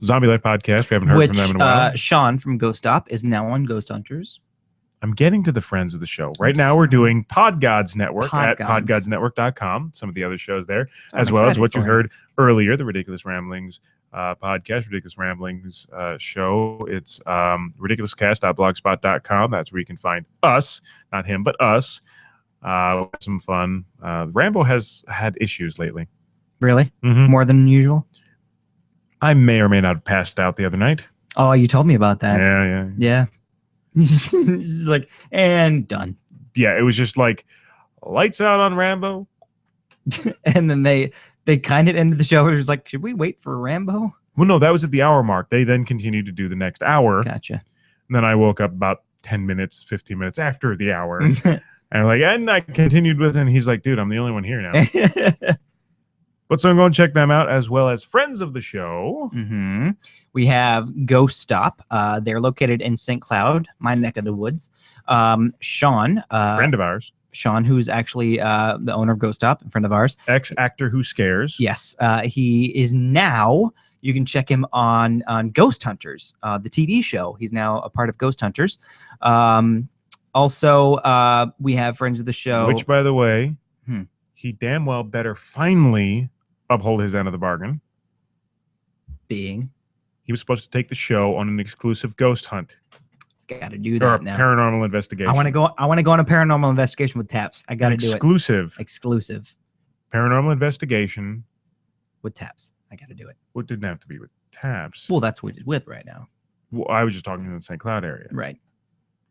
Zombie Life Podcast. We haven't heard which from them in a while. Sean from Ghost Stop is now on Ghost Hunters. I'm getting to the friends of the show. Right now, we're doing Pod Gods Network at Pod Gods. podgodsnetwork.com. Some of the other shows there, So as I'm well as excited what you for him. heard earlier, the Ridiculous Ramblings podcast, Ridiculous Ramblings show. It's ridiculouscast.blogspot.com. That's where you can find us, not him, but us. Some fun. Rambo has had issues lately. Really? Mhm. More than usual? I may or may not have passed out the other night. Oh, you told me about that. Yeah. Yeah. It's just like, and done. Yeah, it was just like lights out on Rambo. And then they kind of ended the show. It was like, should we wait for Rambo? Well, no, that was at the hour mark. They then continued to do the next hour. Gotcha. And then I woke up about 10 minutes, 15 minutes after the hour. And I continued with it. And he's like, dude, I'm the only one here now. But so I'm going to check them out as well as friends of the show. hmm We have Ghost Stop. They're located in St. Cloud, my neck of the woods. Sean, Friend of ours. Sean, who's actually the owner of Ghost Stop, a friend of ours. Ex-actor who scares. Yes, he is now. You can check him on Ghost Hunters, the TV show. He's now a part of Ghost Hunters. Also, we have friends of the show. Which, by the way, Hmm. he damn well better finally uphold his end of the bargain. being, He was supposed to take the show on an exclusive ghost hunt he's got to do or that a now. paranormal investigation. I want to go on a paranormal investigation with Taps. I got to do it. Exclusive Exclusive paranormal investigation. with Taps. I got to do it. Well, it didn't have to be with Taps. Well, that's what we did with right now. Well, I was just talking in the St. Cloud area. Right.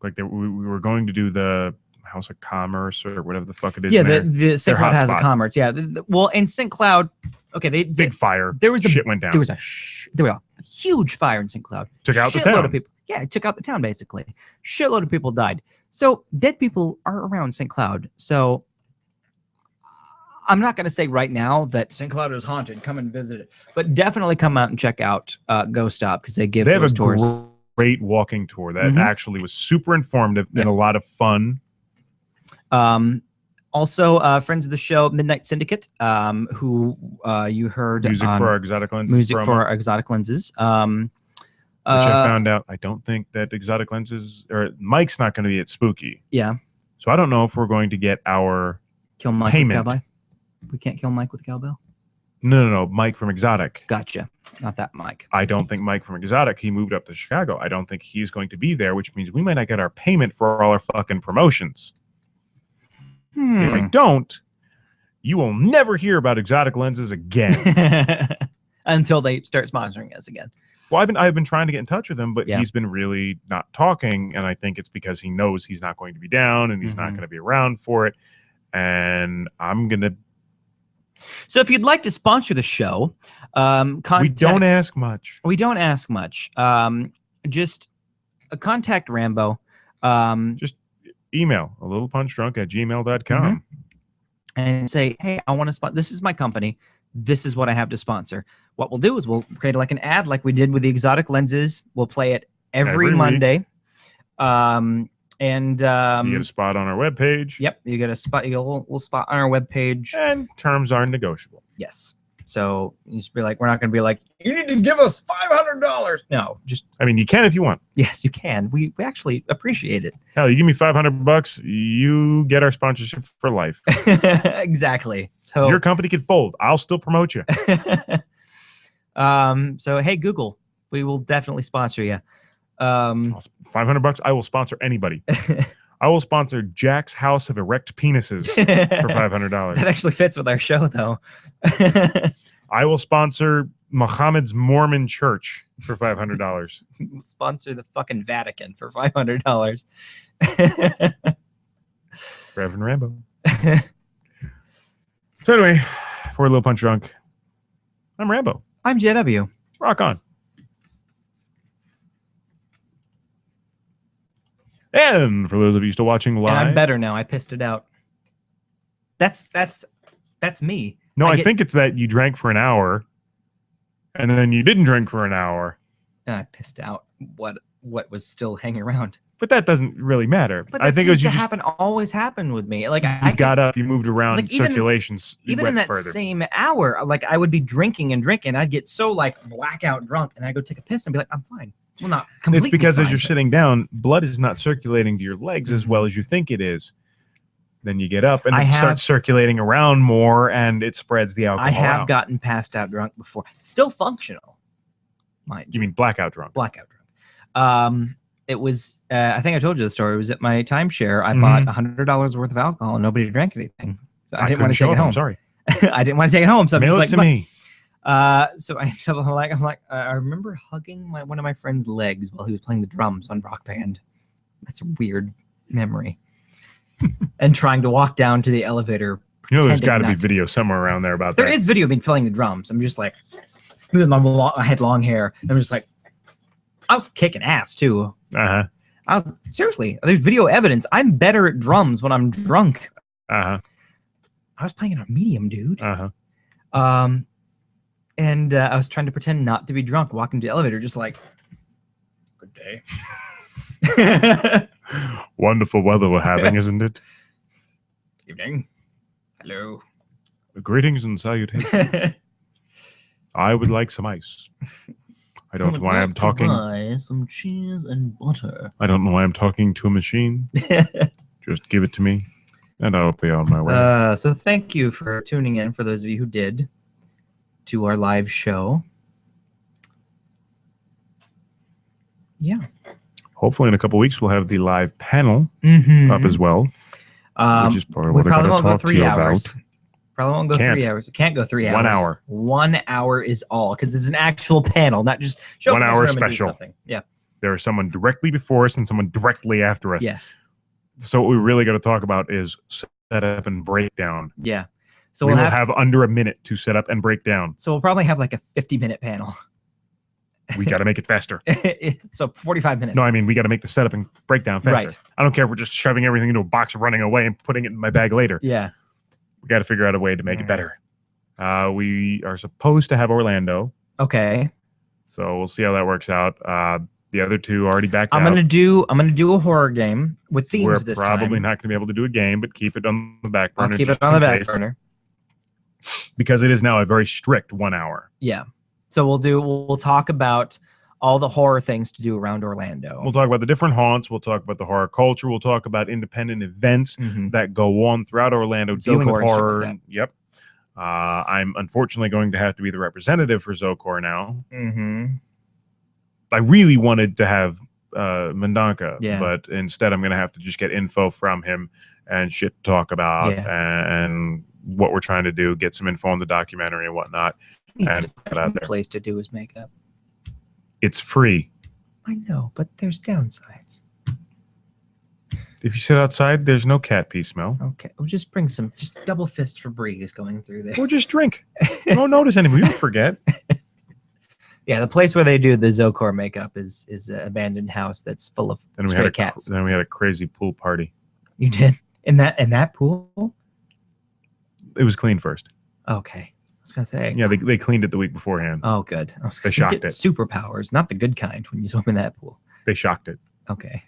Like we were going to do the House of Commerce or whatever the fuck it is. Yeah, in there. the St. Their Cloud has a hotspot. commerce. Yeah, well, in St. Cloud, okay, Big fire. there was a shit went down. there was a huge fire in St. Cloud. Took out the Shitload town. of people. Yeah, it took out the town basically. Shitload of people died. So dead people are around St. Cloud. So I'm not going to say right now that St. Cloud is haunted. Come and visit it, but definitely come out and check out Ghost Stop because they give They have those a tours. great walking tour that Mhm. actually was super informative Yeah. and a lot of fun. Also, friends of the show, Midnight Syndicate, who you heard Music on for our exotic lenses. music promo, for our exotic lenses. which I found out. I don't think that exotic lenses or Mike's not going to be at Spooky. Yeah, So I don't know if we're going to get our kill Mike Payment. with cowboy. We can't kill Mike with cowbell. no Mike from Exotic. Gotcha. Not that Mike. I don't think Mike from Exotic. He moved up to Chicago. I don't think he's going to be there, which means we might not get our payment for all our fucking promotions. If I don't, you will never hear about exotic lenses again. Until they start sponsoring us again. Well, I've been trying to get in touch with him, but Yeah. he's been really not talking, and I think it's because he knows he's not going to be down and he's not Mhm. going to be around for it. And I'm gonna. So if you'd like to sponsor the show, contact, We don't ask much. we don't ask much. Just contact Rambo. Email a little punch drunk at gmail.com. And say, hey, I want to sponsor. This is my company. This is what I have to sponsor. What we'll do is we'll create like an ad like we did with the exotic lenses. We'll play it every Every week. Monday. You get a spot on our webpage. Yep, you get a spot. You get a little spot on our webpage. And terms are negotiable. Yes. So you just be like, we're not going to be like, you need to give us $500. No, just I mean, you can if you want. yes, you can. We actually appreciate it. Hell, you give me $500, you get our sponsorship for life. Exactly. So Your company can fold. I'll still promote you. so hey, Google, we will definitely sponsor you. $500, I will sponsor anybody. I will sponsor Jack's House of Erect Penises for $500. That actually fits with our show, though. I will sponsor Muhammad's Mormon Church for $500. We'll sponsor the fucking Vatican for $500. Reverend Rambo. So anyway, for a little punch drunk, I'm Rambo. I'm JW. Rock on. And for those of you still watching live, And I'm better now. I pissed it out. That's me. no, I get- think it's that you drank for an hour, and then you didn't drink for an hour. And I pissed out what was still hanging around. But that doesn't really matter. But I that think it was seems you to just happen. Always happened with me. Like you I got up, you moved around, like, even- circulations even went in that further. same hour, like I would be drinking and drinking. I'd get so like blackout drunk, and I go take a piss and be like, I'm fine. Well, not completely. It's because as fine, you're but- sitting down, blood is not circulating to your legs as well as you think it is. Then you get up and I it have- starts circulating around more, and it spreads the alcohol I have out. gotten passed out drunk before. Still functional. Mind You mean blackout drunk? blackout drunk. It was. I think I told you the story. It was at my timeshare. I Mhm. bought $100 worth of alcohol, and nobody drank anything. So I didn't want to couldn't take it show home. I'm sorry. I didn't want to take it home, so I'm Mail just it like, to me. So I ended up I remember hugging one of my friend's legs while he was playing the drums on Rock Band. That's a weird memory. And trying to walk down to the elevator. You know, there's pretending got to be not to. video somewhere around there about There that. is video of me playing the drums. I'm just like, with I had long hair. And I'm just like, I was kicking ass too. Uh huh. Seriously, there's video evidence. I'm better at drums when I'm drunk. Uh huh. I was playing it on medium, dude. Uh huh. And I was trying to pretend not to be drunk, walking to the elevator, just like, good day. Wonderful weather we're having, isn't it? Evening. Hello. Greetings and salutations. I would like some ice. I don't know why I'm talking. Buy some cheese and butter. I don't know why I'm talking to a machine. Just give it to me, and I'll be on my way. So thank you for tuning in, for those of you who did, to our live show. Yeah. Hopefully, in a couple weeks, we'll have the live panel Mm-hmm. up as well, which is part of we what I probably got to won't go talk to 3 you hours. about. Probably won't go Can't. 3 hours. It can't go 3 hours. 1 hour. 1 hour is all, because it's an actual panel, not just show 1 up in this hour room and do special. something. Yeah. There is someone directly before us and someone directly after us. Yes. So what we really got to talk about is setup and breakdown. Yeah. So we we'll will have under a minute to set up and break down. So we'll probably have like a 50-minute panel. We got to make it faster. So 45 minutes. No, I mean, we got to make the setup and breakdown faster. Right. I don't care if we're just shoving everything into a box, running away, and putting it in my bag later. Yeah. We got to figure out a way to make it better. We are supposed to have Orlando. Okay. So we'll see how that works out. The other two already backed out. I'm gonna do a horror game with themes We're this probably time. not going to be able to do a game, but keep it on the back burner. I'll keep it just on the in back case, burner. because it is now a very strict 1 hour. Yeah. So we'll talk about all the horror things to do around Orlando. We'll talk about the different haunts. We'll talk about the horror culture. We'll talk about independent events that go on throughout Orlando dealing with Zocor and shit horror. like that. Yep. I'm unfortunately going to have to be the representative for Zocor now. I really wanted to have Mandanka, Yeah. but instead I'm going to have to just get info from him and shit to talk about and what we're trying to do, get some info on the documentary and whatnot. Needs And to get out find a there. place to do his makeup. It's free. I know, but there's downsides. If you sit outside, there's no cat pee smell. Okay, we'll just bring some, just double fist Febreze going through there. Or just drink. You don't notice anything. You'll forget. Yeah, the place where they do the Zocor makeup is an abandoned house that's full of Then we stray had cats. Then we had a crazy pool party. You did in that pool? It was clean first. Okay, I was gonna say. Yeah, they cleaned it the week beforehand. Oh, good. I was They gonna shocked get it. Superpowers, not the good kind when you swim in that pool. They shocked it. Okay.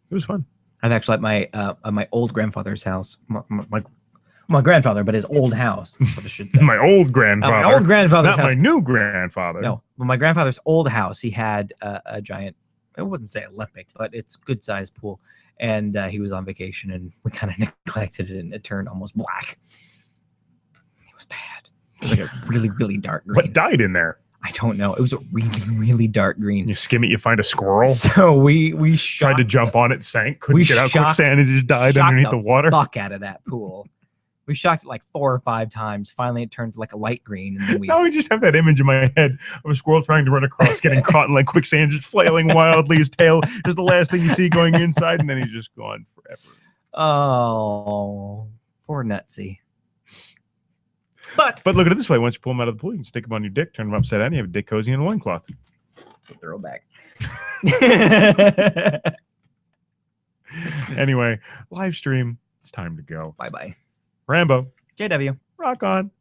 It was fun. I'm actually at my old grandfather's house. My grandfather, but his old house. That's what I should say. My old grandfather. My old grandfather's Not house. my new grandfather. No, well, my grandfather's old house. He had a giant. I wouldn't say Olympic, but it's good sized pool. And he was on vacation, and we kind of neglected it, and it turned almost black. It was bad. It was like a really, really dark green. What died in there? I don't know. It was a really, really dark green. You skim it, you find a squirrel. So we Tried to jump on it, sank, couldn't we get out shocked- quicksand, and just died shocked underneath the water. Fuck out of that pool. We shocked it like 4 or 5 times. Finally, it turned like a light green, and then we. Now I just have that image in my head of a squirrel trying to run across, getting caught in like quicksand, just flailing wildly. His tail is the last thing you see going inside, and then he's just gone forever. Oh, poor Nutsy. But look at it this way: once you pull him out of the pool, you can stick him on your dick, turn him upside down, and you have a dick cozy and a loincloth. it's a throwback. Anyway, live stream. It's time to go. Bye bye. Rambo, JW. rock on.